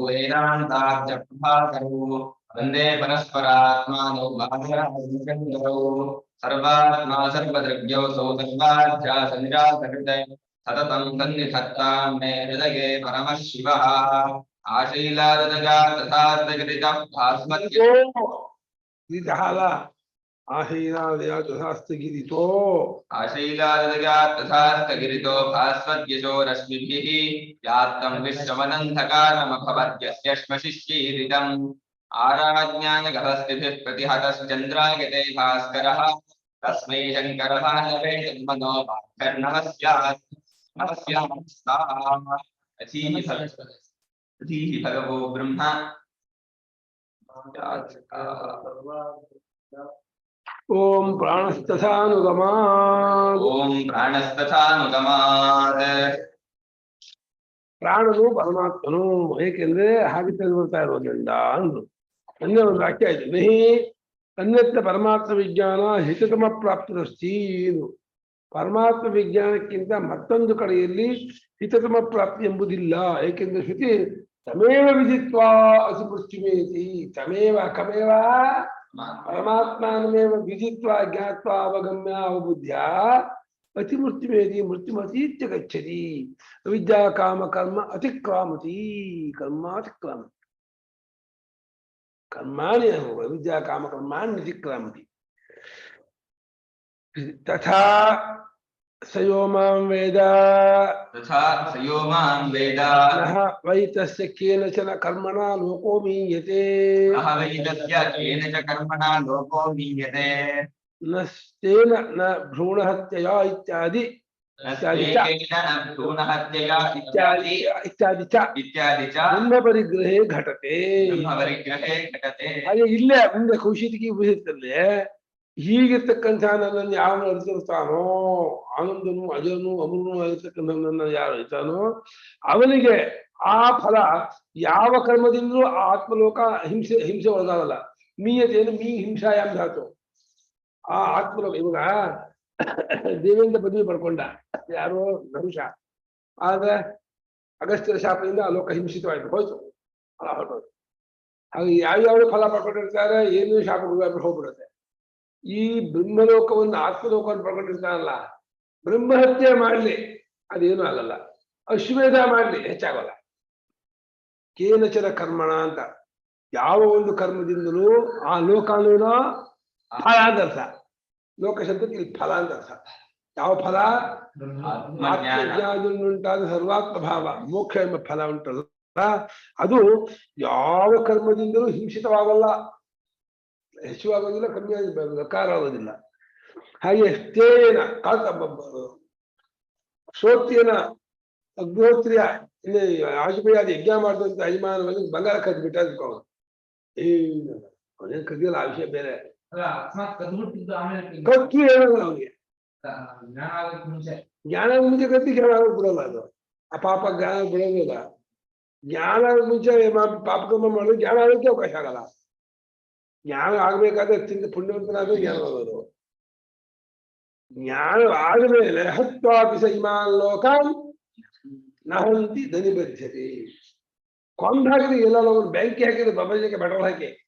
वेदान्ताब्जप्रभाकरौ वन्दे परस्परात्मानौ बाधराजनिकन्दरौ सर्वात्मा सर्वद्रव्योऽसौ सर्वाध्यासनिरासकृते सततं सन्निधत्तां मे हृदये परमः शिवः आशीलादजगात् तथार्थकृतः भास्मत्यो आशीलादजगात् तथार्थगिरितो भास्वद्यशो रश्मिभिः यात्तं विश्वमनन्धकारमभवद्यस्य श्मशिष्यीरितम् आराज्ञानगहस्तिभिः प्रतिहतश्चन्द्रायते भास्करः तस्मै शङ्करः नवे जन्मनो भास्कर्नमस्यात् अधीहि भगवो ब्रह्म ओम प्राणस्तथानुगमात् ओम प्राणस्तथानुगमात् ಪ್ರಾಣನು ಪರಮಾತ್ಮನು ಏಕೆಂದ್ರೆ ಹಾಗೆ ತಿಳಿದು ಬರ್ತಾ ಇರೋದ್ರಿಂದ ಅಂದ್ರು अन्य ಒಂದು ವಾಕ್ಯ ಇದೆ ನಹಿ ಅನ್ಯತ್ರ ಪರಮಾತ್ಮ ವಿಜ್ಞಾನ ಹಿತತಮ ಪ್ರಾಪ್ತಿರಸ್ತಿ ಇದು ಪರಮಾತ್ಮ ವಿಜ್ಞಾನಕ್ಕಿಂತ ಮತ್ತೊಂದು ಕಡೆಯಲ್ಲಿ ಹಿತತಮ ಪ್ರಾಪ್ತಿ ಎಂಬುದಿಲ್ಲ ಏಕೆಂದ್ರೆ ಶ್ರುತಿ ತಮೇವ ವಿದಿತ್ವಾ ಅಸುಪೃಷ್ಟಿಮೇತಿ ತಮೇವ ಕಮೇವ परमात्मानमेव विदित्वा ज्ञात्वा अवगम्य अवबुद्ध्य अतिमृत्युमेति मृत्युमतीत्य गच्छति अविद्या काम कर्म अतिक्रामति कर्मातिक्रामति कर्माणि अविद्या काम कर्माणि अतिक्रामति तथा सयोमां वेद तथा सयोमां वेद नः वै तस्य केनचन कर्मणा लोको मीयते नः वै तस्य केनच कर्मणा लोको मीयते नस्तेन न भ्रूणहत्यया इत्यादि इत्यादि च ब्रह्मपरिग्रहे घटते ಹಾಗೆ ಇಲ್ಲೇ ಮುಂದೆ ಕೌಶಿಕಿ ಉಪನಿಷತ್ತಲ್ಲಿ ಹೀಗಿರ್ತಕ್ಕಂಥ ನನ್ನನ್ನು ಯಾವನು ಅರಿತಿರ್ತಾನೋ ಆನಂದನು ಅಜನು ಅಮರನು ಆಗಿರ್ತಕ್ಕಂಥ ನನ್ನನ್ನು ಯಾರು ಅರಿತಾನೋ ಅವನಿಗೆ ಆ ಫಲ ಯಾವ ಕರ್ಮದಿಂದಲೂ ಆ ಆತ್ಮಲೋಕ ಹಿಂಸೆ ಒಳಗಾಗಲ್ಲ ಮೀಯತೆಯನ್ನು ಮೀ ಹಿಂಸಾಯಾಮ್ ಧಾತು ಆ ಆತ್ಮಲೋಕ ಇವಾಗ ದೇವೇಂದ್ರ ಪದವಿ ಪಡ್ಕೊಂಡ ಯಾರೋ ನಹುಷ ಆದ್ರೆ ಅಗಸ್ತ್ಯರ ಶಾಪದಿಂದ ಆ ಲೋಕ ಹಿಂಸಿತವಾಯ್ತು ಹೋಯ್ತು ಫಲ ಹೊರಟೋದು ಹಾಗೆ ಯಾವ್ಯಾವ ಫಲ ಪಡ್ಕೊಂಡಿರ್ತಾರೆ ಏನು ಶಾಪ ಹೋಗ್ಬಿಡುತ್ತೆ ಈ ಬ್ರಹ್ಮಲೋಕವನ್ನು ಆತ್ಮಲೋಕವನ್ನು ಪಡ್ಕೊಂಡಿರ್ತಾನಲ್ಲ ಬ್ರಹ್ಮಹತ್ಯೆ ಮಾಡ್ಲಿ ಅದೇನು ಆಗಲ್ಲ ಅಶ್ವಮೇಧ ಮಾಡ್ಲಿ ಹೆಚ್ಚಾಗಲ್ಲ ಕೇನಚನ ಕರ್ಮಣ ಅಂತ ಯಾವ ಒಂದು ಕರ್ಮದಿಂದಲೂ ಆ ಲೋಕ ಅನ್ನೋದು ಫಲ ಅಂತ ಅರ್ಥ ಲೋಕ ಶಬ್ದಕ್ಕೆ ಇಲ್ಲಿ ಫಲ ಅಂತ ಅರ್ಥ ಯಾವ ಫಲ ಆತ್ಮಜ್ಞಾನದಿಂದುಂಟಾದ ಸರ್ವಾತ್ಮ ಭಾವ ಮೋಕ್ಷ ಎಂಬ ಫಲ ಉಂಟಲ್ಲ ಅದು ಯಾವ ಕರ್ಮದಿಂದಲೂ ಹಿಂಸಿತವಾಗಲ್ಲ ಹೆಚ್ಚುವಾಗೋದಿಲ್ಲ ಕಮ್ಮಿ ಕಾರ ಆಗೋದಿಲ್ಲ ಹಾಗೆ ತೇನ ಶ್ರೋತ್ರಿಯನ ಅಗ್ನಿಹೋತ್ರಿಯ ಇಲ್ಲಿ ಆಜುಬಾಜು ಯಜ್ಞ ಮಾಡಿದಂತ ಯಜಮಾನವನ್ನು ಬಂಗಾರ ಕದ್ದು ಬಿಟ್ಟ ಏನು ಅವನೇನು ಕದಿಯಲ್ಲ ಆ ವಿಷಯ ಬೇರೆ ಕತ್ತು ಹೇಳೋಲ್ಲ ಅವನಿಗೆ ಜ್ಞಾನ ಮುಂಚೆ ಕತ್ತಿ ಜ್ಞಾನ ಆಗೋಕ್ ಬಿಡೋಲ್ಲ ಅದು ಆ ಪಾಪ ಜ್ಞಾನ ಬಿಡೋದಿಲ್ಲ ಜ್ಞಾನ ಮುಂಚೆ ಪಾಪಕರ್ಮ ಮಾಡೋದು ಜ್ಞಾನ ಆಗೋಕ್ಕೆ ಅವಕಾಶ ಆಗಲ್ಲ ಜ್ಞಾನ ಆಗ್ಬೇಕಾದ್ರೆ ಅತ್ಯಂತ ಪುಣ್ಯವಂತನಾದ್ರೆ ಜ್ಞಾನ ಆಗೋದು ಜ್ಞಾನ ಆದ್ಮೇಲೆ ಹತ್ವಾಪಿಸ ಇಮಾನ್ ಲೋಕ ನಹಂತಿ ದನಿ ಬದ್ಧತೆ ಕೊಂದಾಗಿದೆ ಎಲ್ಲ ಬ್ಯಾಂಕಿ ಹಾಕಿದ್ರೆ ಪ್ರಪಂಚಕ್ಕೆ ಪೆಟ್ರೋಲ್ ಹಾಕಿ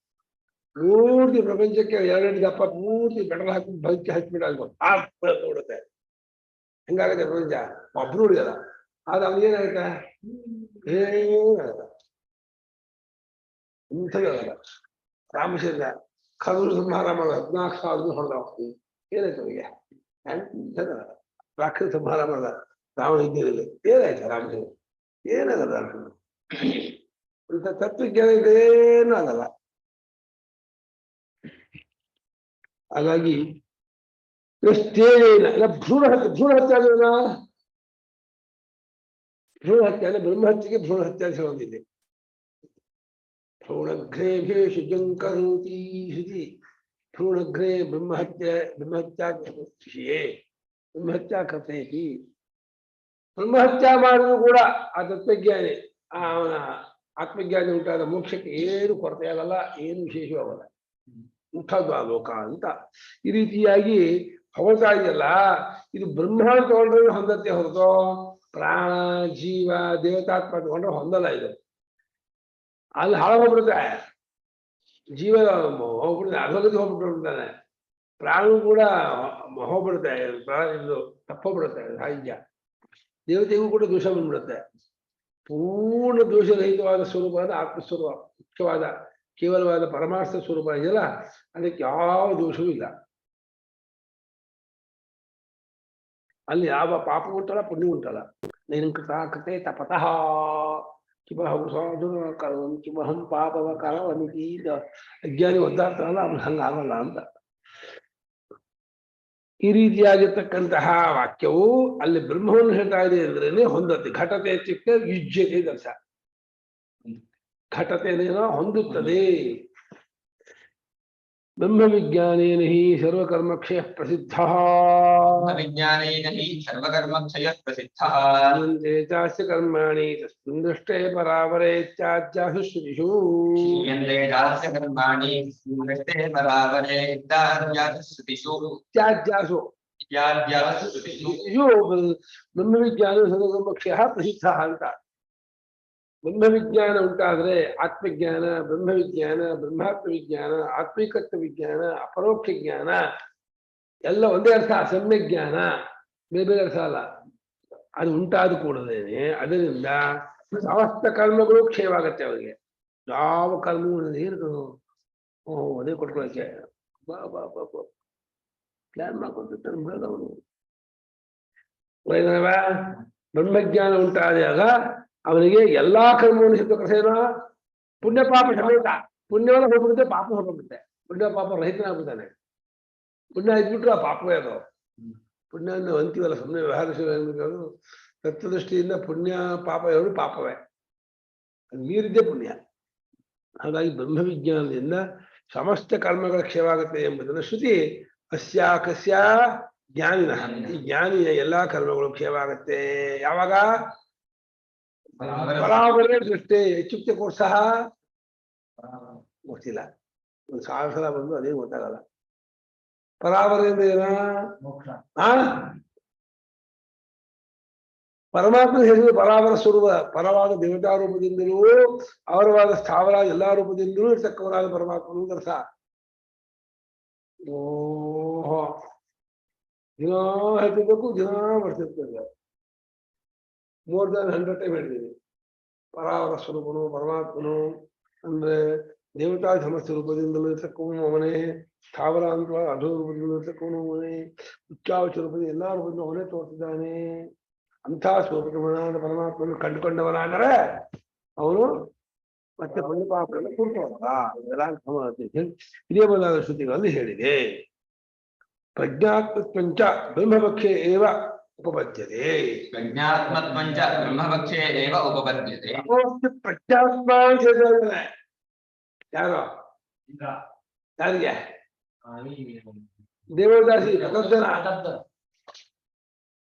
ಪೂರ್ತಿ ಪ್ರಪಂಚಕ್ಕೆ ಎರಡೆರಡು ದಪ್ಪ ಪೂರ್ತಿ ಪೆಟ್ರೋಲ್ ಹಾಕಿ ಬೈಕ್ ಹಚ್ಬಿಟ್ಟು ನೋಡುತ್ತೆ ಹೆಂಗಾಗುತ್ತೆ ಪ್ರಪಂಚ ಒಬ್ರು ಉಳಿಯಲ್ಲ ಆದ್ರೆ ಅವನೇನಾಗತ್ತ ಏನಾಗಲ್ಲ ಇಂಥದ್ದಾಗಲ್ಲ ರಾಮಚಂದ್ರ ಕದೂರು ಸಂಹಾರ ಮಾಡೋ 14,000 ಹೊಡೆದ ಹೋಗ್ತೀವಿ ಏನಾಯ್ತು ಅವನಿಗೆ ರಾಕ್ಷಸ ಸಂಹಾರ ಮಾಡ್ದ ರಾವಣ ಇದ್ದಿರಲಿಲ್ಲ ಏನಾಯ್ತು ರಾಮಚಂದ್ರ ಏನಾಗಲ್ಲ ರಾಮಚಂದ್ರ ಇಂಥ ತತ್ವಜ್ಞಾನ ಏನೂ ಆಗಲ್ಲ ಹಾಗಾಗಿ ಎಷ್ಟೇನ ಭ್ರೂಣ ಹತ್ಯೆ ಆಗೋಣ ಭ್ರೂಣ ಹತ್ಯೆ ಅಂದ್ರೆ ಬ್ರಹ್ಮಹತ್ಯೆಗೆ ಭ್ರೂಣ ಹತ್ಯೆ ಅಂತ ಹೇಳೋದಿದೆ ಭ್ರೂಣಘ್ರೇಭೇಷು ಜಂಕರೋತಿ ಶ್ರುತಿ ಭ್ರೂಣಘ್ರೇ ಬ್ರಹ್ಮಹತ್ಯಾ ಕಥೆಯತಿ ಬ್ರಹ್ಮಹತ್ಯೆ ಮಾಡಿದ್ರು ಕೂಡ ಆ ತತ್ವಜ್ಞಾನಿ ಅವನ ಆತ್ಮಜ್ಞಾನಿ ಉಂಟಾದ ಮೋಕ್ಷಕ್ಕೆ ಏನು ಕೊರತೆ ಆಗಲ್ಲ ಏನು ವಿಶೇಷವಾಗಲ್ಲ ಮುಖ್ಯದ ಲೋಕ ಅಂತ ಈ ರೀತಿಯಾಗಿ ಹೊಗಳ್ತಾ ಇದೆಯಲ್ಲ ಇದು ಬ್ರಹ್ಮ ತಗೊಂಡ್ರೆ ಹೊಂದತ್ತೆ ಹೊರತು ಪ್ರಾಣ ಜೀವ ದೇವತಾತ್ಮ ತಗೊಂಡ್ರೆ ಹೊಂದಲ್ಲ ಇದು ಅಲ್ಲಿ ಹಾಳಾಗ್ಬಿಡುತ್ತೆ, ಜೀವ ಹೋಗ್ಬಿಡುತ್ತೆ, ಅಧೋಗತಿ ಹೋಗ್ಬಿಟ್ಟಿರ್ತಾನೆ, ಪ್ರಾಣವು ಕೂಡ ಹೋಗ್ಬಿಡುತ್ತೆ, ಇದು ತಪ್ಪೋಗ್ಬಿಡುತ್ತೆ ಸಾಹಿತ್ಯ. ದೇವತೆಗೂ ಕೂಡ ದೋಷ ಬಂದ್ಬಿಡುತ್ತೆ. ಪೂರ್ಣ ದೋಷರಹಿತವಾದ ಸ್ವರೂಪವಾದ ಆತ್ಮಸ್ವರೂಪ, ಮುಖ್ಯವಾದ ಕೇವಲವಾದ ಪರಮಾರ್ಥ ಸ್ವರೂಪ ಇದೆಯಲ್ಲ, ಅದಕ್ಕೆ ಯಾವ ದೋಷವೂ ಇಲ್ಲ. ಅಲ್ಲಿ ಯಾವ ಪಾಪ ಉಂಟಲ್ಲ ಪುಣ್ಯ ಉಂಟಲ್ಲ. ನೈನಂಕೃತಾಕೃತೆ ತಪತಃ ಕಿಮಹಂ ಸಾಧುನ ಕರವಂ ಕಿಮಹಂ ಪಾಪವ ಕರವಮಿತಿ. ಅಜ್ಞಾನಿ ಒದ್ದಾಡ್ತಾರಲ್ಲ ಅವ್ನು ಹಂಗಾಗಲ್ಲ ಅಂತ. ಈ ರೀತಿಯಾಗಿರ್ತಕ್ಕಂತಹ ವಾಕ್ಯವು ಅಲ್ಲಿ ಬ್ರಹ್ಮವನ್ನು ಹೇಳ್ತಾ ಇದೆ ಅಂದ್ರೇನೆ ಹೊಂದತ್ತೆ. ಘಟತೆ ಚಿಕ್ಕ ಯುಜ್ಯತೆ ದರ್ಶ, ಘಟತೆನೇನೋ ಹೊಂದುತ್ತದೆ. ಬ್ರಹ್ಮ ವಿಜ್ಞಾನೇನ ಹಿ ಸರ್ವಕರ್ಮಕ್ಷಯ ಪ್ರಸಿದ್ಧ, ವಿಜ್ಞಾನೇನ ಹಿ ಸರ್ವಕರ್ಮಕ್ಷಯ ಪ್ರಸಿದ್ಧ. ಚಾಸ್ಯ ಕರ್ಮಾಣಿ ತಸ್ಮಿನ್ ದೃಷ್ಟೇ ಪರಾವರೇ ತ್ಯಾಜ್ಯಾಸು ಶ್ರುತಿಷು. ಕರ್ಮಾಣಿ ದೃಷ್ಟೇ ಪರಾವರೇ ತ್ಯಾಜ್ಯಾಸು ಶ್ರುತಿಷು. ತ್ಯಾಜ್ಯಾಸು ತ್ಯಾಜ್ಯಾಸು ಶ್ರುತಿಷು. ಇದು ಬ್ರಹ್ಮ ವಿಜ್ಞಾನ ಸರ್ವಕರ್ಮಕ್ಷಯ ಪ್ರಸಿದ್ಧ ಅಂತ. ಬ್ರಹ್ಮ ವಿಜ್ಞಾನ ಉಂಟಾದ್ರೆ ಆತ್ಮಜ್ಞಾನ, ಬ್ರಹ್ಮ ವಿಜ್ಞಾನ, ಬ್ರಹ್ಮಾತ್ಮ ವಿಜ್ಞಾನ, ಆತ್ಮಿಕತ್ವ ವಿಜ್ಞಾನ, ಅಪರೋಕ್ಷ ಜ್ಞಾನ ಎಲ್ಲ ಒಂದೇ ಅರ್ಥ. ಸಮ್ಯ ಜ್ಞಾನ ಬೇರೆ ಬೇರೆ ಅರ್ಥ ಅಲ್ಲ. ಅದು ಉಂಟಾದ ಕೂಡದೇನೆ ಅದರಿಂದ ಸಮಸ್ತ ಕರ್ಮಗಳು ಕ್ಷಯವಾಗತ್ತೆ ಅವರಿಗೆ. ಯಾವ ಕರ್ಮಗಳು ಏನು ಅದೇ ಕೊಟ್ಕೊಳಕ್ಕೆ ಬಾ ಬಾ ಬಾ ಬಾ ಪ್ಲಾನ್ ಮಾಡ್ಕೊತಿರ್ತಾನೆ ಬೆಳೆದವನು. ಬ್ರಹ್ಮಜ್ಞಾನ ಉಂಟಾದಾಗ ಅವನಿಗೆ ಎಲ್ಲಾ ಕರ್ಮವನ್ನು ಸಿದ್ಧಕಸೇನೋ ಪುಣ್ಯ ಪಾಪ ಸಮೇತ. ಪುಣ್ಯವನ್ನು ಹೋಗ್ಬಿಡುತ್ತೆ, ಪಾಪ ಹೋಗ್ಬಿಡುತ್ತೆ. ಪುಣ್ಯ ಪಾಪ ರಹಿತನಾಗ್ಬಿಡ್ತಾನೆ. ಪುಣ್ಯ ಇದ್ಬಿಟ್ರು ಆ ಪಾಪವೇ ಅದು. ಪುಣ್ಯವನ್ನು ಅಂತೀವಲ್ಲ ಸುಮ್ಮನೆ ವ್ಯವಹಾರ ತತ್ವದೃಷ್ಟಿಯಿಂದ ಪುಣ್ಯ ಪಾಪ ಎರಡು ಪಾಪವೇ, ಅದು ಮೀರಿದ್ದೇ ಪುಣ್ಯ. ಹಾಗಾಗಿ ಬ್ರಹ್ಮವಿಜ್ಞಾನದಿಂದ ಸಮಸ್ತ ಕರ್ಮಗಳ ಕ್ಷಯವಾಗುತ್ತೆ ಎಂಬುದನ್ನು ಶ್ರುತಿ ಅಸ್ಯಾಕಸ್ಯ ಜ್ಞಾನಿನ, ಈ ಜ್ಞಾನಿಯ ಎಲ್ಲಾ ಕರ್ಮಗಳು ಕ್ಷಯವಾಗುತ್ತೆ. ಯಾವಾಗ? ಪರಾವರೇ ದೃಷ್ಟಿ. ಹೆಚ್ಚುಕ್ತಿ ಕೋರ್ಸ ಗೊತ್ತಿಲ್ಲ, ಒಂದು 1000 ಸಲ ಬಂದು ಅದೇ ಗೊತ್ತಾಗಲ್ಲ. ಪರಾವರೆಯಿಂದ ಏನ? ಪರಮಾತ್ಮ ಹೇಳಿದ ಪರಾವರ ಸ್ವರೂಪ, ಪರವಾದ ದೇವತಾ ರೂಪದಿಂದಲೂ ಅವರವಾದ ಸ್ಥಾವರ ಎಲ್ಲಾ ರೂಪದಿಂದಲೂ ಇರ್ತಕ್ಕವರಾದ ಪರಮಾತ್ಮನು ದರ್ಶ. ಓಹೋ, ದಿನ ಹೇಳ್ತಿರ್ಬೇಕು, ದಿನ ಬರ್ತಿರ್ತೇವೆ. ಮೋರ್ ದನ್ 100 ಟೈಮ್ ಹೇಳ್ತೀವಿ. ಪರಾವರ ಸ್ವರೂಪನು ಪರಮಾತ್ಮನು ಅಂದ್ರೆ ದೇವತಾ ಸಮಸ್ತ ರೂಪದಿಂದಲೂ ಇರ್ತಕ್ಕವನು ಅವನೇ, ಸ್ಥಾವರ ಅಂತ ಅಧೋ ರೂಪದಿಂದಲೂ ಇರ್ತಕ್ಕವನು ಅವನೇ, ಉಚ್ಚಾವಚ ರೂಪದಿಂದ ಎಲ್ಲಾ ರೂಪದಿಂದ ಅವನೇ ತೋರಿಸಿದ್ದಾನೆ. ಅಂಥ ಸ್ವರೂಪದ ಪರಮಾತ್ಮನ ಕಂಡುಕೊಂಡವನಾದರೆ ಅವನು ಮತ್ತೆ ಪುಣ್ಯ ಪಾಪಗಳನ್ನು ಕೂಡ್ಕೊಳ್ಳಲ್ಲ. ಇದೇ ಮೊದಲಾದ ಶ್ರುತಿಗಳಲ್ಲಿ ಹೇಳಿದೆ. ಪ್ರಜ್ಞಾತ್ಮತ್ವಂಚ ಬ್ರಹ್ಮಪಕ್ಷೇ ಏವ ಉಪಪದ್ಯತೆ. ಪ್ರಜ್ಞಾತ್ಮತ್ವಂಚ ಬ್ರಹ್ಮಪಕ್ಷೇ ಏವ ಉಪಪದ್ಯತೆ. ಪ್ರಜ್ಞಾತ್ಮ ಯಾರೋ ಯಾರಿಗೆ? ದೇವದಾಸಿ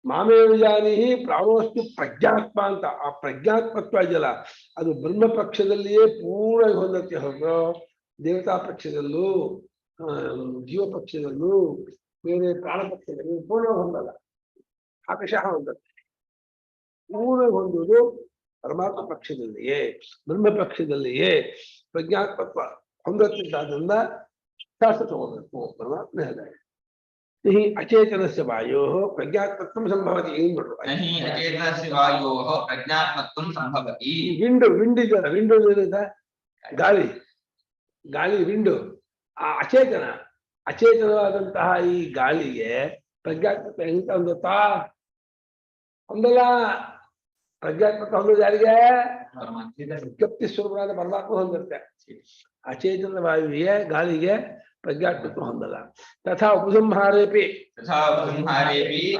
ಮಾಮೇ ವಿಜಾನಿಹಿ ಪ್ರಾಣೋಸ್ತು ಪ್ರಜ್ಞಾತ್ಮ ಅಂತ. ಆ ಪ್ರಜ್ಞಾತ್ಮತ್ವ ಇದೆಯಲ್ಲ ಅದು ಬ್ರಹ್ಮ ಪಕ್ಷದಲ್ಲಿಯೇ ಪೂರ್ಣ ಹೊಂದತ್ತೆ ಹೊರತು ದೇವತಾ ಪಕ್ಷದಲ್ಲೂ ಜೀವ ಪಕ್ಷದಲ್ಲೂ ಬೇರೆ ಪ್ರಾಣ ಪಕ್ಷದಲ್ಲಿ ಪೂರ್ಣ ಹೊಂದಲ್ಲ. ಆಕಾಶಃ ಹೊಂದತ್ತೆ. ಪೂರ್ಣ ಹೊಂದುವುದು ಪರಮಾತ್ಮ ಪಕ್ಷದಲ್ಲಿಯೇ, ಬ್ರಹ್ಮ ಪಕ್ಷದಲ್ಲಿಯೇ ಪ್ರಜ್ಞಾತ್ಮತ್ವ ಹೊಂದತ್ತಿದ್ದಾದ್ರಿಂದ ಶಾಸ್ತ್ರ ತಗೋಬೇಕು. ಪರಮಾತ್ಮ ಹೇಳಿದ್ದಾರೆ हि अचेतनस्य वायोः प्रज्ञात्मत्वं संभवति. नहि अचेतनस्य वायोः प्रज्ञात्मत्वं संभवति. विंडो ಇದೆಯಲ್ಲ, ವಿಂಡೋ ಏನಿದೆ? ಗಾಳಿ, ಗಾಳಿ ವಿಂಡೋ. ಆ ಅಚೇತನವಾದಂತಹ ಈ ಗಾಳಿಗೆ ಪ್ರಜ್ಞಾತ್ಮತ್ವ ಹೆಂತ ಹೊಂದುತ್ತಾ? ಹೊಂದಲ್ಲ. ಪ್ರಜ್ಞಾತ್ಮತ್ವ ಹೊಂದೋದು ಯಾರಿಗೆ? ವಿಜ್ಞಪ್ತಿ ಸ್ವರೂಪವಾದ ಪರಮಾತ್ಮ ಹೊಂದಿರುತ್ತೆ. ಅಚೇತನ ವಾಯುವಿಗೆ ಗಾಳಿಗೆ ಪ್ರಜ್ಞಾತ್ಮತ್ವ ಹೊಂದಲ್ಲ. ತಥಾ ಉಪಸಂಹಾರೇಪಿ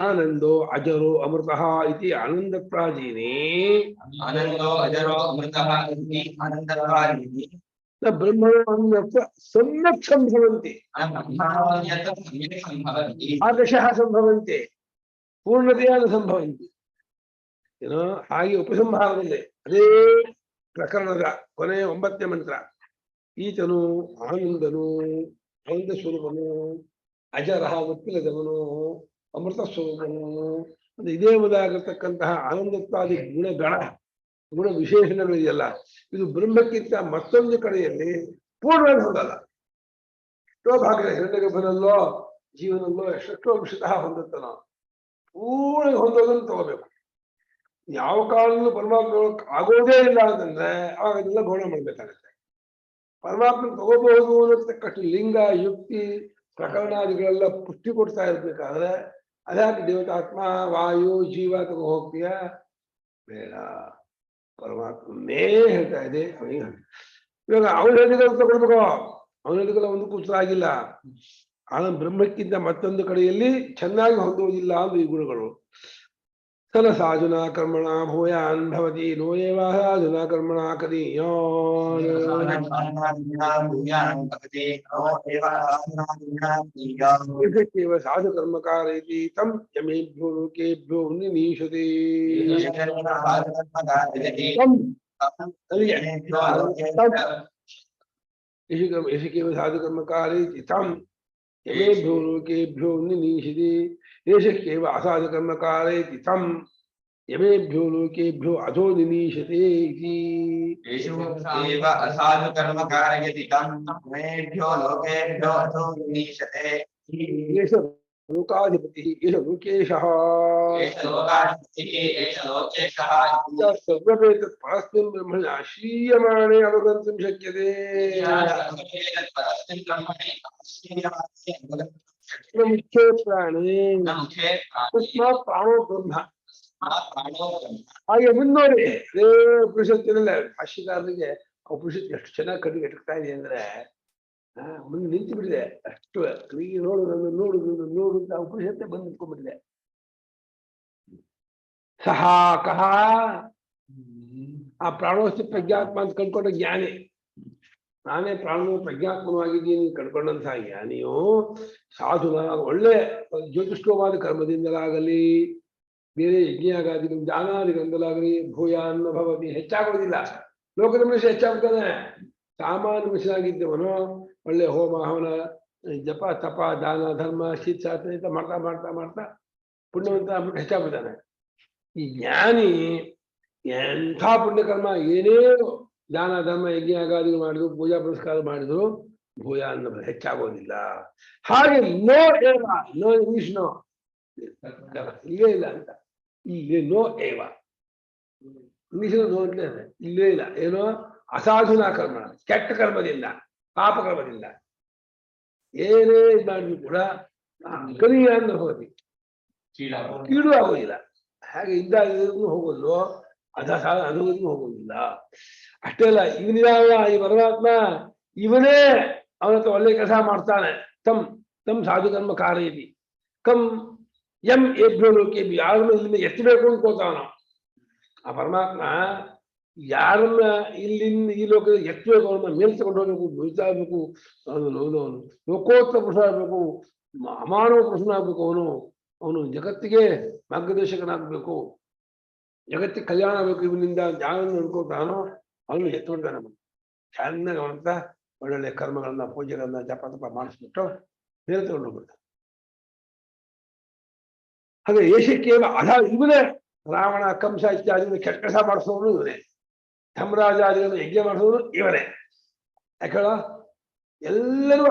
ಆನಂದೋ ಅಜರೋ ಅಮೃತಃ ಇತಿ ಆನಂದ ಪ್ರಾಚೀನೇ ಬ್ರಹ್ಮ ಸಮ್ಯಕ್ ಸಂಭವಂತಿ, ಆದಶಃ ಸಂಭವಂತಿ, ಪೂರ್ಣತೆಯಾದ ಸಂಭವಂತಿ. ಏನೋ ಹಾಗೆ ಉಪಸಂಹಾರದಲ್ಲಿ ಅದೇ ಪ್ರಕರಣದ ಕೊನೆಯ 9ನೇ ಮಂತ್ರ, ಈತನು ಆನಂದನು, ಆನಂದ ಸ್ವರೂಪನು, ಅಜರಹ ಗೊತ್ತಿಲ್ಲದವನು, ಅಮೃತ ಸ್ವರೂಪನು, ಇದೇ ಮೊದಲಾಗಿರ್ತಕ್ಕಂತಹ ಆನಂದತ್ವಾದಿ ಗುಣಗಣ ಗುಣ ವಿಶೇಷಣಗಳಿದೆಯಲ್ಲ ಇದು ಬ್ರಹ್ಮಕ್ಕಿಂತ ಮತ್ತೊಂದು ಕಡೆಯಲ್ಲಿ ಪೂರ್ಣವಾಗಿ ಹೊಂದಲ್ಲ. ಎಷ್ಟೋ ಭಾಗ ಹಿರಣ್ಯಗರ್ಭನಲ್ಲೋ ಜೀವನಲ್ಲೋ ಎಷ್ಟೆಷ್ಟೋ ಅಂಶತಃ ಹೊಂದುತ್ತಾನೋ ಪೂರ್ಣ ಹೊಂದೋದನ್ನು ತಗೋಬೇಕು. ಯಾವ ಕಾಲದಲ್ಲೂ ಪರಮಾತ್ಮ ಆಗೋದೇ ಇಲ್ಲ ಅಂತಂದ್ರೆ ಆವಾಗ ಅದೆಲ್ಲ ಗೌಣ ಮಾಡ್ಬೇಕಾಗತ್ತೆ. ಪರಮಾತ್ಮ ತಗೋಬಹುದು ಅನ್ನತಕ್ಕಷ್ಟು ಲಿಂಗ ಯುಕ್ತಿ ಪ್ರಕರಣಾದಿಗಳೆಲ್ಲ ಪುಷ್ಟಿ ಕೊಡ್ತಾ ಇರ್ಬೇಕಾದ್ರೆ ಅದ್ಯಾಕೆ ದೇವತಾತ್ಮ ವಾಯು ಜೀವ ತಗೋ ಹೋಗ್ತೀಯ? ಬೇಡ, ಪರಮಾತ್ಮನೇ ಹೇಳ್ತಾ ಇದೆ. ಅವನಿಗೆ ಇವಾಗ ಅವನು ಹೇಳಿದ್ರೆ ತಗೊಳ್ಬೇಕು, ಅವನು ಹೇಳಿದ್ರೆ ಒಂದು ಕೂತ್ರ ಆಗಿಲ್ಲ. ಆಗ ಬ್ರಹ್ಮಕ್ಕಿಂತ ಮತ್ತೊಂದು ಕಡೆಯಲ್ಲಿ ಚೆನ್ನಾಗಿ ಹೊಂದುವುದಿಲ್ಲ ಅಂದ್ರೆ ಈ ಗುಣಗಳು. ಸಲ ಸಾಧುನಾ ಕರ್ಮಣ ಭೂಯಾನ್ ಭವತಿ ನೋಯೇವಾ ಸಾಧುನಾ ಕರ್ಮಣ ಕದೀಯಾನ್ ಸಾಧು ಕರ್ಮಕಾರ ಇತಿ ತಂ ಯಮೇಭ್ಯೋ ಲೋಕೇಭ್ಯೋ ನಿನೀಶತೆ. ಸಾಧು ಕರ್ಮಕಾರ ಇತಿ ತಂ ಯಮೇಭ್ಯೋ ಲೋಕೇಭ್ಯೋ ನಿನೀಶತೆ. ಏಷಕ್ಯೇವ ಅಸಾಧು ಕರ್ಮಕಾರ ಇತಿ ತಂ ಯಮೇಭ್ಯೋ ಲೋಕೇಭ್ಯೋ ಅಧೋ ನಿನೀಶತೆ ಇತಿ. ಅಸಾಧು ಕರ್ಮಕಾರ ಇತಿ ತಂ ಯಮೇಭ್ಯೋ ಲೋಕೇಭ್ಯೋ ಅಧೋ ನಿನೀಶತೆ. ಏಷ ಲೋಕಾಧಿಪತಿ ಏಷ ಲೋಕೇಶಃ ಸರ್ವಮೇತತ್ ಪರಸ್ಮಿನ್ ಬ್ರಹ್ಮಣಿ ಆಶ್ರೀಯಮಾಣೇ ಅವಗಂತುಂ ಶಕ್ಯತೆ. ಮುಖ್ಯ ಪ್ರಾಣಿ ತಸ್ಮಾತ್ ಪ್ರಾಣೋ ಬ್ರಹ್ಮ. ಹಾಗೆ ಮುಂದೋಡಿ ಅದೇ ಉಪನಿಷತ್ತಿನಲ್ಲ ಭಾಷ್ಯಕಾರರಿಗೆ ಉಪನಿಷತ್ತು ಎಷ್ಟು ಚೆನ್ನಾಗಿ ಕಟ್ಟಿಗೆಟ್ತಾ ಇದೆ ಅಂದ್ರೆ ಮುಂದೆ ನಿಂತು ಬಿಟ್ಟಿದೆ. ಅಷ್ಟು ಈಗ ನೋಡು ನೋಡು ನೋಡು ಅಂತ ಉಪನಿಷತ್ತೆ ಬಂದು ನಿಂತ್ಕೊಂಡ್ಬಿಟ್ಟಿದೆ. ಸಹ ಕಹ ಆ ಪ್ರಾಣೋಸ್ತಿ ಪ್ರಜ್ಞಾತ್ಮ ಅಂತ ಕಂಡ್ಕೊಂಡ ಜ್ಞಾನಿ, ನಾನೇ ಪ್ರಾಣವು ಪ್ರಜ್ಞಾತ್ಮವಾಗಿದ್ದೀನಿ ಕಂಡ್ಕೊಂಡಂತಹ ಜ್ಞಾನಿಯು ಸಾಧುನ ಒಳ್ಳೆ ಜ್ಯೋತಿಷ್ಠವಾದ ಕರ್ಮದಿಂದಲಾಗಲಿ ಬೇರೆ ಯಜ್ಞಾಗಾದಿಗಳು ಜ್ಞಾನಾದಿಗಳಿಂದಲಾಗಲಿ ಭೂಯಾನ್ನ ಭವತಿ ಹೆಚ್ಚಾಗೋದಿಲ್ಲ. ಲೋಕದ ಮನುಷ್ಯ ಹೆಚ್ಚಾಗ್ತಾನೆ. ಸಾಮಾನ್ಯ ಮನುಷ್ಯನಾಗಿದ್ದವನು ಒಳ್ಳೆ ಹೋಮ ಹವನ ಜಪ ತಪ ದಾನ ಧರ್ಮ ಶೀತಾಸನ ಅಂತ ಮಾಡ್ತಾ ಮಾಡ್ತಾ ಮಾಡ್ತಾ ಪುಣ್ಯವಂತ ಅಂದ್ಬಿಟ್ಟು ಹೆಚ್ಚಾಗ್ಬಿಡ್ತಾನೆ. ಈ ಜ್ಞಾನಿ ಎಂಥ ಪುಣ್ಯಕರ್ಮ ಏನೇ ದಾನ ಧರ್ಮ ಯಜ್ಞಾಗಾದಿಗಳು ಮಾಡಿದ್ರು ಪೂಜಾ ಪುರಸ್ಕಾರ ಮಾಡಿದ್ರು ಭೂಯ ಅನ್ನ ಹೆಚ್ಚಾಗೋದಿಲ್ಲ. ಹಾಗೆ ನೋ ಏವ, ನೋ ಇಂಗ್ಲಿಷ್ ನೋ ಇಲ್ಲೇ ಇಲ್ಲ ಅಂತ. ಇಲ್ಲಿ ನೋ ಏವ ಇಂಗ್ಲಿಷ್ ನೋ ಅಂತ ಇಲ್ಲೇ ಇಲ್ಲ. ಏನೋ ಅಸಾಧುನ ಕರ್ಮ, ಕೆಟ್ಟ ಕರ್ಮದಿಂದ ಪಾಪ ಕರ್ಮದಿಂದ ಏನೇ ಮಾಡಿದ್ರು ಕೂಡ ಕಲಿಯ ಅಂತ ಹೋಗಿ ಕೀಳು ಆಗೋದಿಲ್ಲ. ಹಾಗೆ ಇದ್ದಾಗೂ ಹೋಗೋದು ಅನುಭವಿಗೂ ಹೋಗುವುದಿಲ್ಲ. ಅಷ್ಟೇ ಅಲ್ಲ, ಇವನಿದಾವ ಈ ಪರಮಾತ್ಮ ಇವನೇ ಅವನತ್ರ ಒಳ್ಳೆ ಕೆಲಸ ಮಾಡ್ತಾನೆ. ತಮ್ ತಮ್ ಸಾಧು ಕರ್ಮ ಕಾರ್ಯದಿ ಕಂ ಎಂ ಏಭ್ಯೋ ಲೋಕೆ ಯಾರನ್ನ ಇಲ್ಲಿಂದ ಎತ್ತಬೇಕು ಅನ್ಕೋತಾನ ಆ ಪರಮಾತ್ಮ. ಯಾರನ್ನ ಇಲ್ಲಿಂದ ಈ ಲೋಕದ ಎತ್ತಬೇಕು, ಅವನ್ನ ಮೇಲ್ ತಗೊಂಡು ಹೋಗ್ಬೇಕು, ನುಯ್ತಾ ಇರ್ಬೇಕು, ಅವನು ಲೋಕೋತ್ತರ ಪುರುಷ ಆಗ್ಬೇಕು, ಅಮಾನವ ಪುರುಷನಾಗ್ಬೇಕು. ಅವನು ಜಗತ್ತಿಗೆ ಮಾರ್ಗದರ್ಶಕನಾಗಬೇಕು, ಜಗತ್ತಿಗೆ ಕಲ್ಯಾಣ ಆಗಬೇಕು. ಇವನಿಂದ ಯಾರನ್ನು ಅನ್ಕೋತಾನೋ ಅವನು ಎತ್ಕೊಳ್ತಾನೆ. ಚೆನ್ನಾಗಿ ಅವನಂತ ಒಳ್ಳೊಳ್ಳೆ ಕರ್ಮಗಳನ್ನ ಪೂಜೆಗಳನ್ನ ಜಪ ತಪ ಮಾಡಿಸ್ಬಿಟ್ಟು ಬೇರೆ ತಗೊಂಡು ಹೋಗ್ಬಿಡ್ತಾನೆ. ಹಾಗೆ ಏಷಕ್ಕೇವ ಇವನೇ ರಾವಣ ಕಂಸ ಇತ್ಯಾದಿ ಕೆಟ್ಟ ಕೆಲಸ ಮಾಡಿಸೋನು ಇವನೇ, ಧರ್ಮರಾಜಾದಿಗಳನ್ನು ಯಜ್ಞ ಮಾಡಿಸೋನು ಇವನೇ. ಯಾಕೇಳ ಎಲ್ಲರೂ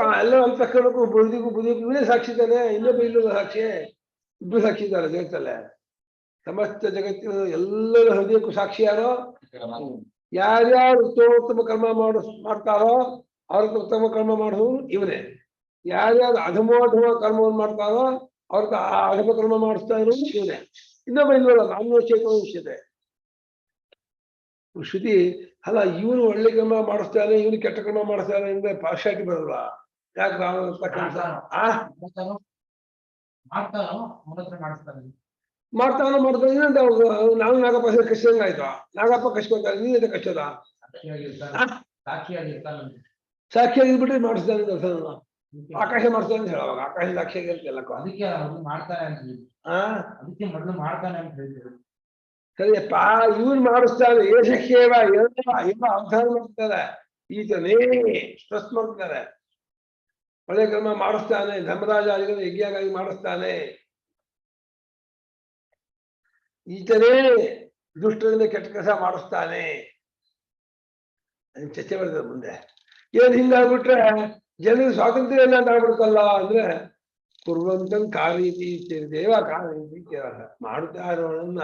ಅಂತಕ್ಕಳಕ್ಕೂ ಬುದ್ಧಿಗೂ ಇವನೇ ಸಾಕ್ಷಿ ಇದ್ದಾನೆ, ಇನ್ನೊಬ್ಬ ಇಲ್ಲದ ಸಾಕ್ಷಿ, ಇಬ್ಬರು ಸಾಕ್ಷಿ ಇದ್ದಾರೆ ಜಗತ್ತಲ್ಲೇ. ಸಮಸ್ತ ಜಗತ್ತಿನ ಎಲ್ಲರ ಹೃದಯಕ್ಕೂ ಸಾಕ್ಷಿ ಯಾರೋ? ಯಾರ್ಯಾರು ಉತ್ತಮೋತ್ತಮ ಕರ್ಮ ಮಾಡ್ತಾರೋ ಅವ್ರಿಗೆ ಉತ್ತಮ ಕರ್ಮ ಮಾಡೋದು ಇವನೇ. ಯಾರ್ಯಾರು ಅಧಮೋಧಮ ಕರ್ಮವನ್ನು ಮಾಡ್ತಾರೋ ಅವ್ರಿಗೆ ಆ ಅಧಮ ಕರ್ಮ ಮಾಡಿಸ್ತಾ ಇರೋದು ಇವನೇ. ಇನ್ನೊಬ್ಬ ಇಲ್ವಲ್ಲ, ನಾಮೋಚೇತವಿಷ್ಯತೆ ಶ್ರುತಿ ಅಲ್ಲ. ಇವನು ಒಳ್ಳೆ ಕರ್ಮ ಮಾಡಿಸ್ತಾನೆ, ಇವನು ಕೆಟ್ಟ ಕರ್ಮ ಮಾಡಿಸ್ತಾನೆ ಅಂದ್ರೆ ಪಾಶ್ಚಾತ್ಯ ಬರಲ್ವಾ? ಯಾಕೆ ರಾಮ ಮಾಡ್ತಾನೋ ಮಾಡ್ತಾನೆ. ನಾವು ನಾಗಪ್ಪ ಕಷ್ಟಂಗ ಆಯ್ತು, ನಾಗಪ್ಪ ಕಷ್ಟಕೊಳ್ತಾರೆ, ನೀನೇ ಕಷ್ಟದ ಸಾಕ್ಷಿಯಾಗಿರ್ಬಿಟ್ರೆ ಮಾಡಿಸ್ತಾನೆ. ಆಕಾಶ ಮಾಡ್ತಾನೆ ಅಂತ ಹೇಳುವಾಗ ಆಕಾಶ ಸಾಕ್ಷಿಯಾಗಿ ಇರ್ತಲ್ಲ, ಅದಕ್ಕೆ ಮೊದಲು ಮಾಡ್ತಾನೆ ಅಂತ ಹೇಳಿದ್ರು. ಸರಿಯಪ್ಪ, ಇವನ್ ಮಾಡಿಸ್ತಾನೆ. ಏಷಕ್ಕೇವ ಅವಧಾನ ಮಾಡ್ತಾರೆ, ಈತನೇ ಸ್ಟ್ರೆಸ್ ಮಾಡ್ತಾರೆ. ಒಳ್ಳೆ ಕರ್ಮ ಮಾಡಿಸ್ತಾನೆ, ಧರ್ಮರಾಜ ಯಜ್ಞಾಗಿ ಮಾಡಿಸ್ತಾನೆ. ಈತನೇ ದುಷ್ಟರಿಂದ ಕೆಟ್ಟ ಕೆಲಸ ಮಾಡಿಸ್ತಾನೆ. ಚರ್ಚೆ ಮಾಡಿದ್ರೆ ಮುಂದೆ ಏನ್ ಹಿಂಗಾಗ್ಬಿಟ್ರೆ ಜನರಿಗೆ ಸ್ವಾತಂತ್ರ್ಯ ಇಲ್ಲ ಅಂತ ಆಗ್ಬಿಡ್ತಲ್ಲ ಅಂದ್ರೆ ಕುರುವಂತಂ ಕಾರ್ಯತಿ ದೇವ ಕಾರ್ಯತಿ ಮಾಡುತ್ತಾ ಇರೋಳನ್ನ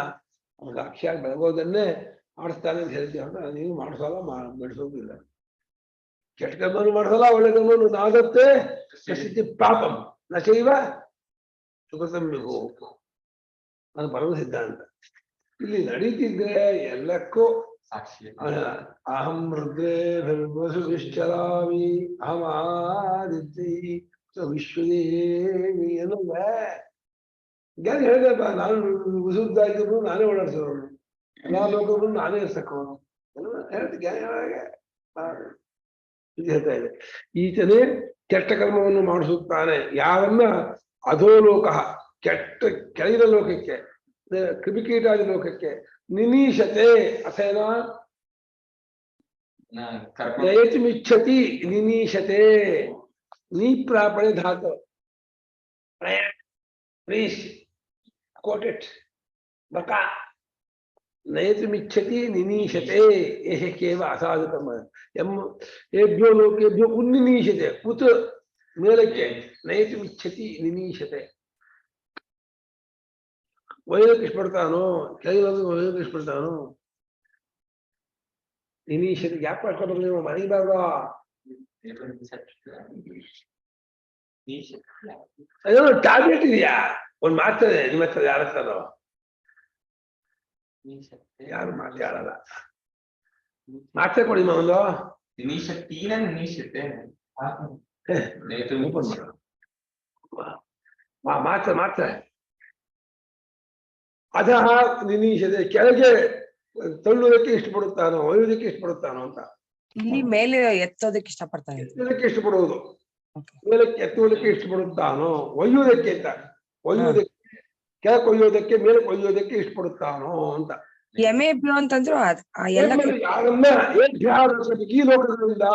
ಅವ್ನಿಗೆ ಅಕ್ಷರ ಬೆಳಗೋದನ್ನೇ ಮಾಡಿಸ್ತಾನೆ ಅಂತ ಹೇಳ್ತೀವಿ. ನೀವು ಮಾಡಿಸೋಲ್ಲ, ಬೆಳೆಸೋದಿಲ್ಲ. ಕೆಟ್ಟ ಕರ್ಮನು ಮಾಡಿಸಲ್ಲ, ಒಳ್ಳೆ ಕರ್ಮನು ನಾಗತ್ತೆ ಸ್ಥಿತಿ ಪಾಪಂ ನಚೈವ ಸುಖಸಂಬಿಗೋ. ಅದು ಪರಮ ಸಿದ್ಧಾಂತ. ಇಲ್ಲಿ ನಡೀತಿದ್ರೆ ಎಲ್ಲಕ್ಕೂ ಅಹಂ ರುದ್ರೇ ಭರ್ವಸುಶ್ಚರಾಮಿ ಅಹಂ ಆದಿತ್ಯೈ ವಿಶ್ವದೇವಿ ಅನ್ನೋದ ಜ್ಞಾನ ಹೇಳಿದಪ್ಪ. ನಾನು ವಿಶುದ್ಧಾಗಿದ್ರು ನಾನೇ ಓಡಾಡ್ಸೋರು, ಎಲ್ಲಾ ಲೋಕಗಳು ನಾನೇ ಇರ್ಸಕೋನು ಹೇಳ್ತ ಜ್ಞಾನ ಇದು ಹೇಳ್ತಾ ಇದೆ. ಈತನೇ ಕೆಟ್ಟ ಕರ್ಮವನ್ನು ಮಾಡಿಸುತ್ತಾನೆ. ಯಾರನ್ನ ಅಧೋಲೋಕ ಕೆಟ್ಟ ಕೆಳಗಿನ ಲೋಕಕ್ಕೆ, ಕ್ರಿಮಿಕೀಟಾದಿ ಲೋಕಕ್ಕೆ ನಿನೀಶತೆ ಅಥೇನ ನಯತಿಮಿಚ್ಛತಿ ನಿನೀಶತೆ ನೀ ಪ್ರಾಪಣೆ ಧಾತು ಪ್ಲೀಸ್ ಕೋಟೆಟ್ ಬಕ ನಯತಿಮಿಚ್ಛತಿ ನಿನೀಶತೆ ಏಷಕೇವ ಅಸಾಧುತಮ ಏಭ್ಯೋ ಲೋಕೇಭ್ಯೋ ಉನ್ನಿನೀಶತೆ ಕುತ್ ಮೇಲಕ್ಕೆ ನಯತಿಮಿಚ್ಛತಿ ನಿನೀಶತೆ. ಒಯ್ಯೋದಕ್ಕೆ ಇಷ್ಟಪಡ್ತಾನೋ ಕೆಳಗಿರೋದು ಒಯ್ಯೋದಕ್ಕೆ ಇಷ್ಟಪಡ್ತಾನೋ ನಿನೀಶತೆ. ಯಾಕೆ ಮಾಡ್ಕೊಂಡು ನೀವು ಮರಿಬಾರ್ದ. ಅದೇನೋ ಟ್ಯಾಬ್ಲೆಟ್ ಇದೆಯಾ, ಒಂದ್ ಮಾತಾಡೆ ನಿಮ್ಮ ಹತ್ರ ಯಾರ ಹತ್ರನೋ ಯಾರು ಮಾತಾಡಲ್ಲ. ಮಾತ್ರ ಕೊಡಿ ಒಂದು ಮಾತ್ರ ಮಾತ್ರ ಅಧಃ ನಿನೀಶತೆ ಕೆಳಗೆ ತಳ್ಳುವುದಕ್ಕೆ ಇಷ್ಟಪಡುತ್ತಾನೋ ಒಯ್ಯುವುದಕ್ಕೆ ಇಷ್ಟಪಡುತ್ತಾನೋ ಅಂತ. ಇಲ್ಲಿ ಮೇಲೆ ಎತ್ತೋದಕ್ಕೆ ಇಷ್ಟಪಡ್ತಾನೆ. ಎತ್ತುವುದಕ್ಕೆ ಇಷ್ಟಪಡುವುದು, ಮೇಲಕ್ಕೆ ಎತ್ತುವುದಕ್ಕೆ ಇಷ್ಟಪಡುತ್ತಾನೋ ಒಯ್ಯುವುದಕ್ಕೆ ಅಂತ. ಒಯ್ಯುವುದಕ್ಕೆ ಕೆಳಕ್ಕೆ ಒಯ್ಯೋದಕ್ಕೆ ಮೇಲೆ ಒಯ್ಯೋದಕ್ಕೆ ಇಷ್ಟಪಡುತ್ತಾನೋ ಅಂತ. ಯಮೇಭ್ಯೋ ಅಂತಂದ್ರು ಯಾರನ್ನ ಈ ಲೋಕಗಳಿಂದ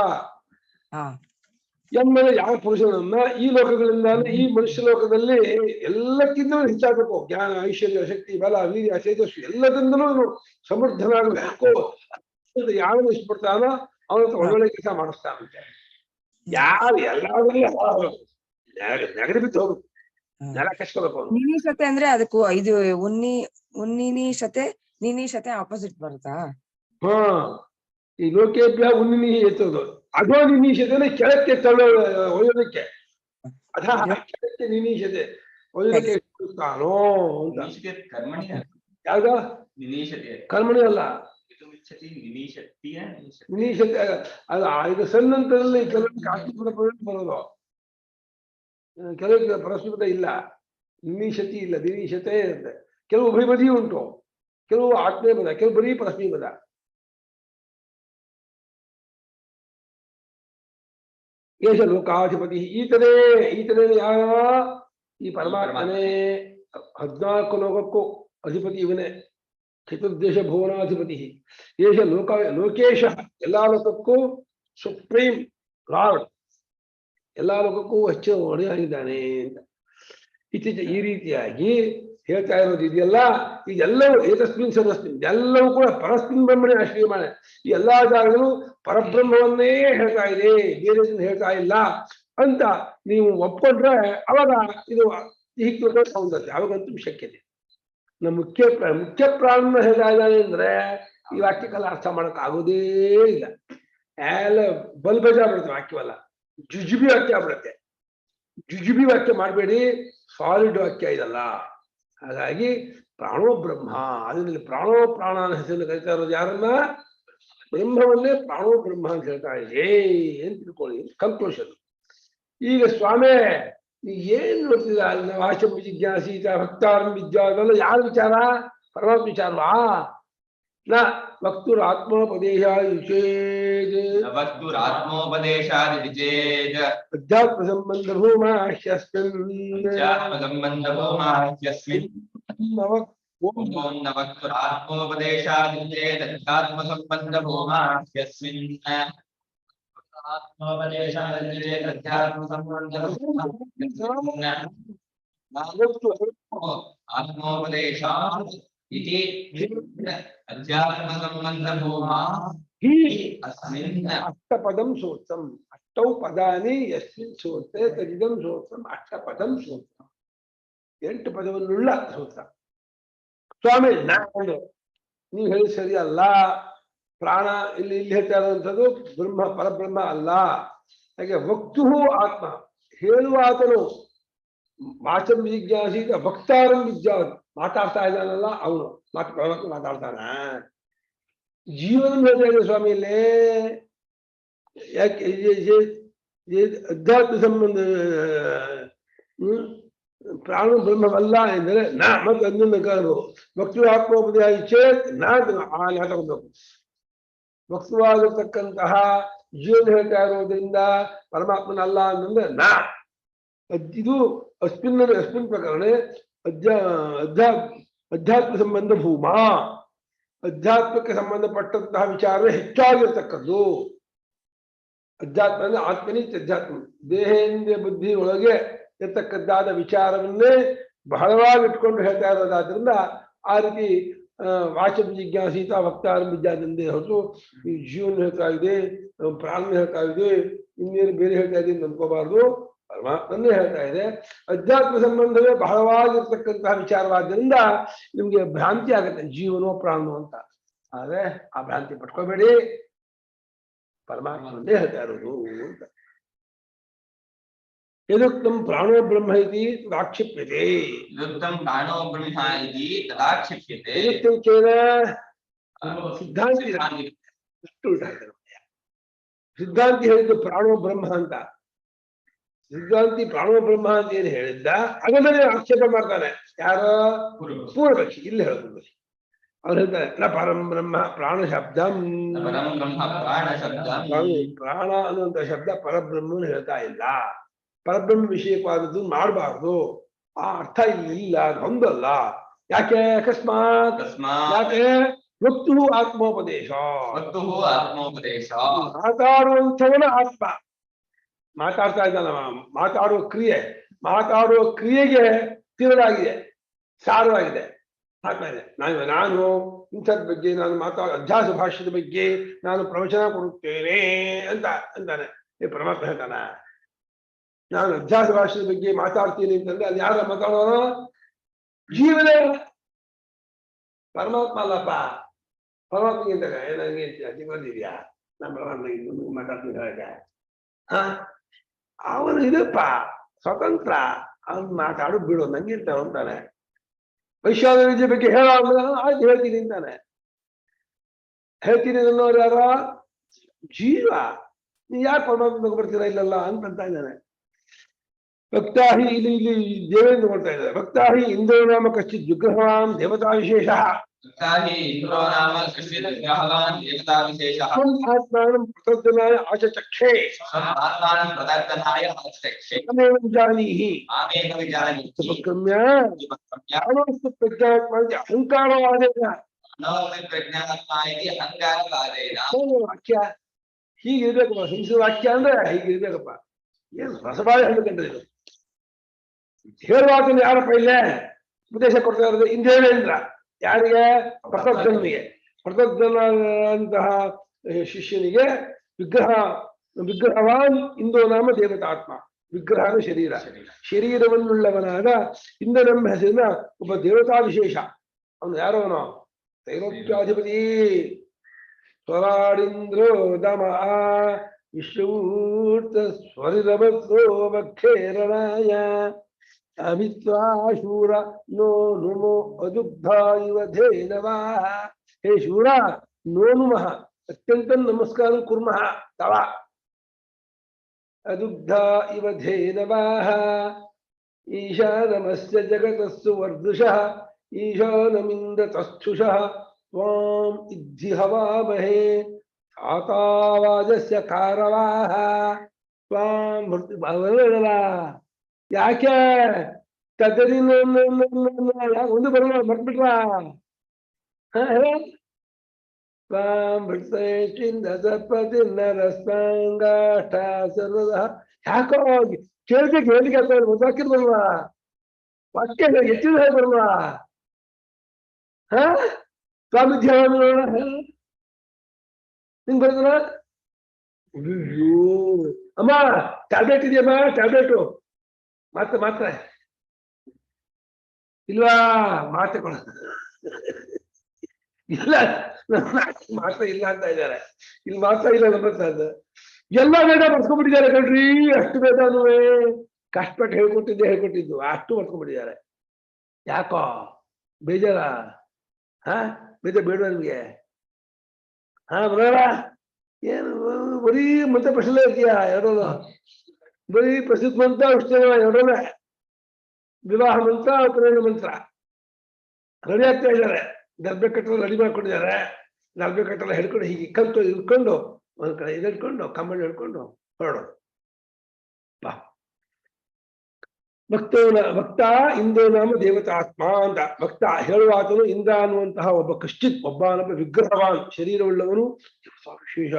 ಎಮ್ಮೆಲೆ ಯಾವ ಪುರುಷನನ್ನ ಈ ಲೋಕಗಳಿಂದ ಈ ಮನುಷ್ಯ ಲೋಕದಲ್ಲಿ ಎಲ್ಲಕ್ಕಿಂತಲೂ ಹೆಚ್ಚಾಗಬೇಕು. ಜ್ಞಾನ, ಐಶ್ವರ್ಯ, ಶಕ್ತಿ, ಬಲ, ವೀರ್ಯ, ತೇಜಸ್ವಿ ಎಲ್ಲದಿಂದಲೂ ಸಮೃದ್ಧನಾಗಬೇಕು. ಯಾರನ್ನು ಇಷ್ಟಪಡ್ತಾನೋ ಅವನ ಒಳ್ಳೊಳ್ಳೆ ಕೆಲಸ ಮಾಡಿಸ್ತಾನಂತೆ. ಯಾರು ಎಲ್ಲಾದ್ರೂ ನೆಗಡಿ ಬಿದ್ದು ಹೋಗ್ಬೇಕು, ನೆಲ ಕಚ್ಕೋಬೇಕು ಅವನು. ನಿನೀಶತೆ ಅಂದ್ರೆ ಅದಕ್ಕೂ ಇದು ಉನ್ನಿನೀಶತೆ ನಿನೀಶತೆ ಆಪೋಸಿಟ್ ಬರುತ್ತಾ? ಹಾ, ಈ ಲೋಕೇಭ್ಯ ಉನ್ನಿನಿ ಎತ್ತೋದು, ಅಧೋ ನಿನೀಶತೆ ಕೆಳಕ್ಕೆ ಒಯ್ಯೋದಕ್ಕೆ. ಅಧ ಕೆಳಕ್ಕೆ ನಿನೀಶತೆ ಒಯ್ಯೋದಕ್ಕೆ ಇಷ್ಟಪಡುತ್ತಾನೋ ಅಂತ. ಯಾವ್ದ ಕರ್ಮಣಿ ಅಲ್ಲ, ನಿನೀಶತೆ ಅಲ್ಲ. ಇದು ಸನ್ನಂತರಲ್ಲಿ ಕೆಲವಕ್ಕೆ ಆತ್ಮಪದ ಬರೋದು, ಕೆಲವು ಪರಸ್ಪರ ಇಲ್ಲ. ನಿನೀಶತಿ ಇಲ್ಲ, ನಿನೀಶತೆ ಇರುತ್ತೆ. ಕೆಲವು ಉಭಯಪದಿ ಉಂಟು, ಕೆಲವು ಆತ್ಮೀಯ ಪದ, ಕೆಲವು ಬರೀ ಪರಸ್ಮೀ ಪದ. ಏಷ ಲೋಕಾಧಿಪತಿ ಈತನೇ. ಈತನೇ ಯಾರ? ಈ ಪರಮಾತ್ಮನೇ. 14 ಲೋಕಕ್ಕೂ ಅಧಿಪತಿ ಇವನೇ. ಚತುರ್ದೇಶ ಭುವನಾಧಿಪತಿ. ಏಷ ಲೋಕೇಶ ಎಲ್ಲಾ ಲೋಕಕ್ಕೂ ಸುಪ್ರೀಂ ಲಾರ್ಡ್, ಎಲ್ಲಾ ಲೋಕಕ್ಕೂ ಹೆಚ್ಚು ಒಡೆಯಾಗಿದ್ದಾನೆ ಅಂತ. ಇತ್ತೀಚೆ ಈ ರೀತಿಯಾಗಿ ಹೇಳ್ತಾ ಇರೋದು ಇದೆಯಲ್ಲ, ಇದೆಲ್ಲವೂ ಏತಸ್ಮಿನ್ ಸದಸ್ಮಿನ್ ಎಲ್ಲವೂ ಕೂಡ ಪರಸ್ಮಿನ್ ಬ್ರಹ್ಮಣೆ ಆಶ್ರಯಮಾನೆ. ಈ ಎಲ್ಲಾ ಜಾಗಗಳು ಪರಬ್ರಹ್ಮವನ್ನೇ ಹೇಳ್ತಾ ಇದೆ, ಬೇರೆ ಹೇಳ್ತಾ ಇಲ್ಲ ಅಂತ ನೀವು ಒಪ್ಕೊಂಡ್ರೆ ಅವಾಗ ಇದು ಹೀಗೆ ಸೌಂದರ್ಯ ಅವಾಗಂತೂ ಶಕ್ಯತೆ. ನಮ್ಮ ಮುಖ್ಯ ಪ್ರಾಣ ಹೇಳ್ತಾ ಇದ್ದಾನೆ ಅಂದ್ರೆ ಈ ವಾಕ್ಯಕ್ಕೆಲ್ಲ ಅರ್ಥ ಮಾಡಕ್ ಆಗೋದೇ ಇಲ್ಲ. ಎಲ್ಲ ಬಲ್ಬಜ ಬಿಡುತ್ತೆ ವಾಕ್ಯವಲ್ಲ, ಜುಜುಬಿ ವಾಕ್ಯ ಆಗ್ಬಿಡುತ್ತೆ. ಜುಜುಬಿ ವಾಕ್ಯ ಮಾಡಬೇಡಿ, ಸಾಲಿಡ್ ವಾಕ್ಯ ಇದಲ್ಲ. ಹಾಗಾಗಿ ಪ್ರಾಣೋ ಬ್ರಹ್ಮ, ಅದರಲ್ಲಿ ಪ್ರಾಣೋ ಪ್ರಾಣ ಹೆಸರಲ್ಲಿ ಕರಿತಾ ಇರೋದು ಯಾರನ್ನ? ಬ್ರಹ್ಮವನ್ನೇ ಪ್ರಾಣೋ ಬ್ರಹ್ಮ ಅಂತ ಹೇಳ್ತಾ ಇದೆ ಅಂತ ತಿಳ್ಕೊಳ್ಳಿ. ಕನ್ಕ್ಲೂಷನ್. ಈಗ ಸ್ವಾಮಿ ಏನ್ ನೋಡ್ತಿದ? ವಾಚಂ ಜಿಜ್ಞಾಸೀತ ಭಕ್ತಾರಂ ವಿದ್ಯಾ ಅದೆಲ್ಲ ಯಾರ ವಿಚಾರ? ಪರಮಾತ್ಮ ವಿಚಾರವಾ? ನ ವಕ್ತುರಾತ್ಮೋಪದೇಶಾದಿಚೇದ್ ಅಧ್ಯಾತ್ಮ ಸಂಬಂಧ ಭೂಮಾಹ್ಯಸ್ಮಿನ್ ವಕ್ತುರಾತ್ಮೋಪದೇಶಾದಿಚೇದ್ ಅಧ್ಯಾತ್ಮ ಸಂಬಂಧ ಭೂಮಾಹ್ಯಸ್ಮಿನ್ ಆತ್ಮೋಪದೇಶಾದಿಚೇದ್ ಅಧ್ಯಾತ್ಮ ಸಂಬಂಧ ಆತ್ಮೋಪದೇಶಾತ್ इति अध्यात्मसम्बन्धभूमा ही अस्मिन् अष्टपदं सूत्रम् अष्टौ पदानि यस्मिन् सूत्रे तदिदं सूत्रम् अष्टपदं सूत्रम् 8 ಪದವನ್ನುಳ್ಳ ಸೂತ್ರ. ಸ್ವಾಮಿ ನೀವು ಹೇಳಿ ಸರಿ ಅಲ್ಲ, ಪ್ರಾಣ ಇಲ್ಲಿ ಹೇಳ್ತಾ ಇರುವಂಥದ್ದು ಬ್ರಹ್ಮ ಪರಬ್ರಹ್ಮ ಅಲ್ಲ. ಹಾಗೆ ವಕ್ತು ಆತ್ಮ, ಹೇಳುವ ಆತನು ವಾಚಂ ಜಿಜ್ಞಾಸೀತ ವಕ್ತಾರಂ ವಿಜ್ಞಾನ, ಮಾತಾಡ್ತಾ ಇದ್ದಾನಲ್ಲ ಅವನು ಮಾತಾಡ್ತಾನ. ಜೀವನ ಹೇಳ್ತಾ ಇದೆ ಸ್ವಾಮಿ ಇಲ್ಲಿ. ಯಾಕೆ ಅಧ್ಯಾತ್ಮ ಸಂಬಂಧ ಪ್ರಾಣ ಬ್ರಹ್ಮವಲ್ಲ ಎಂದರೆ ನಾ ಮತ್ತೆ ಅದನ್ನು ವಕ್ತು ಆತ್ಮೋಪದೇಶ ಚೇತ್ ನಾ ತಗೋಬೇಕು. ವಕ್ತವಾಗಿರ್ತಕ್ಕಂತಹ ಜೀವನ ಹೇಳ್ತಾ ಇರೋದ್ರಿಂದ ಪರಮಾತ್ಮನಲ್ಲ ಅಂತಂದ್ರೆ ನಾ. ಇದು ಅಸ್ಮಿನ್ ಪ್ರಕರಣ ಅಧ್ಯಾತ್ಮ ಸಂಬಂಧ ಭೂಮಾ, ಅಧ್ಯಾತ್ಮಕ್ಕೆ ಸಂಬಂಧಪಟ್ಟಂತಹ ವಿಚಾರ ಹೆಚ್ಚಾಗಿರ್ತಕ್ಕದ್ದು. ಅಧ್ಯಾತ್ಮ ಅಂದ್ರೆ ಆತ್ಮನಿ ಅಧ್ಯಾತ್ಮ, ದೇಹೇಂದ್ರಿಯ ಬುದ್ಧಿ ಒಳಗೆ ಇರ್ತಕ್ಕದ್ದಾದ ವಿಚಾರವನ್ನೇ ಬಹಳವಾಗಿ ಇಟ್ಕೊಂಡು ಹೇಳ್ತಾ ಇರೋದಾದ್ರಿಂದ ಆ ರೀತಿ ವಾಚಂ ಜಿಜ್ಞಾಸೀತ ವಕ್ತಾರಂ ವಿದ್ಯಾನಂದೇ ಹೊರತು ಈ ಜೀವನ ಹೇಳ್ತಾ ಇದೆ, ಪ್ರಾಣ ಹೇಳ್ತಾ ಇದೆ, ಇನ್ನೇನು ಬೇರೆ ಹೇಳ್ತಾ ಇದೆ ಅಂತ ಅನ್ಕೋಬಾರ್ದು. ಪರಮಾತ್ಮನ್ನೇ ಹೇಳ್ತಾ ಇದೆ. ಅಧ್ಯಾತ್ಮ ಸಂಬಂಧವೇ ಬಹಳವಾಗಿರ್ತಕ್ಕಂತಹ ವಿಚಾರವಾದ್ದರಿಂದ ನಿಮ್ಗೆ ಭ್ರಾಂತಿ ಆಗುತ್ತೆ ಜೀವನೋ ಪ್ರಾಣೋ ಅಂತ. ಆದ್ರೆ ಆ ಭ್ರಾಂತಿ ಪಟ್ಕೋಬೇಡಿ, ಪರಮಾತ್ಮನ್ನೇ ಹೇಳ್ತಾ ಇರೋದು ಅಂತ. ಯದುಕ್ತಂ ಪ್ರಾಣೋ ಬ್ರಹ್ಮ ಇತಿ ತದಾಕ್ಷಿಪ್ಯತೆ. ಸಿದ್ಧಾಂತಿ ಸಿದ್ಧಾಂತಿ ಹೇಳಿದ್ದು ಪ್ರಾಣೋ ಬ್ರಹ್ಮ ಅಂತ. ಸಿದ್ಧಾಂತಿ ಪ್ರಾಣೋ ಬ್ರಹ್ಮ ಅಂತ ಏನು ಹೇಳಿದ್ದ ಅದನ್ನೇ ಆಕ್ಷೇಪ ಮಾಡ್ತಾನೆ. ಯಾರೋ ಪೂರ್ವಪಕ್ಷಿ ಇಲ್ಲಿ ಹೇಳ್ಬೋದು. ಅವ್ರು ಹೇಳ್ತಾರೆ ನ ಪರಂ ಬ್ರಹ್ಮ ಪ್ರಾಣ ಶಬ್ದ, ಪ್ರಾಣ ಅನ್ನುವಂಥ ಶಬ್ದ ಪರಬ್ರಹ್ಮನ ಹೇಳ್ತಾ ಇಲ್ಲ. ಪರಬ್ರಹ್ಮ ವಿಷಯವಾದದ್ದು ಮಾಡಬಾರ್ದು, ಆ ಅರ್ಥ ಇಲ್ಲಿ ಇಲ್ಲ, ಅದು ಹೊಂದಲ್ಲ. ಯಾಕೆ? ಅಕಸ್ಮಾತ್. ಯಾಕೆ? ವಕ್ತು ಆತ್ಮೋಪದೇಶ, ಮಾತಾಡುವಂಥವನ ಆತ್ಮ ಮಾತಾಡ್ತಾ ಇದ್ದಾನ. ಮಾತಾಡುವ ಕ್ರಿಯೆಗೆ ತಿರುಳಾಗಿದೆ, ಸಾರವಾಗಿದೆ, ಆತ್ಮ ಇದೆ. ನಾನು ಇಂಥದ್ ಬಗ್ಗೆ ನಾನು ಅಧ್ಯಾಸ ಭಾಷ್ಯದ ಬಗ್ಗೆ ನಾನು ಪ್ರವಚನ ಕೊಡುತ್ತೇನೆ ಅಂತ ಅಂತಾನೆ. ಪರಮಾತ್ಮ ಹೇಳ್ತಾನ ನಾನು ಅಧ್ಯಾಸ ಭಾಷೆಯ ಬಗ್ಗೆ ಮಾತಾಡ್ತೀನಿ ಅಂತಂದ್ರೆ ಅಲ್ಲಿ ಯಾರ ಮಾತಾಡೋರು? ಜೀವನ, ಪರಮಾತ್ಮ ಅಲ್ಲಪ್ಪ. ಪರಮಾತ್ಮಗಿಂತ ನಂಗೆ ಬಂದಿದ್ಯಾ ನಮ್ಮ ಪರಮಾತ್ಮ ಮಾತಾಡ್ತೀನಿ ಹೇಳ. ಅವನು ಇದಪ್ಪ ಸ್ವತಂತ್ರ, ಅವನು ಮಾತಾಡು ಬಿಡು ನಂಗಿಂತ ಅಂತಾನೆ. ವೈಶ್ವಾನ ವಿದ್ಯೆ ಬಗ್ಗೆ ಹೇಳ ಆಯ್ತು ಹೇಳ್ತೀನಿ ಅಂತಾನೆ. ಹೇಳ್ತೀನಿ ಅನ್ನೋರು ಯಾರ? ಜೀವ. ನೀ ಯಾರು ಪರಮಾತ್ಮ ಬರ್ತೀರಾ ಇಲ್ಲಲ್ಲ ಅಂತಂತ ಇದ್ದಾನೆ. ಭಕ್ತಾಹಿ ಇಲ್ಲಿ ದೇವೇಂದ್ರ ಕೊಡ್ತಾ ಇದ್ದಾರೆ. ಭಕ್ತಾಹಿ ಇಂದ್ರೋ ನಾಮ ಕಶ್ಚಿತ್ ವಿಗ್ರಹವಾನ್ ದೇವತಾ ವಿಶೇಷ, ಆತ್ಮಾನಂ ಪ್ರತರ್ದನಾಯ ಆಚಚಕ್ಷೇ ಜಾನೀಹಿ ಉಪಕ್ರಮ್ಯ ಪ್ರಜ್ಞಾತ್ಮ ಅಹಂಕಾರವಾದೇನ ವಾಕ್ಯ ಹೀಗಿರ್ಬೇಕಪ್ಪ. ಹಿಂಸೆ ವಾಕ್ಯ ಅಂದ್ರೆ ಹೀಗಿರ್ಬೇಕಪ್ಪ. ಏನು ರಸಬಾಳೆ ಹೇಳ್ಬೇಕಂದ್ರೆ ಇದು ಹೇಳುವಾಗ ಯಾರಪ್ಪ ಇಲ್ಲೇ ಉಪದೇಶ ಕೊಡ್ತಾ ಇರೋದು? ಇಂದ್ರೇಂದ್ರ. ಯಾರಿಗೆ? ಪ್ರತರ್ಧನಿಗೆ. ಪ್ರತರ್ಧನಂತಹ ಶಿಷ್ಯನಿಗೆ ವಿಗ್ರಹವಾನ್ ಇಂದೋ ನಾಮ ದೇವತಾತ್ಮ. ವಿಗ್ರಹನ ಶರೀರವನ್ನುಳ್ಳವನಾದ ಇಂದ್ರನೆಂಬ ಹೆಸರಿನ ಒಬ್ಬ ದೇವತಾ ವಿಶೇಷ. ಅವನು ಯಾರವನು? ತೈಲೋಕ್ಯಾಧಿಪತಿ. ಸ್ವರಾಡಿಂದ್ರೋ ದಮ ವಿಶ್ವೂರ್ತ ಸ್ವರಿರಭದ್ರೋ ವಕ್ಷೇರಣಾಯ ಅಮಿತ್ವಾಶೂರ ನೋ ನುಮೋ ಅದುಗ್ಧ ಇವ ಧೇನವಾ. ಹೇ ಶೂರ, ನೋ ನುಮಃ ಅತ್ಯಂತ ನಮಸ್ಕಾರ ಕುರ್ಮಃ ತವ. ಅದುಗ್ಧ ಇವ ಧೇನವಾ ಈಶಾನಮಸ್ಯ ಜಗತಸ್ಸು ವರ್ಧುಷಃ ಈಶಾನಮಿಂದ್ರತಸ್ಥುಷಃ ತ್ವಾಂ ಇದ್ಧಿ ಹವಾಮಹೇ ಆತಾವಾಜಸ್ಯ ಕಾರವಾಹ ತ್ವಾಂ ಮೃತ್ಯುಭವನಲ್ಲ. ಯಾಕೆ ತದರಿ ಒಂದು ಬರಲ್ಲ ಮರ್ತ್ಬಿಟ್ರ? ಯಾಕೋ ಕೇಳ್ಬೇಕು ಹೇಳಿಕೆ ವಾಕ್ಯ ಬರಲ್ವಾ? ವಾಕ್ಯ ಹೆಚ್ಚಿನ ಬರಲ್ವಾ? ಹಾ ಸ್ವಾಮಿ ಧ್ಯಾನ ನೋಡೋಣ ನಿಂಗ್ ಬರ್ತದ ಅಯ್ಯೋ ಅಮ್ಮ ಟ್ಯಾಬ್ಲೆಟ್ ಇದೆಯಮ್ಮ ಟ್ಯಾಬ್ಲೆಟು ಮಾತ್ರ ಇಲ್ವಾ ಮಾತ್ರೆ ಕೊಡ ಇಲ್ಲ ಮಾತ್ರ ಇಲ್ಲ ಅಂತ ಇದ್ದಾರೆ ಇಲ್ಲಿ ಮಾತ್ರ ಇಲ್ಲ ನಂಬರ್ತದ ಎಲ್ಲ ಬೇಡ ಬರ್ಸ್ಕೊಂಡ್ಬಿಟ್ಟಿದ್ದಾರೆ ಕಣ್ರಿ ಅಷ್ಟು ಬೇಡನೂ ಕಷ್ಟಪಟ್ಟು ಹೇಳ್ಕೊಟ್ಟಿದ್ದು ಅಷ್ಟು ಬರ್ಸ್ಕೊಂಡ್ಬಿಟ್ಟಿದ್ದಾರೆ ಯಾಕೋ ಬೇಜಾರ ಬೇಡ ನಿಮ್ಗೆ ಬರೋಣ ಏನು ಬರೀ ಮಂತ್ರ ಪ್ರಶ್ನೆ ಇದೆಯಾ ಎರಡೋದು ಬರೀ ಪ್ರಸಿದ್ಧ ಮಂತ್ರ ಅಷ್ಟೇ ಎರಡೋನೆ ವಿವಾಹ ಮಂತ್ರ ಪ್ರೇಮ ಮಂತ್ರ ರೆಡಿ ಆಗ್ತಾ ಇದ್ದಾರೆ ದರ್ಬೆ ಕಟ್ಟಲು ರೆಡಿ ಮಾಡ್ಕೊಂಡಿದ್ದಾರೆ ದರ್ಬೆ ಕಟ್ಟೆಲ್ಲ ಹಿಡ್ಕೊಂಡು ಹೀಗೆ ಕಂತು ಇಟ್ಕೊಂಡು ಒಂದ್ ಕಡೆ ಹಿಡ್ಕೊಂಡು ಕಂಬಳಿ ಹಿಡ್ಕೊಂಡು ಹೊರಡೋದು ಭಕ್ತ ಇಂದ್ರೋ ನಾಮ ದೇವತಾತ್ಮ ಅಂತ ಭಕ್ತ ಹೇಳುವಾತನು ಇಂದ್ರ ಅನ್ನುವಂತಹ ಒಬ್ಬ ಒಬ್ಬ ವಿಗ್ರಹವಾನ್ ಶರೀರವುಳ್ಳವನು ವಿಶೇಷ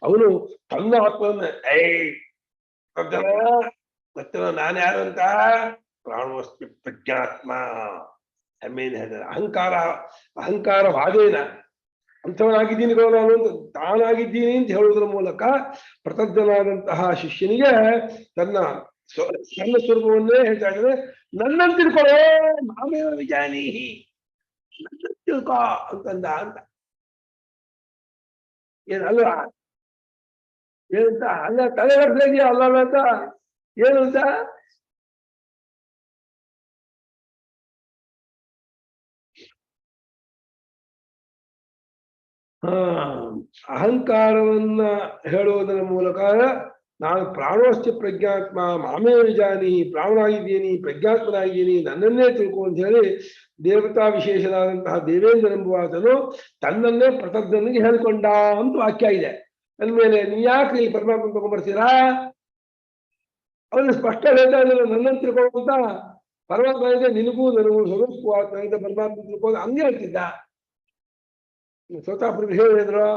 ಅವನು ತನ್ನ ಆತ್ಮವನ್ನ ಗೊತ್ತೋ ನಾನು ಯಾರು ಅಂತ ಪ್ರಾಣವಸ್ತು ಪ್ರಜ್ಞಾತ್ಮ ಹೆಮ್ಮೆಯಿಂದ ಹೇಳಿದ್ದಾರೆ ಅಹಂಕಾರವಾದೇನ ಅಂಥವನಾಗಿದ್ದೀನಿ ನಾನು ಅಂತ ತಾನಾಗಿದ್ದೀನಿ ಅಂತ ಹೇಳುವುದರ ಮೂಲಕ ಪ್ರತಜ್ಞನಾದಂತಹ ಶಿಷ್ಯನಿಗೆ ತನ್ನ ಸ್ವರೂಪವನ್ನೇ ಹೇಳ್ತಾ ಇದ್ದಾರೆ ನನ್ನನ್ನು ತಿಳ್ಕೊಳ್ಳೋ ನಾವೇ ವಿಜಾನೀಹಿ ನನ್ನ ತಿಳ್ಕೊ ಅಂತಂದ ಅಂತ ಏನಲ್ವಾ ಏನಂತ ಅಲ್ಲ ತಲೆಗಡ್ಲಿದೆಯಾ ಅಲ್ಲ ಅಂತ ಏನು ಅಂತ ಅಹಂಕಾರವನ್ನ ಹೇಳುವುದರ ಮೂಲಕ ನಾನು ಪ್ರಾಣೋಶ್ಚ ಪ್ರಜ್ಞಾತ್ಮ ಮಾಮೇ ವಿಜಾನಿ ಪ್ರಾಣನಾಗಿದ್ದೀನಿ ಪ್ರಜ್ಞಾತ್ಮನಾಗಿದ್ದೀನಿ ನನ್ನನ್ನೇ ತಿಳ್ಕೊ ಅಂತ ಹೇಳಿ ದೇವತಾ ವಿಶೇಷನಾದಂತಹ ದೇವೇಂದ್ರನೆಂಬುವಾತನು ತನ್ನನ್ನೇ ಪ್ರತಜ್ಞನಿಗೆ ಹೇಳಿಕೊಂಡ ಅಂತ ವಾಕ್ಯ ಇದೆ. ಅಂದ್ಮೇಲೆ ನೀ ಯಾಕೆ ಇಲ್ಲಿ ಪರಮಾತ್ಮ ತಗೊಂಡ್ಬರ್ತೀರಾ? ಅವನು ಸ್ಪಷ್ಟ ಹೇಳ್ತಾ ಇದ್ದ ನನ್ನನ್ನು ತಿಳ್ಕೊಂತ ಪರಮಾತ್ಮ ಇದೆ ನಿನಗೂ ನನಗೂ ಸ್ವರೂಪವಾದ ಪರಮಾತ್ಮ ತಿಳ್ಕೊಂಡು ಹಂಗೆ ಹೇಳ್ತಿದ್ದ. ಸ್ವತಃ ಹೇಳಿದ್ರು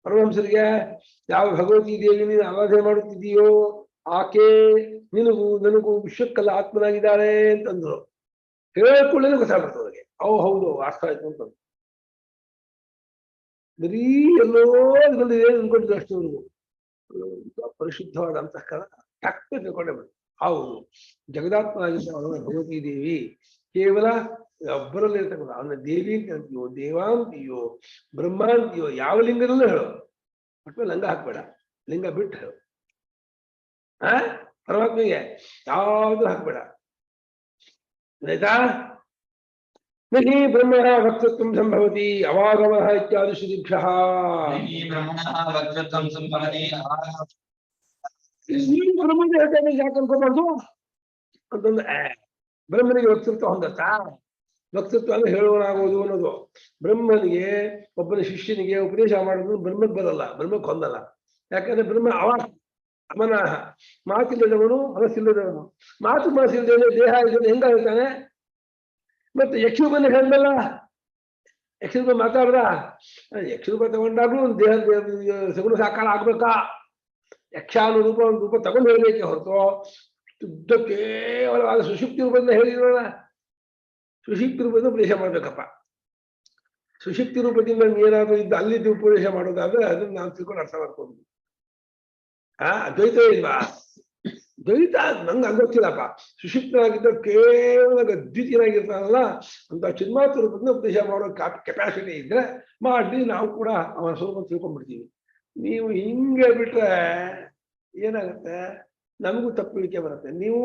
ಪರಮಹಂಸರಿಗೆ ಯಾವ ಭಗವತಿ ದೇವಿ ನೀನು ಆರಾಧನೆ ಮಾಡುತ್ತಿದ್ದೀಯೋ ಆಕೆ ನಿನಗೂ ನನಗೂ ವಿಶ್ವಕ್ಕೆಲ್ಲ ಆತ್ಮನಾಗಿದ್ದಾಳೆ ಅಂತಂದ್ರು. ಹೇಳ್ಕೊಳ್ಳೇನೆ ಗೊತ್ತಾಗ್ಬಿಡ್ತು ಅವ್ರಿಗೆ. ಹೌದು ಅರ್ಥ ಆಯ್ತು ಅಂತ ಬರೀ ಎಲ್ಲೋ ಬಂದಿದೆ ಅನ್ಕೊಂಡಿದ್ರು ಅಷ್ಟವರೆಗೂ. ಪರಿಶುದ್ಧವಾದ ಅಂತಃಕರಣ ಟಕ್ ತಿಳ್ಕೊಂಡೇ ಬಿಡು. ಹೌದು ಜಗದಾತ್ಮನಾಗಿದ್ದ ಭಗವತಿ ದೇವಿ ಕೇವಲ ಒಬ್ಬರಲ್ಲಿ ಇರ್ತಕ್ಕಂಥ ಅವನ ದೇವಿ ಅಂತೀಯೋ ದೇವ ಅಂತೀಯೋ ಬ್ರಹ್ಮ ಅಂತೀಯೋ ಯಾವ ಲಿಂಗದಲ್ಲೂ ಹೇಳು. ಒಟ್ಟು ಲಂಗ ಹಾಕ್ಬೇಡ, ಲಿಂಗ ಬಿಟ್ಟು ಹೇಳು. ಪರಮಾತ್ಮೆಗೆ ಯಾವುದು ಹಾಕ್ಬೇಡ. ಆಯ್ತಾ? ನಹಿ ಬ್ರಹ್ಮ ವಕ್ತೃತ್ವಂ ಸಂಭವತಿ ಅವಾಗಮ ಇತ್ಯಾದಿ ಶ್ರುತಿಭ್ಯಃ. ಬ್ರಹ್ಮನ ಹೇಳ್ತಾನೆ ಯಾಕೆ ಅನ್ಕೋಬಾರ್ದು ಅಂತಂದ್ರೆ ಬ್ರಹ್ಮನಿಗೆ ವಕ್ತೃತ್ವ ಹೊಂದತ್ತಾ? ವಕ್ತೃತ್ವ ಅಂದ್ರೆ ಹೇಳುವನಾಗೋದು ಅನ್ನೋದು. ಬ್ರಹ್ಮನಿಗೆ ಒಬ್ಬನ ಶಿಷ್ಯನಿಗೆ ಉಪದೇಶ ಮಾಡೋದು ಬ್ರಹ್ಮಕ್ಕೆ ಬರಲ್ಲ, ಬ್ರಹ್ಮಕ್ಕೆ ಹೊಂದಲ್ಲ. ಯಾಕಂದ್ರೆ ಬ್ರಹ್ಮ ಅಮನಾಹ, ಮಾತಿಲ್ಲದವನು ಮನಸ್ಸಿಲ್ಲದವನು. ಮಾತು ಮನಸ್ಸಿಲ್ಲದೆ ದೇಹ ಇಲ್ಲದೆ ಹೆಂಗ ಹೇಳ್ತಾನೆ? ಮತ್ತೆ ಯಕ್ಷರೂಪನ ಹೇಳ್ದಲ್ಲ, ಯಕ್ಷರೂಪ ಮಾತಾಡ್ದ. ಯಕ್ಷರೂಪ ತಗೊಂಡಾಗ್ಲೂ ಒಂದು ದೇಹ ಸಗುಣ ಸಾಕಾರ ಆಗ್ಬೇಕಾ? ಯಕ್ಷಾನು ರೂಪ ಒಂದು ರೂಪ ತಗೊಂಡು ಹೇಳ್ಬೇಕೆ ಹೊರತು ಶುದ್ಧ ಕೇವಲವಾದ ಸುಷುಪ್ತಿ ರೂಪದಿಂದ ಹೇಳಿರೋಣ. ಸುಷುಪ್ತಿ ರೂಪದಿಂದ ಉಪದೇಶ ಮಾಡ್ಬೇಕಪ್ಪ. ಸುಷುಪ್ತಿ ರೂಪದಿಂದ ಏನಾದ್ರು ಇದ್ದು ಅಲ್ಲಿದ್ದು ಉಪದೇಶ ಮಾಡೋದಾದ್ರೆ ಅದನ್ನ ನಾವು ತಿಳ್ಕೊಂಡು ಅರ್ಥ ಮಾಡ್ಕೊಂಡು. ದ್ವೈತ ಇಲ್ವಾ? ದ್ವೈತ ನಂಗೆ ಅಂಗೊತ್ತಿಲ್ಲಪ್ಪ. ಸುಷುಪ್ತನಾಗಿದ್ದ ಕೇವಲ ದ್ವಿತೀಯನಾಗಿರ್ತಾನಲ್ಲ ಅಂತ ಚಿನ್ಮಾತ್ರ ರೂಪದಿಂದ ಉಪದೇಶ ಮಾಡೋ ಕೆಪಾಸಿಟಿ ಇದ್ರೆ ಮಾಡಿ ನಾವು ಕೂಡ ಅವನ ಸ್ವರೂಪ ತಿಳ್ಕೊಂಡ್ಬಿಡ್ತೀವಿ. ನೀವು ಹಿಂಗೆ ಬಿಟ್ರೆ ಏನಾಗುತ್ತೆ? ನಮಗೂ ತಪ್ಪುಳಿಕೆ ಬರುತ್ತೆ. ನೀವು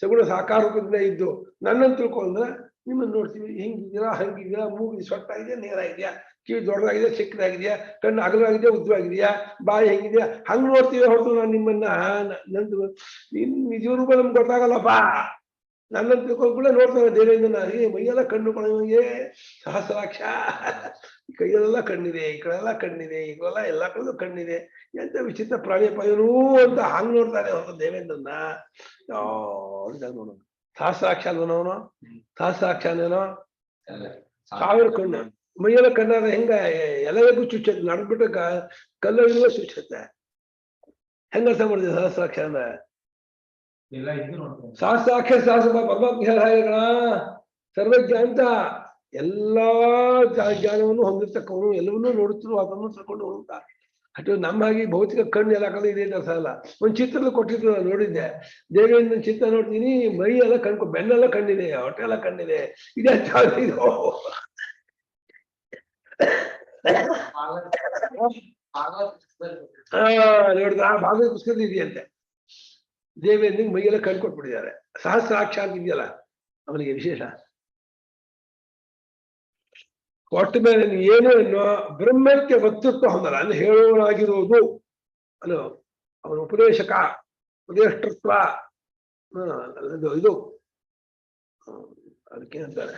ಸಗುಣ ಸಾಕಾರ ರೂಪದಿಂದ ಇದ್ದು ನನ್ನನ್ನು ತಿಳ್ಕೊಂಡ್ರೆ ನಿಮ್ಮನ್ನು ನೋಡ್ತೀವಿ, ಹಿಂಗಿದ್ದೀರಾ ಹಂಗಿದ್ದೀರಾ, ಮೂಗಿ ಸೊಟ್ಟ ಇದೆಯಾ ನೇರ ಇದೆಯಾ, ಕಿವಿ ದೊಡ್ಡದಾಗಿದೆಯಾ ಚಿಕ್ಕದಾಗಿದೆಯಾ, ಕಣ್ಣು ಅಗಲವಾಗಿದೆಯಾ ಉದ್ದವಾಗಿದೆಯಾ, ಬಾಯಿ ಹೆಂಗಿದೆಯಾ ಹಂಗೆ ನೋಡ್ತೀವಿ ಹೊರತು ನಾನು ನಿಮ್ಮನ್ನ ನಂದು ನಿನ್ ನಿಜ ರೂಪ ನಮ್ಗೆ ಗೊತ್ತಾಗಲ್ಲಪ್ಪ. ನನ್ನನ್ನು ತಿಳ್ಕೊಂಡು ಕೂಡ ನೋಡ್ತಾನೆ ದೇವೇಂದ್ರನ. ಮೈಯೆಲ್ಲ ಕಣ್ಣು ಕೊಳಗೆ ಸಹಸ್ರಾಕ್ಷ, ಕೈಯಲ್ಲೆಲ್ಲ ಕಣ್ಣಿದೆ, ಈ ಕಡೆಲ್ಲ ಕಣ್ಣಿದೆ, ಈ ಕಡೆಲ್ಲ ಎಲ್ಲಾ ಕಡೆದು ಕಣ್ಣಿದೆ, ಎಂತ ವಿಚಿತ್ರ ಪ್ರಾಣಿ ಪಯನೂ ಅಂತ ಹಂಗ್ ನೋಡ್ತಾನೆ ಹೊರತು ದೇವೇಂದ್ರನ ನೋಡೋಣ. ಸಹಸ್ರಾಕ್ಷ ಅನ್ನೋನು ಸಹಸ್ರಾಕ್ಷನೇನೋ 1000 ಕಣ್ಣು, ಮೈಯೆಲ್ಲ ಕಣ್ಣಾದ ಹೆಂಗ ಎಲ್ಲರಿಗೂ ಚುಚ್ಚುತ್ತೆ, ನಡ್ಬಿಟ್ಟು ಕಲ್ಲರಿಗೂ ಚುಚ್ಚುತ್ತೆ. ಹೆಂಗ ಅರ್ಥ ಮಾಡಿದೆ ಸಹಸ್ರಾಕ್ಷ ಅಂದ್ರೆ? ಸಹಸ್ರಾಕ್ಷ ಸಹಸ್ರ ಪರಮಾತ್ಮ ಹೇಳ ಸರ್ವಜ್ಞ ಅಂತ ಎಲ್ಲಾ ಜ್ಞಾನವನ್ನು ಹೊಂದಿರ್ತಕ್ಕವನು, ಎಲ್ಲವನ್ನೂ ನೋಡುತ್ತಿರುವ ಅದನ್ನು ತಕೊಂಡು ಹೋಗುತ್ತಾ. ಅಥವಾ ನಮ್ಮ ಹಾಗೆ ಭೌತಿಕ ಕಣ್ಣು ಎಲ್ಲ ಕಡೆ ಇದೆ ಅಂತ ಅಲ್ಲ. ಒಂದು ಚಿತ್ರದ ಕೊಟ್ಟಿದ್ದು ನಾನು ನೋಡಿದ್ದೆ. ದೇವೇಂದ್ರ ಚಿತ್ರ ನೋಡ್ತೀನಿ, ಮೈ ಎಲ್ಲ ಕಣ್ಕೊ, ಬೆನ್ನೆಲ್ಲ ಕಣ್ಣಿದೆ, ಹೊಟ್ಟೆ ಎಲ್ಲ ಕಣ್ಣಿದೆ. ಇದೇ ಇದು ನೋಡಿದ ಭಾಗವತ ಪುಸ್ತಕದಲ್ಲಿ ಇದೆಯಂತೆ. ದೇವೇಂದ್ರಿಗೆ ಮೈಯೆಲ್ಲ ಕಣ್ಕೊಟ್ಬಿಟ್ಟಿದ್ದಾರೆ. ಸಹಸ್ರಾಕ್ಷ ಅಂತ ಇದೆಯಲ್ಲ ಅವನಿಗೆ ವಿಶೇಷ. ಒಟ್ಟು ಮೇಲೆ ಏನು ಎನ್ನುವ ಬ್ರಹ್ಮಕ್ಕೆ ವಕ್ತೃತ್ವ ಹೊಂದಲ್ಲ ಅಂದ್ರೆ ಹೇಳೋನಾಗಿರುವುದು ಅನು ಅವನ ಉಪದೇಶಕ, ಉಪದೇಷ್ಟೃತ್ವ. ಇದು ಅದಕ್ಕೆ ಅಂತಾರೆ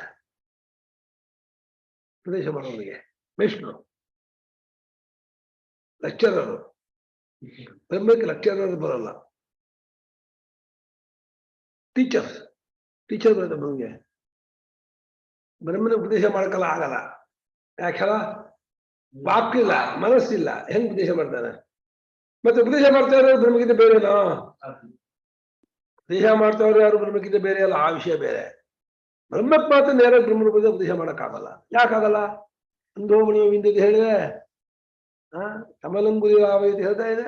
ಉಪದೇಶ ಮಾಡೋನಿಗೆ ಮೇಷ್ಟ್ರು, ಲೆಕ್ಚರರು. ಬ್ರಹ್ಮಕ್ಕೆ ಲೆಕ್ಚರರ್ ಬರಲ್ಲ, ಟೀಚರ್ ಬರುತ್ತೆ ಬ್ರಹ್ಮಗೆ. ಬ್ರಹ್ಮನ ಉಪದೇಶ ಮಾಡಕ್ಕಲ್ಲ ಆಗಲ್ಲ. ಯಾಕಲ್ಲ, ವಾಕಿಲ್ಲ, ಮನಸ್ಸಿಲ್ಲ, ಹೆಂಗ್ ಉಪದೇಶ ಮಾಡ್ತಾನೆ? ಮತ್ತೆ ಉಪದೇಶ ಮಾಡ್ತಾ ಇರೋರು ಬ್ರಹ್ಮಕ್ಕಿಂತ ಬೇರೆನಾ? ಉಪದೇಶ ಮಾಡ್ತಾವ್ರು ಯಾರು ಬ್ರಹ್ಮಕ್ಕಿಂತ ಬೇರೆ ಅಲ್ಲ, ಆ ವಿಷಯ ಬೇರೆ. ಬ್ರಹ್ಮಕ್ಕೆ ಮಾತ್ರ ನೇರ ಬ್ರಹ್ಮನ ಬಗ್ಗೆ ಉಪದೇಶ ಮಾಡಕ್ಕಾಗಲ್ಲ. ಯಾಕಾಗಲ್ಲ? ಅಂದೋಮಣಿಯೋ ವಿಂದದ್ದು ಹೇಳಿದೆ, ಕಮಲಂಗುಲಿ ಇದು ಹೇಳ್ತಾ ಇದೆ.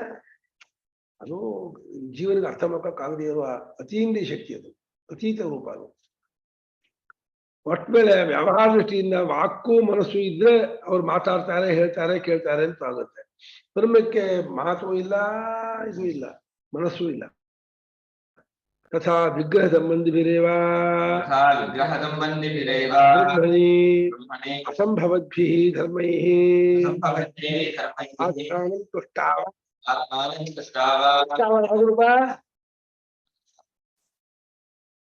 ಅದು ಜೀವನಿಗೆ ಅರ್ಥ ಮಾಡೋಕ್ಕಾಗದೇ ಇರುವ ಅತೀಂದ್ರಿಯ ಶಕ್ತಿ, ಅದು ಅತೀತ ರೂಪ. ಅದು ಒಟ್ಮೇಲೆ ವ್ಯವಹಾರ ದೃಷ್ಟಿಯಿಂದ ವಾಕು ಮನಸ್ಸು ಇದ್ರೆ ಅವ್ರು ಮಾತಾಡ್ತಾರೆ, ಹೇಳ್ತಾರೆ, ಕೇಳ್ತಾರೆ ಅಂತ ಆಗುತ್ತೆ. ಬ್ರಹ್ಮಕ್ಕೆ ಮಾತು ಇಲ್ಲ, ಇದು ಇಲ್ಲ, ಮನಸ್ಸು ಇಲ್ಲ. ತಥಾ ವಿಗ್ರಹ ಸಂಬಂಧಿ ಬಿರೇವಾ ಅಸಂಭವದ್ಭಿ ಧರ್ಮೈ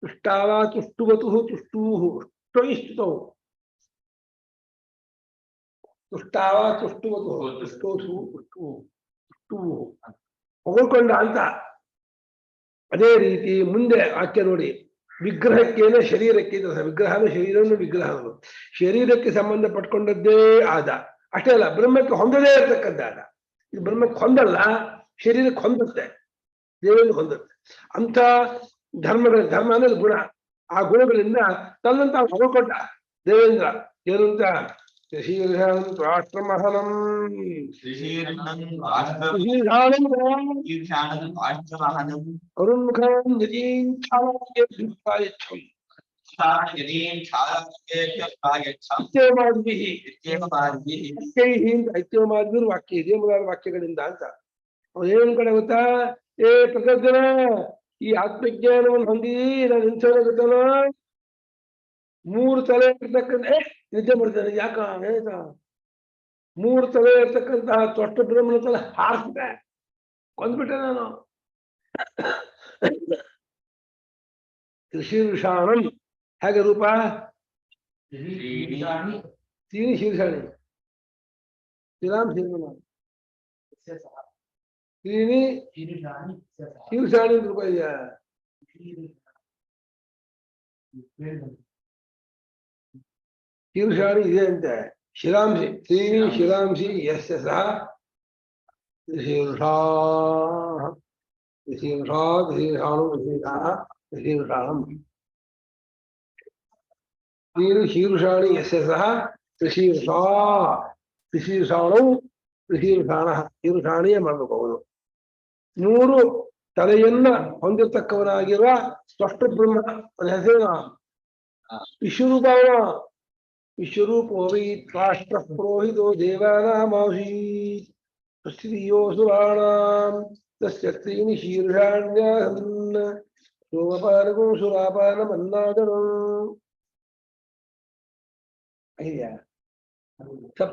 ತುಷ್ಟಾವ ತುಷ್ಟುವತು ತುಷ್ಟೂಹು ಸ್ತುತೌ ತುಷ್ಟಾವ ತುಷ್ಟುವತು ತುಷ್ಟೋಸು ತುಷ್ಟೂಹು ಹೊಗಳ್ಕೊಂಡ ಅಂತ. ಅದೇ ರೀತಿ ಮುಂದೆ ವಾಕ್ಯ ನೋಡಿ, ವಿಗ್ರಹಕ್ಕೇನೆ ಶರೀರಕ್ಕೆ ವಿಗ್ರಹನು ಶರೀರವನ್ನು ವಿಗ್ರಹನು ಶರೀರಕ್ಕೆ ಸಂಬಂಧ ಪಟ್ಕೊಂಡದ್ದೇ ಆದ. ಅಷ್ಟೇ ಅಲ್ಲ, ಬ್ರಹ್ಮಕ್ಕೆ ಹೊಂದದೇ ಇರತಕ್ಕದ್ದಾದ. ಇದು ಬ್ರಹ್ಮಕ್ಕೆ ಹೊಂದಲ್ಲ, ಶರೀರಕ್ಕೆ ಹೊಂದುತ್ತೆ, ದೇವರಿಗೆ ಹೊಂದುತ್ತೆ. ಅಂತ ಧರ್ಮ ಅನ್ನೋದು ಗುಣ. ಆ ಗುಣಗಳಿಂದ ತನ್ನಂತ ಹೊರಕೊಟ್ಟ ದೇವೇಂದ್ರ ಏನು ಅಂತ, ರಾಷ್ಟ್ರಮಹನಂ ಅರುಣ್ಮುಖಂ ವಾಕ್ಯ ಇದೇ ಮೊದಲಾದ ವಾಕ್ಯಗಳಿಂದ ಅಂತ. ಅವನು ಏನು ಕಡೆ ಗೊತ್ತಾ, ಪ್ರಕೃತನ ಈ ಆತ್ಮಜ್ಞಾನವನ್ನು ಹೊಂದಿ ನಾನು ನಿಂತ ಗೊತ್ತಲ್ಲ, 3 ತಲೆ ಇರ್ತಕ್ಕಂಥ ನಿದ್ದೆ ಮಾಡ್ತಾನೆ. ಯಾಕ 3 ತಲೆ ಇರ್ತಕ್ಕಂತಹ ತೊಟ್ಟ ಬ್ರಹ್ಮನ ತಲೆ ಹಾರಿಸ್ಬಿಟ್ಟೆ, ಕೊಂದ್ಬಿಟ್ಟೆ ನಾನು. ಶೀರ್ಷಾಣಂ ಹೇಗೆ ರೂಪ? ತೀನಿ ಶೀರ್ಷಾಣಿ, ಶ್ರೀರಾಮ್ ಶೀರ್ಷಾಣಿ, ತೀನಿ ಶೀರ್ಷಾಣಿ ರೂಪ ಇದೆಯಾ? ಶೀರ್ಷಾಣಿ ಇದೆ ಅಂತೆ. ಶಿರಾಂಶಿ, ತ್ರೀಣಿ ಶಿರಾಂಶಿ ಯಸ್ಯ ಸಹ ಶೀರ್ಷಾ ಶೀರ್ಷಾ ಶೀರ್ಷಾಣು ಶೀರ್ಷಾಣಂ. ತ್ರೀಣಿ ಶೀರ್ಷಾಣಿ ಯಸ್ಯ ಸಹ ತ್ರಿಶೀರ್ಷಾ ತ್ರಿಶೀರ್ಷಾಣು ತ್ರಿಶೀರ್ಷಾಣ. ಶೀರ್ಷಾಣಿಯೇ ಮಾಡಬೇಕು ಅವನು. 3 ತಲೆಯನ್ನ ಹೊಂದಿರತಕ್ಕವನಾಗಿರುವ ಸ್ಪಷ್ಟ ಬ್ರಹ್ಮ ಹೆಸರಿನ ವಿಶ್ವರೂಪವ. ವಿಶ್ವರೂಪೋ ವೈ ರಾಷ್ಟ್ರ ಪುರೋಹಿತೋ ದೇವಾನಾಮಾಸೀತ್ ಸ್ವಸ್ತಿಯೋ ಸುರಾಣಾಂ ತಸ್ಯ ತ್ರೀಣಿ ಶೀರ್ಷಾಣ್ಯಹನ್ ಸೋಮಪಾನಕೋ ಸುರಾಪಾನಮನ್ನಾದನಂ. ಅಯ್ಯ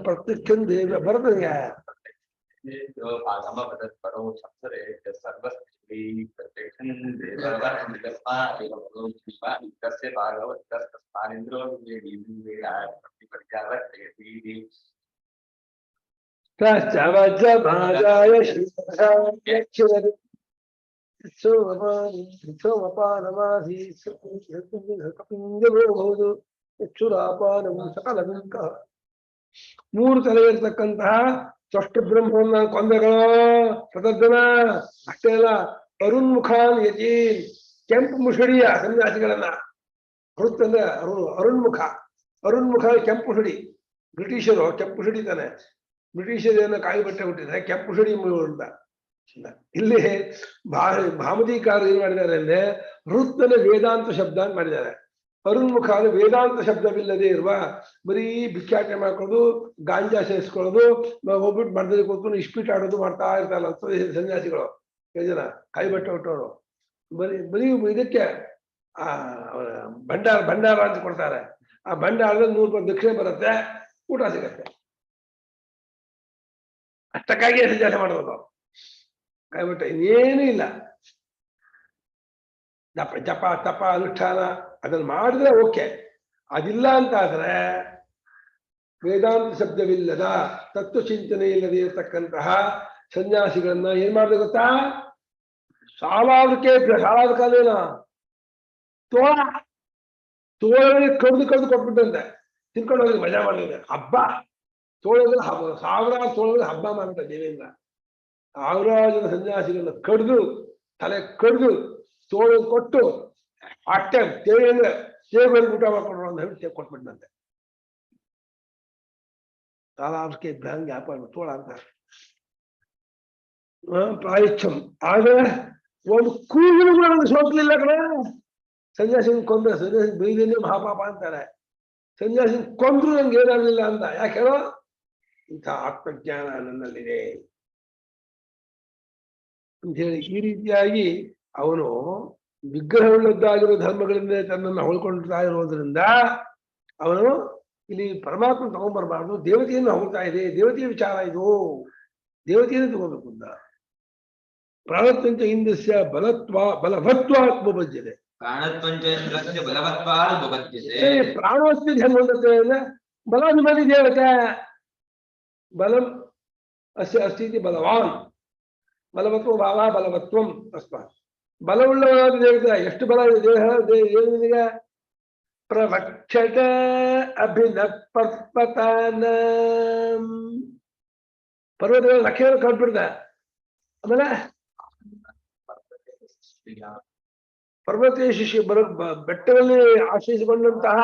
ಪ್ರತ್ಯಕ್ಷನ್ ದೇವ ಬರ್ತದೆ. ಮೂರು ತಲೆ ಇರ್ತಕ್ಕಂತಹ ಸ್ಪಷ್ಟ ಬ್ರಹ್ಮವನ್ನ ಕೊಂದಗಳು ಪ್ರದರ್ಶನ. ಅಷ್ಟೇ ಅಲ್ಲ, ಅರುಣ್ಮುಖಾನ್ ಯತಿ, ಕೆಂಪು ಮುಷಡಿಯ ಸನ್ಯಾಸಿಗಳನ್ನ. ಹೃತ್ ಅಂದ್ರೆ ಅರುಣ್ಮುಖ, ಅರುಣ್ಮುಖ ಕೆಂಪು ಶಡಿ. ಬ್ರಿಟಿಷರು ಕೆಂಪು ಶಡಿ ತಾನೆ, ಬ್ರಿಟಿಷರೇನೋ ಕಾಯಿ ಬಟ್ಟೆ ಹುಟ್ಟಿದ್ರೆ ಕೆಂಪು ಶಡಿ ಅಂತ. ಇಲ್ಲಿ ಭಾಮತಿಕಾರ ಏನ್ ಮಾಡಿದ್ದಾರೆ ಅಂದ್ರೆ ಹೃತ್ನಲ್ಲಿ ವೇದಾಂತ ಶಬ್ದ ಅಂತ ಮಾಡಿದ್ದಾರೆ. ಅರುಣ್ಮುಖ ಅಂದ್ರೆ ವೇದಾಂತ ಶಬ್ದವಿಲ್ಲದೆ ಇರುವ ಬರೀ ಭಿಕ್ಷಾಟನೆ ಮಾಡ್ಕೊಳ್ಳೋದು, ಗಾಂಜಾ ಸೇರಿಸ್ಕೊಳ್ಳೋದು, ಹೋಗ್ಬಿಟ್ಟು ಮರದಲ್ಲಿ ಕೂತ್ಕೊಂಡು ಇಸ್ಪೀಟ್ ಆಡೋದು ಮಾಡ್ತಾ ಇರ್ತಾರಲ್ಲ ಸನ್ಯಾಸಿಗಳು ಜನ, ಕಾಯಿ ಬಟ್ಟೆ ಹುಟ್ಟೋರು. ಬರೀ ಇದಕ್ಕೆ ಭಂಡಾರ ಅಂತ ಕೊಡ್ತಾರೆ. ಆ ಭಂಡಾರದಲ್ಲಿ 100 ರೂಪಾಯಿ ದಕ್ಷಿಣೆ ಬರುತ್ತೆ, ಊಟ ಸಿಗತ್ತೆ. ಅಷ್ಟಕ್ಕಾಗಿ ಸನ್ಯಾಸ ಮಾಡೋದು. ಕಾಯಿ ಬಟ್ಟೆ ಇನ್ನೇನು ಇಲ್ಲ. ಜಪ ತಪ ಅನುಷ್ಠಾನ ಅದನ್ನ ಮಾಡಿದ್ರೆ ಓಕೆ. ಅದಿಲ್ಲ ಅಂತ ಆದ್ರೆ ವೇದಾಂತ ಶಬ್ದವಿಲ್ಲದ ತತ್ವ ಚಿಂತನೆ ಇಲ್ಲದೆ ಇರತಕ್ಕಂತಹ ಸನ್ಯಾಸಿಗಳನ್ನ ಏನ್ ಮಾಡಿದೆ ಗೊತ್ತಾ? ಸಾಲಾದಕ್ಕೆ ಕಾಲೇನ ತೋಳಲ್ಲಿ ಕಡ್ದು ಕೊಟ್ಬಿಟ್ಟಂತೆ, ತಿನ್ಕೊಂಡು ಹೋಗಿ ಮಜಾ ಮಾಡಿದೆ. ಹಬ್ಬ ತೋಳದಲ್ಲಿ ಹಬ್ಬ, ಸಾವಿರಾರು ತೋಳದಲ್ಲಿ ಹಬ್ಬ ಮಾಡ್ತಾ ದೇವೇಂದ್ರ. ಸಾವಿರಾರು ಜನ ಸನ್ಯಾಸಿಗಳನ್ನ ಕಡ್ದು, ತಲೆ ಕಡ್ದು ತೋಳ ಕೊಟ್ಟು ಅಷ್ಟೇ ದೇವೇಂದ್ರ ಸೇವೆಗೆ ಊಟ ಮಾಡ್ಕೊಂಡ್ರು ಅಂತ ಹೇಳಿ ಕೊಟ್ಬಿಟ್ಟಂತೆ. ಸಾಲಾದಕ್ಕೆ ಹಂಗೆ ವ್ಯಾಪಾರ ತೋಳ ಅಂತ ಪ್ರಾಯಚ್ಛಂ. ಆದ್ರೆ ಒಂದು ಕೂಗಲು ಕೂಡ ನನಗೆ ಸೋಕ್ಲಿಲ್ಲ ಕಡೆ. ಸನ್ಯಾಸಿನ ಕೊಂದ್ರೆ ಸನ್ಯಾಸಿ ಬೈದೇನೆ ಮಹಾಪಾಪ ಅಂತಾರೆ. ಸನ್ಯಾಸಿನ ಕೊಂದ್ರು ನಂಗೆ ಏನಾಗಲಿಲ್ಲ ಅಂತ. ಯಾಕೆ ಹೇಳೋ? ಇಂಥ ಆತ್ಮಜ್ಞಾನ ನನ್ನಲ್ಲಿದೆ ಅಂತ ಹೇಳಿ ಈ ರೀತಿಯಾಗಿ ಅವನು ವಿಗ್ರಹವುಳ್ಳದ್ದಾಗಿರೋ ಧರ್ಮಗಳಿಂದ ತನ್ನನ್ನು ಹೊಳ್ಕೊಳ್ತಾ ಇರೋದ್ರಿಂದ ಅವನು ಇಲ್ಲಿ ಪರಮಾತ್ಮ ತಗೊಂಡ್ಬರ್ಬಾರ್ದು, ದೇವತೆಯನ್ನು ಹೊಳ್ತಾ ಇದೆ. ದೇವತೆಯ ವಿಚಾರ ಇದು, ದೇವತೆಯನ್ನು ತಗೋಬೇಕು ಅಂತ. ಪ್ರಾಣತ್ವಂಚ ಇಂದ್ರಸ್ಯ ಬಲವತ್ವಾತ್ಮಭಜ್ಯತೆ. ಪ್ರಾಣೋಸ್ತಿ ಹೆಂಗ್ ಹೊಂದತ್ತೆ ಅಂದ್ರೆ ಬಲಾಭಿಮಾನಿ ದೇವತೆ. ಬಲಂ ಅಸ್ಯ ಅಸ್ತಿ ಬಲವಾನ್, ಬಲವತ್ವ ಭಾವ ಬಲವತ್ವಂ ತಸ್ಮಾತ್. ಬಲವುಳ್ಳವರಾದ ದೇವತೆ. ಎಷ್ಟು ಬಲ ಇದೆ ದೇಹ? ಏನಿದೆ? ಪ್ರವಕ್ಷತ ಅಭಿನಪರ್ಪತಾನ. ಪರ್ವತಗಳ ಲಕ್ಷ್ಯವನ್ನು ಕಂಡುಬಿಡ್ದ. ಆಮೇಲೆ ಪರ್ವತ ಶಿಷ್ಯ ಬೆಟ್ಟದಲ್ಲಿ ಆಶ್ರಯಿಸಿಕೊಂಡಂತಹ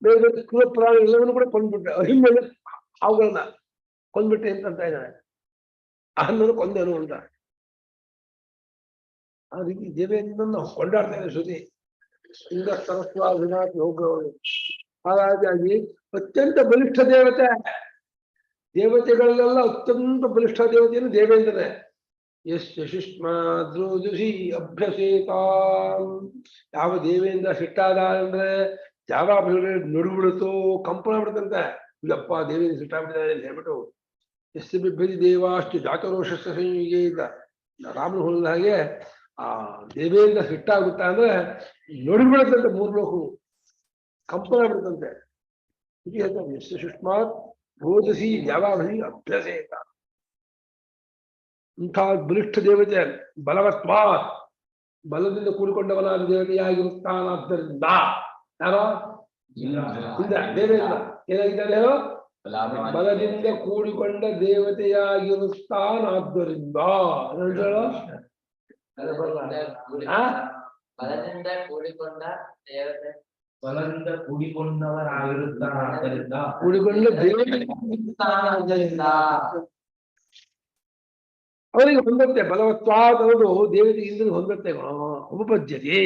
ಬೇರೆ ಪ್ರಾಣ ಎಲ್ಲವನ್ನೂ ಕೂಡ ಕೊಂಡ್ಬಿಟ್ಟೆ. ಅಹಿಮ್ಯ ಅವುಗಳನ್ನ ಕೊಂಡ್ಬಿಟ್ಟೆ ಅಂತ ಇದ್ದಾನೆ. ಅಹನ್ನನ್ನು ಕೊಂದನು ಅಂತ. ಆ ರೀತಿ ದೇವೇಂದ್ರನ ಕೊಂಡಾಡ್ತಾ ಇದೆ ಶ್ರುತಿ. ಇಂದ ಸರಸ್ವ ವಿನಾಥ್ ಯೋಗಗಳು. ಹಾಗಾಗಿ ಅತ್ಯಂತ ಬಲಿಷ್ಠ ದೇವತೆ. ದೇವತೆಗಳಲ್ಲೆಲ್ಲ ಅತ್ಯಂತ ಬಲಿಷ್ಠ ದೇವತೆಯನ್ನು ದೇವೇಂದ್ರನೇ. ಯಸ್ಯ ಶಿಷ್ಮಾದ್ರೋಜಸಿ ಅಭ್ಯಸೇತ. ಯಾವ ದೇವೇಂದ್ರ ಸಿಟ್ಟಾದ ಅಂದ್ರೆ ಯಾವ ನುಡಿಬಿಡುತ್ತೋ, ಕಂಪನ ಬಿಡುತ್ತಂತೆ. ಇಲ್ಲಪ್ಪ ದೇವೇಂದ್ರ ಸಿಟ್ಟಾಗ್ಬಿಟ್ಟಿದ್ದಾರೆ ಅಂತ ಹೇಳ್ಬಿಟ್ಟು ಎಸ್ಸಿ ಬಿಬ್ಬದಿ ದೇವಾಷ್ಟು ಜಾತರೋಷಸ್ಥ ಸಂಯುಗೆ ಇದ್ದ ರಾಮನ ಹೇಳಿದ ಹಾಗೆ ಆ ದೇವೇಂದ್ರ ಸಿಟ್ಟಾಗುತ್ತ ಅಂದ್ರೆ ನುಡಿಬಿಡುತ್ತಂತೆ. 3 ಲೋಕವು ಕಂಪನ ಬಿಡುತ್ತಂತೆ. ಯಸ್ಯ ಶಿಷ್ಮಾತ್ ರೋಜಸಿ ಯಾವಾಭಿ ಅಭ್ಯಸೇತ. ಇಂಥ ಬಲಿಷ್ಠ ದೇವತೆ ಬಲವತ್ವಾತ್, ಬಲದಿಂದ ಕೂಡಿಕೊಂಡವನಾದ ದೇವತೆಯಾಗಿರುತ್ತಾನಾದ್ದರಿಂದ. ಯಾರೋ ದೇವೇಂದ್ರ ಏನಾಗಿದ್ದಾನೆ? ಬಲದಿಂದ ಕೂಡಿಕೊಂಡ ದೇವತೆಯಾಗಿರುತ್ತಾನಾದ್ದರಿಂದ. ಬಲದಿಂದ ಕೂಡಿಕೊಂಡ ದೇವತೆ, ಬಲದಿಂದ ಕೂಡಿಕೊಂಡವರಾಗಿರುತ್ತಾನಾದ್ದರಿಂದ, ಕೂಡಿಕೊಂಡ ದೇವತೆ ಅವರಿಗೆ ಹೊಂದತ್ತೆ. ಬಲವತ್ವಾತ್ ಅನ್ನೋದು ದೇವತೆಯಿಂದ ಹೊಂದತ್ತೆ. ಉಪಪದ್ಯತೆ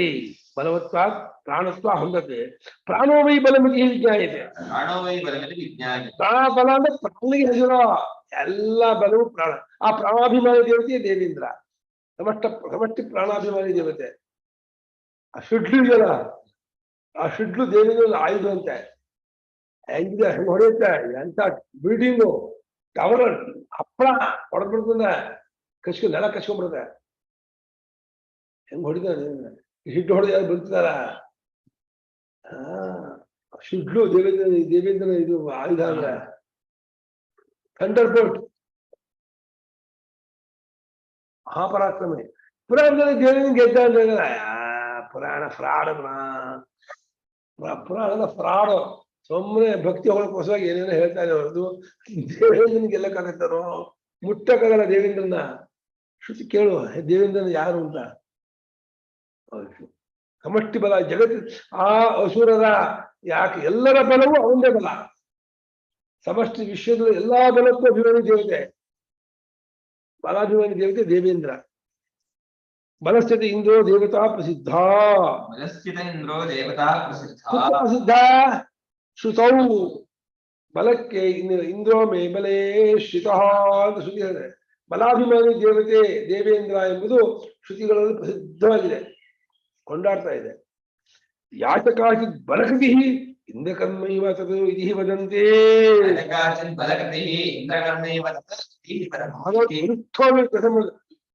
ಬಲವತ್ವಾತ್ ಪ್ರಾಣತ್ವ ಹೊಂದತ್ತೆ. ಪ್ರಾಣೋವೈ ಬಲಮಿತಿ ವಿಜ್ಞಾಯತೆ. ಪ್ರಾಣ ಬಲ ಅಂದ್ರೆ ಪ್ರಾಣಿಗೆ ಹೆಸರು. ಎಲ್ಲ ಬಲವು ಪ್ರಾಣ. ಆ ಪ್ರಾಣಾಭಿಮಾನಿ ದೇವತೆ ದೇವೇಂದ್ರ. ಸಮಷ್ಟಿ ಪ್ರಾಣಾಭಿಮಾನಿ ದೇವತೆ. ಆ ಶಿಡ್ಲು ಇದೆಯಲ್ಲ, ಆ ಶಿಡ್ಲು ದೇವೇಂದ್ರ ಆಯುಧ ಅಂತೆ. ಹೆಂಗಿದೆ, ಹೆಂಗ್ ಹೊಡೆಯುತ್ತೆ, ಎಂತ ಬಿಲ್ಡಿಂಗು ಟವರ್ ಹಪ್ಪಳ ಹೊಡೆದ್ಬಿಡ್ತದೆ, ನೆಲ ಕಚ್ಕೊಂಡ್ಬಿಡುತ್ತೆ. ಹೆಂಗ್ ಹೊಡಿತಾರೆ ಹಿಟ್ಟು ಹೊಡೆದ ಯಾರು ಬರ್ತಿದಾರ? ಶಿಡ್ಲು ದೇವೇಂದ್ರ ಇದು ಆಯುಧ ಅಂದ್ರೆ ಥಂಡರ್ ಬೋಲ್ಟ್, ಮಹಾಪರಾಕ್ರಮಿ. ಪುರಾಣದಲ್ಲಿ ದೇವೇಂದ್ರ ಗೆದ್ದ ಅಂತ ಹೇಳಿದ್ರೆ ಪುರಾಣ ಫ್ರಾಡ್. ಪುರಾಣದ ಫ್ರಾಡ್. ಸುಮ್ಮನೆ ಭಕ್ತಿ ಹೊಳಕೋಸವಾಗಿ ಏನೇನೋ ಹೇಳ್ತಾರೆ ಹೊರದು ದೇವೇಂದ್ರನ್ ಗೆಲ್ಲಕ್ಕಾಗತ್ತಾರೋ? ಮುಟ್ಟಕ್ಕಾಗಲ್ಲ ದೇವೇಂದ್ರನ. ಶ್ರುತಿ ಕೇಳು ದೇವೇಂದ್ರನ ಯಾರು ಅಂತ. ಸಮಷ್ಟಿ ಬಲ ಜಗತ್. ಆ ಅಸುರರ ಯಾಕೆ ಎಲ್ಲರ ಬಲವೂ ಅವನದೇ ಬಲ. ಸಮಷ್ಟಿ ವಿಶ್ವದ ಎಲ್ಲಾ ಬಲಕ್ಕೂ ಅಭಿಮಾನಿ ದೇವತೆ, ಬಲಾಭಿಮಾನಿ ದೇವತೆ ದೇವೇಂದ್ರ. ಬಲಸ್ಥಿತಿ ಇಂದ್ರೋ ದೇವತಾ ಪ್ರಸಿದ್ಧ. ಬಲಸ್ಥಿತ ಇಂದ್ರೋ ದೇವತಾ ಪ್ರಸಿದ್ಧ. ಪ್ರಸಿದ್ಧ ಶ್ರುತೌ. ಬಲಕ್ಕೆ ಇಂದ್ರೋ ಮೇ ಬಲೇ ಶ್ರುತಃ ಅಂತ ಶ್ರುತಿ ಹೇಳಿದೆ. ಬಲಾಭಿಮಾನಿ ದೇವತೆ ದೇವೇಂದ್ರ ಎಂಬುದು ಶ್ರುತಿಗಳಲ್ಲಿ ಪ್ರಸಿದ್ಧವಾಗಿದೆ, ಕೊಂಡಾಡ್ತಾ ಇದೆ. ಯಾತಕಾಚಿ ಬಲಕೃತಿ ಇಂದ್ರ ಕರ್ಮೈವ ತದು ಇತಿ ವದಂತೆ.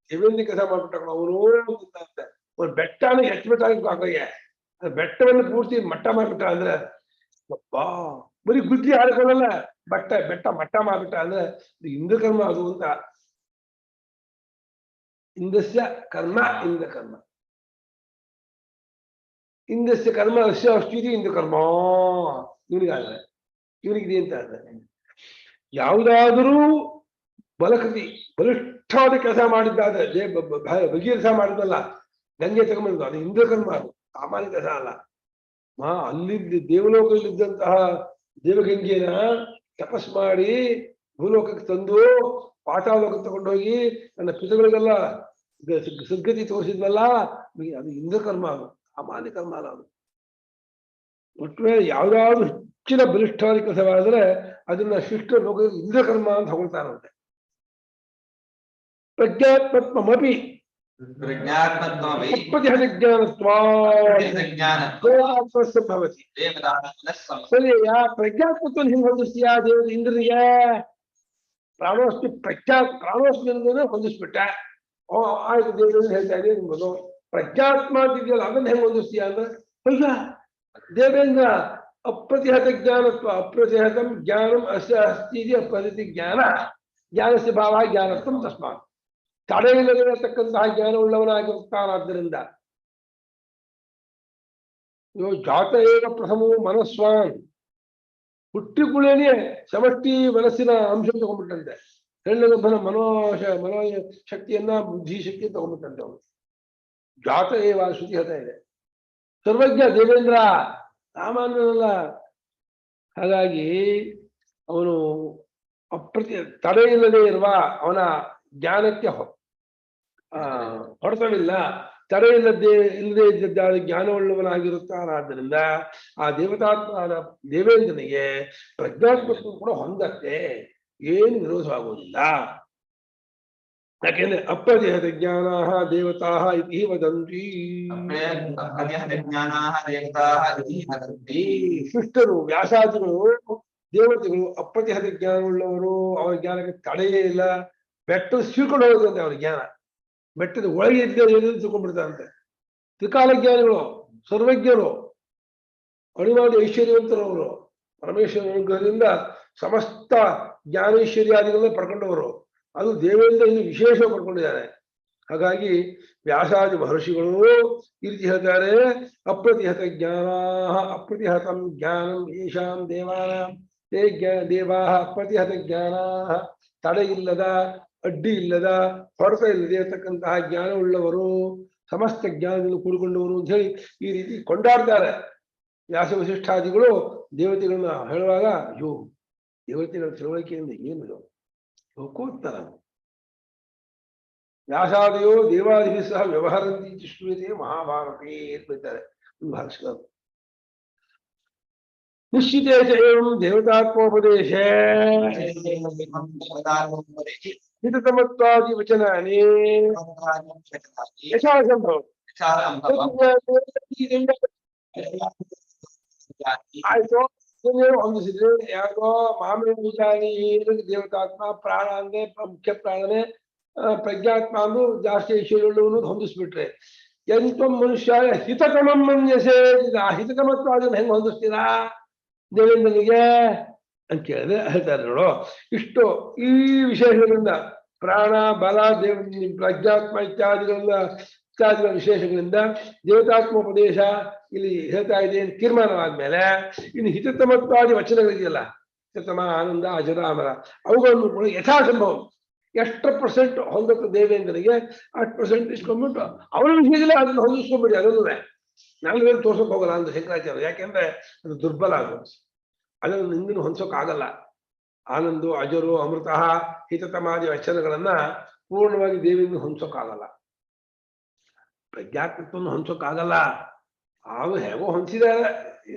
ದೇವೇಂದ್ರ ಕೆಲಸ ಮಾಡ್ಬಿಟ್ಟ ಅವನು. ಒಂದು ಬೆಟ್ಟನ ಹೆಚ್ಚುಬಿಟ್ಟಾಗ ಬೆಟ್ಟವನ್ನು ಪೂರ್ತಿ ಮಟ್ಟ ಮಾಡ್ಬಿಟ್ಟ ಅಂದ್ರೆ ಬಾ ಬರೀ ಬುದ್ಧಿ ಆಡ್ಕೊಳ್ಳಲ್ಲ, ಬೆಟ್ಟ ಮಟ್ಟ ಮಾಡ್ಬಿಟ್ಟ ಅಂದ್ರೆ ಇಂದ್ರ ಕರ್ಮ ಅದು ಅಂತ. ಇಂದ್ರಸ್ಯ ಕರ್ಮ ಇಂದ್ರ ಕರ್ಮ, ಇಂದ್ರಸ್ಯ ಕರ್ಮ ಅಸ್ಯ ಅಸ್ತಿತಿ ಇಂದ್ರ ಕರ್ಮ. ಇವನಿಗಾದ್ರೆ ಇವನಿಗಿದೆ ಅಂತ ಆದ್ರೆ ಯಾವುದಾದರೂ ಬಲಕೃತಿ ಬಲಿಷ್ಠವಾದ ಕೆಲಸ ಮಾಡಿದ್ದಾದ್ರೆ ಭಗೀರಥ ಮಾಡಿದ್ದಲ್ಲ, ಗಂಗೆ ತಗೊಂಡ್ಬಂದು ಅದು ಇಂದ್ರ ಕರ್ಮ, ಅದು ಸಾಮಾನ್ಯ ಕೆಲಸ ಅಲ್ಲ. ಅಲ್ಲಿ ದೇವಲೋಕದಲ್ಲಿದ್ದಂತಹ ದೇವಗಂಗೆನ ತಪಸ್ ಮಾಡಿ ಭೂಲೋಕಕ್ಕೆ ತಂದು ಪಾತಾಳೋಕಕ್ಕೆ ತಗೊಂಡೋಗಿ ನನ್ನ ಪಿತೃಗಳಿಗೆಲ್ಲ ಸದ್ಗತಿ ತೋರಿಸಿದ್ನಲ್ಲ, ಅದು ಇಂದ್ರ ಕರ್ಮ, ಅದು ಸಾಮಾನ್ಯ ಕರ್ಮ ಅಲ್ಲ. ಅದು ಒಟ್ಟು ಯಾವ್ದಾದ್ರು ಹೆಚ್ಚಿನ ಬಲಿಷ್ಠವಾದ ಕೆಲಸವಾದ್ರೆ ಅದನ್ನ ಶಿಷ್ಟ ಲೋಕ ಇಂದ್ರ ಕರ್ಮ ಅಂತ ಹೊಗಳ್ತಾರಂತೆ. ಪ್ರಜ್ಞಾತ್ಮತ್ವಮಪಿ ಭವತಿ. ಸರಿ, ಪ್ರಜ್ಞಾತ್ಮತ್ವ ಹಿಂಗೆ ಹೊಂದಿಸ್ತೀಯ ದೇವರ ಇಂದ್ರನಿಗೆ? ಪ್ರಾಣೋಸ್ಮಿ ಪ್ರಾಣೋಸ್ಮಿ ಅನ್ನೋದನ್ನ ಹೊಂದಿಸ್ಬಿಟ್ಟ. ಆಯ್ತು, ದೇವರನ್ನು ಹೇಳ್ತಾ ಇದೆ ನಿಮ್ಬೋದು. ಪ್ರಜ್ಞಾತ್ಮ ಅಂತಿದೆಯಲ್ಲ ಅದನ್ನ ಹೆಂಗ್ ಹೊಂದಿಸ್ತೀಯ ಅಂದ್ರೆ ಅಯ್ಯ ದೇವೇಂದ್ರ ಅಪ್ರತಿಹತ ಜ್ಞಾನತ್ವ. ಅಪ್ರತಿಹತಂ ಜ್ಞಾನಂ ಅಸ್ಯ ಅಸ್ತಿ ಅಪ್ರತಿ ಜ್ಞಾನ ಜ್ಞಾನಸ್ಯ ಭಾವ ಜ್ಞಾನತ್ವಂ ತಸ್ಮಾತ್. ತಡೆಯಿಲ್ಲದಿರತಕ್ಕಂತಹ ಜ್ಞಾನ ಉಳ್ಳವನಾಗಿರುತ್ತಾನಾದ್ದರಿಂದ ಜಾತ ಏವ ಪ್ರಥಮವು ಮನಸ್ವಾನ್. ಹುಟ್ಟಿಗುಳೇನೆ ಸಮಷ್ಟಿ ಮನಸ್ಸಿನ ಅಂಶ ತಗೊಂಡ್ಬಿಟ್ಟಂತೆ. ಹೆಣ್ಣಗರ್ಭನ ಮನೋ ಶಕ್ತಿಯನ್ನ ಬುದ್ಧಿ ಶಕ್ತಿ ತಗೊಂಡ್ಬಿಟ್ಟಂತೆ ಅವನು. ಜಾತ ಏವ ಶ್ರುತಿ ಹೇಳ್ತಾ ಇದೆ. ಸರ್ವಜ್ಞ ದೇವೇಂದ್ರ ಸಾಮಾನ್ಯನಲ್ಲ. ಹಾಗಾಗಿ ಅವನು ತಡೆ ಇಲ್ಲದೆ ಇರುವ ಅವನ ಜ್ಞಾನಕ್ಕೆ ಹೊಡೆತವಿಲ್ಲ. ತಡೆ ಇಲ್ಲದೆ ಇದ್ದದ್ದಾದ ಜ್ಞಾನವುಳ್ಳವನಾಗಿರುತ್ತಾನಾದ್ದರಿಂದ ಆ ದೇವತಾತ್ಮನಾದ ದೇವೇಂದ್ರನಿಗೆ ಪ್ರಜ್ಞಾತ್ಮತ್ವ ಕೂಡ ಹೊಂದತ್ತೆ, ಏನು ವಿರೋಧವಾಗುವುದಿಲ್ಲ. ಯಾಕೆಂದ್ರೆ ಅಪ್ರತಿಹತ ಜ್ಞಾನ ದೇವತಾ ಇತಿ ವದಂತಿ. ಶಿಷ್ಟರು ವ್ಯಾಸಾದಿಗಳು ದೇವತೆಗಳು ಅಪ್ರತಿಹತ ಜ್ಞಾನವುಳ್ಳವರು, ಅವರ ಜ್ಞಾನಕ್ಕೆ ತಡೆಯೇ ಇಲ್ಲ. ಬೆಟ್ಟದ ಸ್ವೀಕೊಂಡು ಹೋಗುದಂತೆ ಅವರ ಜ್ಞಾನ. ಬೆಟ್ಟದ ಒಳಗೆ ಇದ್ದ ತಿಳ್ಕೊಂಡ್ಬಿಡ್ತಾರಂತೆ. ತ್ರಿಕಾಲ ಜ್ಞಾನಿಗಳು, ಸರ್ವಜ್ಞರು, ಅಣಿಮಾದಿ ಐಶ್ವರ್ಯವಂತರವರು, ಪರಮೇಶ್ವರನ ಅನುಗ್ರಹದಿಂದ ಸಮಸ್ತ ಜ್ಞಾನೈಶ್ವರ್ಯಾದಿಗಳನ್ನ ಪಡ್ಕೊಂಡವರು. ಅದು ದೇವೇಂದ್ರ ಇನ್ನು ವಿಶೇಷ ಪಡ್ಕೊಂಡಿದ್ದಾರೆ. ಹಾಗಾಗಿ ವ್ಯಾಸಾದಿ ಮಹರ್ಷಿಗಳು ಈ ರೀತಿ ಹೇಳ್ತಾರೆ, ಅಪ್ರತಿಹತ ಜ್ಞಾನ ಅಪ್ರತಿಹತಂ ಜ್ಞಾನಂ ಯೇಷಾಂ ದೇವಾನಾಂ ತೇ ದೇವಾ ಅಪ್ರತಿಹತ ಜ್ಞಾನ. ತಡೆ ಇಲ್ಲದ, ಅಡ್ಡಿ ಇಲ್ಲದ, ಹೊರತ ಇಲ್ಲದೆ ಇರತಕ್ಕಂತಹ ಜ್ಞಾನವುಳ್ಳವರು, ಸಮಸ್ತ ಜ್ಞಾನದಿಂದ ಕೂಡಿಕೊಂಡವರು ಅಂತ ಹೇಳಿ ಈ ರೀತಿ ಕೊಂಡಾಡ್ತಾರೆ. ವ್ಯಾಸ ವಸಿಷ್ಠಾದಿಗಳು ದೇವತೆಗಳನ್ನ ಹೇಳುವಾಗ ಅಯ್ಯೋ ದೇವತೆಗಳ ತಿಳುವಳಿಕೆಯಿಂದ ಏನು ಲೋಕೋತ್ತರ. ವ್ಯಾಸಾದಯೋ ದೇವಾದಿಭಿ ಸಹ ವ್ಯವಹರಂತಿ ಶ್ರೂಯತೆ ಮಹಾಭಾರತೆ ಅಂತ ಬರೀತಾರೆ ಒಂದು ಭಾಷೆಗಳು. ನಿಶ್ಚಿತೇಶ ಏವಂ ದೇವತಾತ್ಮೋಪದೇಶ ಹಿತತಮತ್ವಾದಿ ವಚನಾನಿ ಯಥಾಸಂಭವ. ಆಯ್ತು, ಹೊಂದಿಸಿದ್ರೆ ಯಾಕೋ ಮಾಮೂಲಿ ವಿಚಾರಿ ದೇವತಾತ್ಮ ಪ್ರಾಣ ಅಂದ್ರೆ ಮುಖ್ಯ ಪ್ರಾಣನೇ, ಪ್ರಜ್ಞಾತ್ಮ ಅಂದು ಜಾಸ್ತಿ ಐಶ್ವರ್ಯವುಳ್ಳವನು ಹೊಂದಿಸ್ಬಿಟ್ರೆ ಎಂತ ಮನುಷ್ಯ ಹಿತತಮಂ ಮನ್ಯಸೆ. ಹಿತತಮತ್ವ ಅದನ್ನು ಹೆಂಗ್ ಹೊಂದಿಸ್ತೀರಾ ದೇವೇಂದ್ರನಿಗೆ ಅಂತ ಕೇಳಿದ್ರೆ ಹೇಳ್ತಾರೆ ನೋಡು. ಇಷ್ಟು ಈ ವಿಶೇಷಗಳಿಂದ ಪ್ರಾಣ ಬಲ ಪ್ರಜ್ಞಾತ್ಮ ಇತ್ಯಾದಿಗಳ ವಿಶೇಷಗಳಿಂದ ದೇವತಾತ್ಮೋಪದೇಶ ಇಲ್ಲಿ ಹೇಳ್ತಾ ಇದೆ ಅಂತ ತೀರ್ಮಾನವಾದ್ಮೇಲೆ ಇನ್ನು ಹಿತತಮತ್ವಾದಿ ವಚನಗಳಿದೆಯಲ್ಲ, ಹಿತತಮ, ಆನಂದ, ಅಜರಾಮರ, ಅವುಗಳನ್ನು ಕೂಡ ಯಥಾಸಂಭವ ಎಷ್ಟು % ಹೊಂದತ್ತ ದೇವೇಂದ್ರನಿಗೆ 8% ಇಸ್ಕೊಂಡ್ಬಿಟ್ಟು ಅವರ ವಿಷಯದಲ್ಲಿ ಅದನ್ನು ಹೊಂದಿಸ್ಕೊಂಡ್ಬಿಡಿ. ಅದಲ್ಲವೇ ನಾಲ್ಕರಲ್ಲಿ ತೋರ್ಸಕ್ ಹೋಗಲ್ಲ ಅಂತ ಶಂಕರಾಚಾರ್ಯ. ಯಾಕೆಂದ್ರೆ ಅದು ದುರ್ಬಲ ಆಗುತ್ತೆ, ಅದನ್ನು ಇಂದಿನ ಹೊಂದ್ಸೋಕ್ ಆಗಲ್ಲ. ಆನಂದು ಅಜರು ಅಮೃತ ಹಿತತಮಾದಿ ವಚನಗಳನ್ನ ಪೂರ್ಣವಾಗಿ ದೇವಿಯಿಂದ ಹೊಂದ್ಸೋಕ್ಕಾಗಲ್ಲ, ಪ್ರಜ್ಞಾತ್ಮತ್ವವನ್ನು ಹೊಂದ್ಸೋಕ್ಕಾಗಲ್ಲ. ಅವು ಹೇಗೋ ಹೊಂದಿಸಿದಾರೆ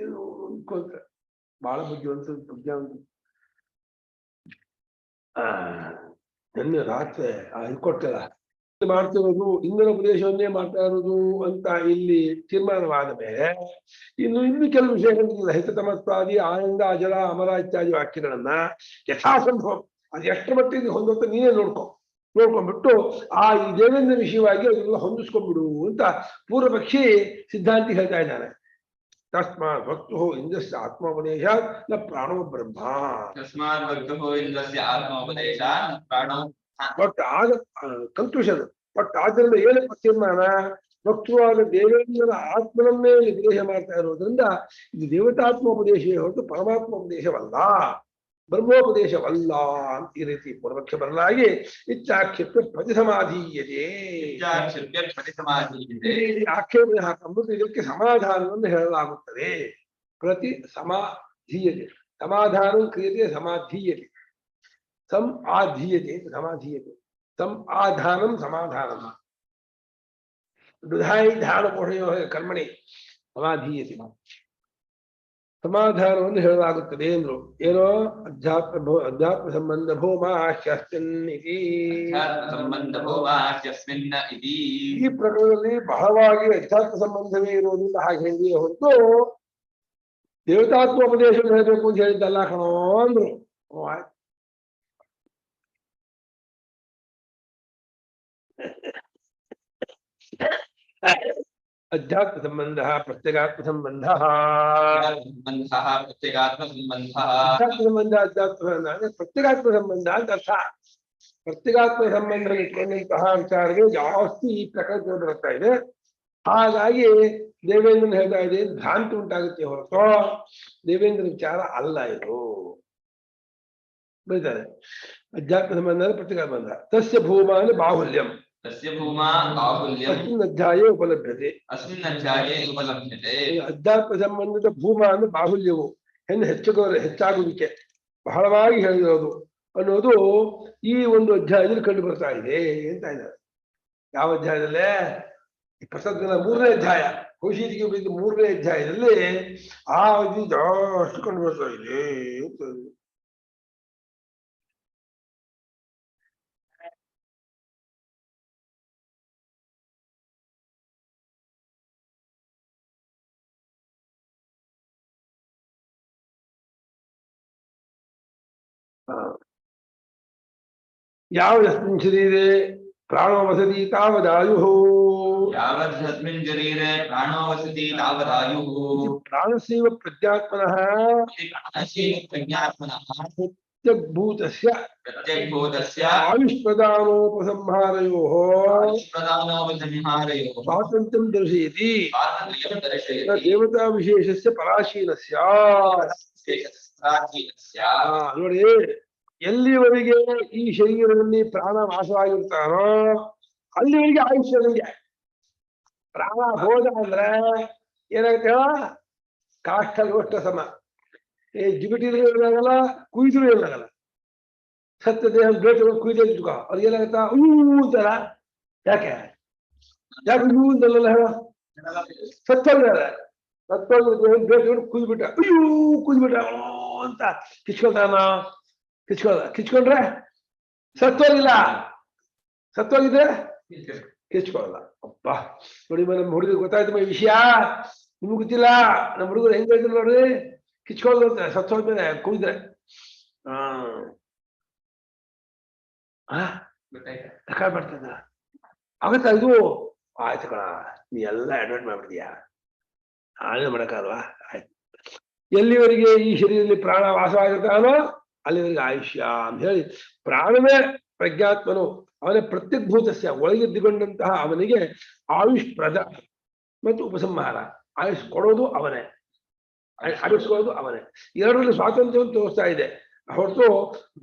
ಅನ್ಕೊಂತ, ಬಹಳ ಬುದ್ಧಿವಂತ ಪ್ರಜ್ಞಾವಂತ. ನಿನ್ನೆ ರಾತ್ರಿ ಇದು ಕೊಟ್ಟಲ್ಲ ಮಾಡ್ತಿರೋದು ಇಂದಿನ ಉಪದೇಶವನ್ನೇ ಮಾಡ್ತಾ ಇರೋದು ಅಂತ ಇಲ್ಲಿ ತೀರ್ಮಾನವಾದ ಮೇಲೆ ಇನ್ನು ಕೆಲವು ವಿಷಯಗಳಿಲ್ಲ. ಹಿತತಮತ್ವಾದಿ ಆನಂದ ಅಜಲ ಅಮರ ಇತ್ಯಾದಿ ವಾಕ್ಯಗಳನ್ನ ಯಥಾಸಂಭವ ಅದು ಎಷ್ಟರ ಮಟ್ಟಿಗೆ ಹೊಂದುವಂತ ನೀನೇ ನೋಡ್ಕೊಂಡ್ಬಿಟ್ಟು ಈ ದೇವೇಂದ್ರ ವಿಷಯವಾಗಿ ಅದನ್ನೆಲ್ಲ ಹೊಂದಿಸ್ಕೊಂಡ್ಬಿಡು ಅಂತ ಪೂರ್ವಪಕ್ಷಿ ಸಿದ್ಧಾಂತಿ ಹೇಳ್ತಾ ಇದ್ದಾನೆ. ತಸ್ಮಾತ್ ಭಕ್ತು ಇಂದ್ರಸ್ಯ ಆತ್ಮೋಪದೇಶ ನ ಪ್ರಾಣೋ ಬ್ರಹ್ಮ. ತಸ್ಮಾತ್ ಭಕ್ತೋ ಇಂದ್ರಸ್ಯ ಆತ್ಮೋಪದೇಶಾತ್ ನ ಪ್ರಾಣೋ. ಬಟ್ ಆಗ ಕನ್ಕ್ಲೂಷನ್, ಬಟ್ ಆದ್ದರಿಂದ ಏನಪ್ಪ ತೀರ್ಮಾನ, ಭಕ್ತವಾದ ದೇವೇಂದ್ರನ ಆತ್ಮನನ್ನೇ ಉಪದೇಶ ಮಾಡ್ತಾ ಇರೋದ್ರಿಂದ ಇದು ದೇವತಾತ್ಮೋಪದೇಶ ಹೊರತು ಪರಮಾತ್ಮೋಪದೇಶವಲ್ಲ, ಬ್ರಹ್ಮೋಪದೇಶವಲ್ಲ ಅಂತ ಈ ರೀತಿ ಪೂರ್ವಕ್ಷ ಬರಲಾಗಿ ಇಚ್ಛಾಕ್ಷೇಪ ಪ್ರತಿಸಮಾಧೀಯತೆ. ಆಕ್ಷೇಪಣೆ ಹಾಕಂಬುದು ಇದಕ್ಕೆ ಸಮಾಧಾನವನ್ನು ಹೇಳಲಾಗುತ್ತದೆ. ಪ್ರತಿ ಸಮಾಧೀಯತೆ, ಸಮಾಧಾನ ಕ್ರಿಯತೆ ಸಮಾಧೀಯತೆ, ಆಧೀಯತೆ ಸಮಾಧೀಯತೆ, ಆಧಾನಂ ಸಮಾಧಾನಂ ದುಧಾಯಿ ಧಾನ ಪೋಷಣೆಯೋ ಕರ್ಮಣಿ ಸಮಾಧೀಯತೆ, ಸಮಾಧಾನವನ್ನು ಹೇಳಲಾಗುತ್ತದೆ ಎಂದ್ರು. ಏನೋ ಅಧ್ಯಾತ್ಮ ಸಂಬಂಧ ಈ ಪ್ರಕರಣದಲ್ಲಿ ಬಹಳವಾಗಿ ಅಧ್ಯಾತ್ಮ ಸಂಬಂಧವೇ ಇರುವುದಿಲ್ಲ ಹಾಗೆ ಹೇಳಿ ಹೊರತು ದೇವತಾತ್ಮೋಪದೇಶ ಹೇಳಬೇಕು ಅಂತ ಹೇಳಿದ್ದಲ್ಲ ಕಣೋ ಅಂದ್ರು. ಅಧ್ಯಾತ್ಮ ಸಂಬಂಧ ಪ್ರತ್ಯಗಾತ್ಮ ಸಂಬಂಧ, ಪ್ರತ್ಯಗಾತ್ಮ ಸಂಬಂಧ, ಅಧ್ಯಾತ್ಮ ಸಂಬಂಧ ಅಧ್ಯಾತ್ಮ ಅಂದ್ರೆ ಪ್ರತ್ಯಗಾತ್ಮ ಸಂಬಂಧ ಅಂತ ಅರ್ಥ. ಪ್ರತ್ಯಗಾತ್ಮ ಸಂಬಂಧ ಇಟ್ಕೊಂಡಂತಹ ವಿಚಾರಗಳು ಜಾಸ್ತಿ ಈ ಪ್ರಕರಣದಲ್ಲಿ ಬರ್ತಾ ಇದೆ. ಹಾಗಾಗಿ ದೇವೇಂದ್ರನ ಹೇಳ್ತಾ ಇದೆ ಭ್ರಾಂತಿ ಉಂಟಾಗುತ್ತೆ ಹೊರತು ದೇವೇಂದ್ರ ವಿಚಾರ ಅಲ್ಲ ಇದು ಬರೀತಾರೆ. ಅಧ್ಯಾತ್ಮ ಸಂಬಂಧ ಅಂದ್ರೆ ಪ್ರತ್ಯಗಾತ್ಮ ಸಂಬಂಧ. ತಸ್ಯ ಭೂಮಾನ ಬಾಹುಲ್ಯಂ ತಸ್ಯ ಭೂಮಾ ಬಾಹುಲ್ಯಂ ಅಸ್ಮಿನ್ ಅಧ್ಯಾಯೇ ಉಪಲಭ್ಯತೆ. ಅಸ್ಮಿನ್ ಅಧ್ಯಾಯೇ ಉಪಲಭ್ಯತೆ. ಅಧ್ಯಾತ್ಮ ಸಂಬಂಧದ ಭೂಮ ಅಂದ್ರೆ ಬಾಹುಲ್ಯವು ಹೆಚ್ಚಾಗುವಿಕೆ ಬಹಳವಾಗಿ ಹೇಳಿರೋದು ಅನ್ನೋದು ಈ ಒಂದು ಅಧ್ಯಾಯದಲ್ಲಿ ಕಂಡು ಬರ್ತಾ ಇದೆ ಅಂತ ಇದ್ದಾರೆ. ಯಾವ ಅಧ್ಯಾಯದಲ್ಲೇ? ಪ್ರಸಕ್ತನ 3ನೇ ಅಧ್ಯಾಯ, ಕೌಶಿಕಿಗೆ ಬರೆದ 3ನೇ ಅಧ್ಯಾಯದಲ್ಲಿ ಆ ಇದು ಜಾಸ್ತಿ ಕಂಡು ಬರ್ತಾ ಇದೆ ಅಂತ. ಯಾವದಸ್ಮಿನ್ ಶರೀರೆ ಪ್ರಾಣೋ ವಸತಿ ತಾವದಾಯುಃ. ಯಾವದಸ್ಮಿನ್ ಶರೀರೆ ಪ್ರಾಣೋ ವಸತಿ ತಾವದಾಯುಃ. ಪ್ರಾಣಸ್ಯೈವ ಪ್ರಜ್ಞಾತ್ಮನಃ ಪ್ರಜ್ಞಾತ್ಮನಃ ಪ್ರತ್ಯಗ್ಭೂತಸ್ಯ ಆಯುಷ್ಪ್ರದಾನೋಪಸಂಹಾರಯೋಃ ಸ್ವಾತಂತ್ರ್ಯಂ ದರ್ಶಯತಿ ದೇವತಾ ವಿಶೇಷಸ್ಯ ಪರಾಶೀನಸ್ಯ. ನೋಡಿ, ಎಲ್ಲಿವರೆಗೆ ಈ ಶರೀರದಲ್ಲಿ ಪ್ರಾಣ ನಾಶವಾಗಿರ್ತಾನೋ ಅಲ್ಲಿವರೆಗೆ ಆಯುಷ್ಯ ನನಗೆ. ಪ್ರಾಣ ಹೋದ ಅಂದ್ರೆ ಏನಾಗುತ್ತೆ ಹೇಳ, ಕಾಷ್ಟ ಗೋಷ್ಟ ಸಮ. ಜಿಬಿಟಿದ್ರು ಏನಾಗಲ್ಲ, ಕುಯ್ದ್ರು ಏನಾಗಲ್ಲ. ಸತ್ಯ ದೇಹ ಬೇಟ ಕುಯ್ದೇ ಇಟ್ಕೋ, ಅವ್ರಿಗೆ ಏನಾಗತ್ತಾ ಅಂತಾರ. ಯಾಕೆ ಅಂತಲ್ಲ ಹೇಳ, ಸತ್ತೋಗಿದ್ರೆ ಬೇಟ ಕುಯ್ದ್ಬಿಟ್ಟ, ಕುಯ್ದ್ಬಿಟ್ಟ ಅಂತ ಕಿಚ್ಕೊಳ್ತಾನ. ಕಿಚ್ಕೊಂಡ್ರೆ ಸತ್ತೋಗಿಲ್ಲ, ಸತ್ತೋಗಿದ್ರೆ ಕಿಚ್ಕೊಳ್ಳಲ್ಲ. ಅಪ್ಪ ನೋಡಿ, ನಮ್ಮ ಹುಡುಗರು ಗೊತ್ತಾಯ್ತು ಈ ವಿಷಯ, ನಿಮ್ಗೆ ಗೊತ್ತಿಲ್ಲ. ನಮ್ಮ ಹುಡುಗರು ಹೆಂಗ್ ಹೇಳ್ತಾರೆ ನೋಡ್ರಿ, ಕಿಚ್ಕೊಳ್ಳೋದು ಸತ್ತೋದ್ಮೇಲೆ ಕುಯ್ದ್ರೆ ಬರ್ತದ ಆಗತ್ತಾ. ಇದು ಆಯ್ತು ಕಣ, ನೀ ಎಲ್ಲ ಅಡ್ವರ್ಟ್ ಮಾಡ್ಬಿಡ್ತೀಯಾ, ಆಮೇಲೆ ಮಾಡಕ್ಕಾಲ್ವಾ? ಆಯ್ತು, ಎಲ್ಲಿವರೆಗೆ ಈ ಶರೀರದಲ್ಲಿ ಪ್ರಾಣ ವಾಸವಾಗಿರ್ತಾನೋ ಅಲ್ಲಿವರೆಗೆ ಆಯುಷ್ಯ ಅಂತ ಹೇಳಿ ಪ್ರಾಣವೇ ಪ್ರಜ್ಞಾತ್ಮನು, ಅವನೇ ಪ್ರತ್ಯಗ್ಭೂತಸ್ಯ ಒಳಗಿದ್ದುಕೊಂಡಂತಹ ಅವನಿಗೆ ಆಯುಷ್ಪ್ರದ ಮತ್ತು ಉಪಸಂಹಾರ. ಆಯುಷ್ ಕೊಡೋದು ಅವನೇ, ಆಯುಷ್ಕೊಳ್ಳೋದು ಅವನೇ. ಎರಡರಲ್ಲಿ ಸ್ವಾತಂತ್ರ್ಯವನ್ನು ತೋರಿಸ್ತಾ ಇದೆ ಹೊರತು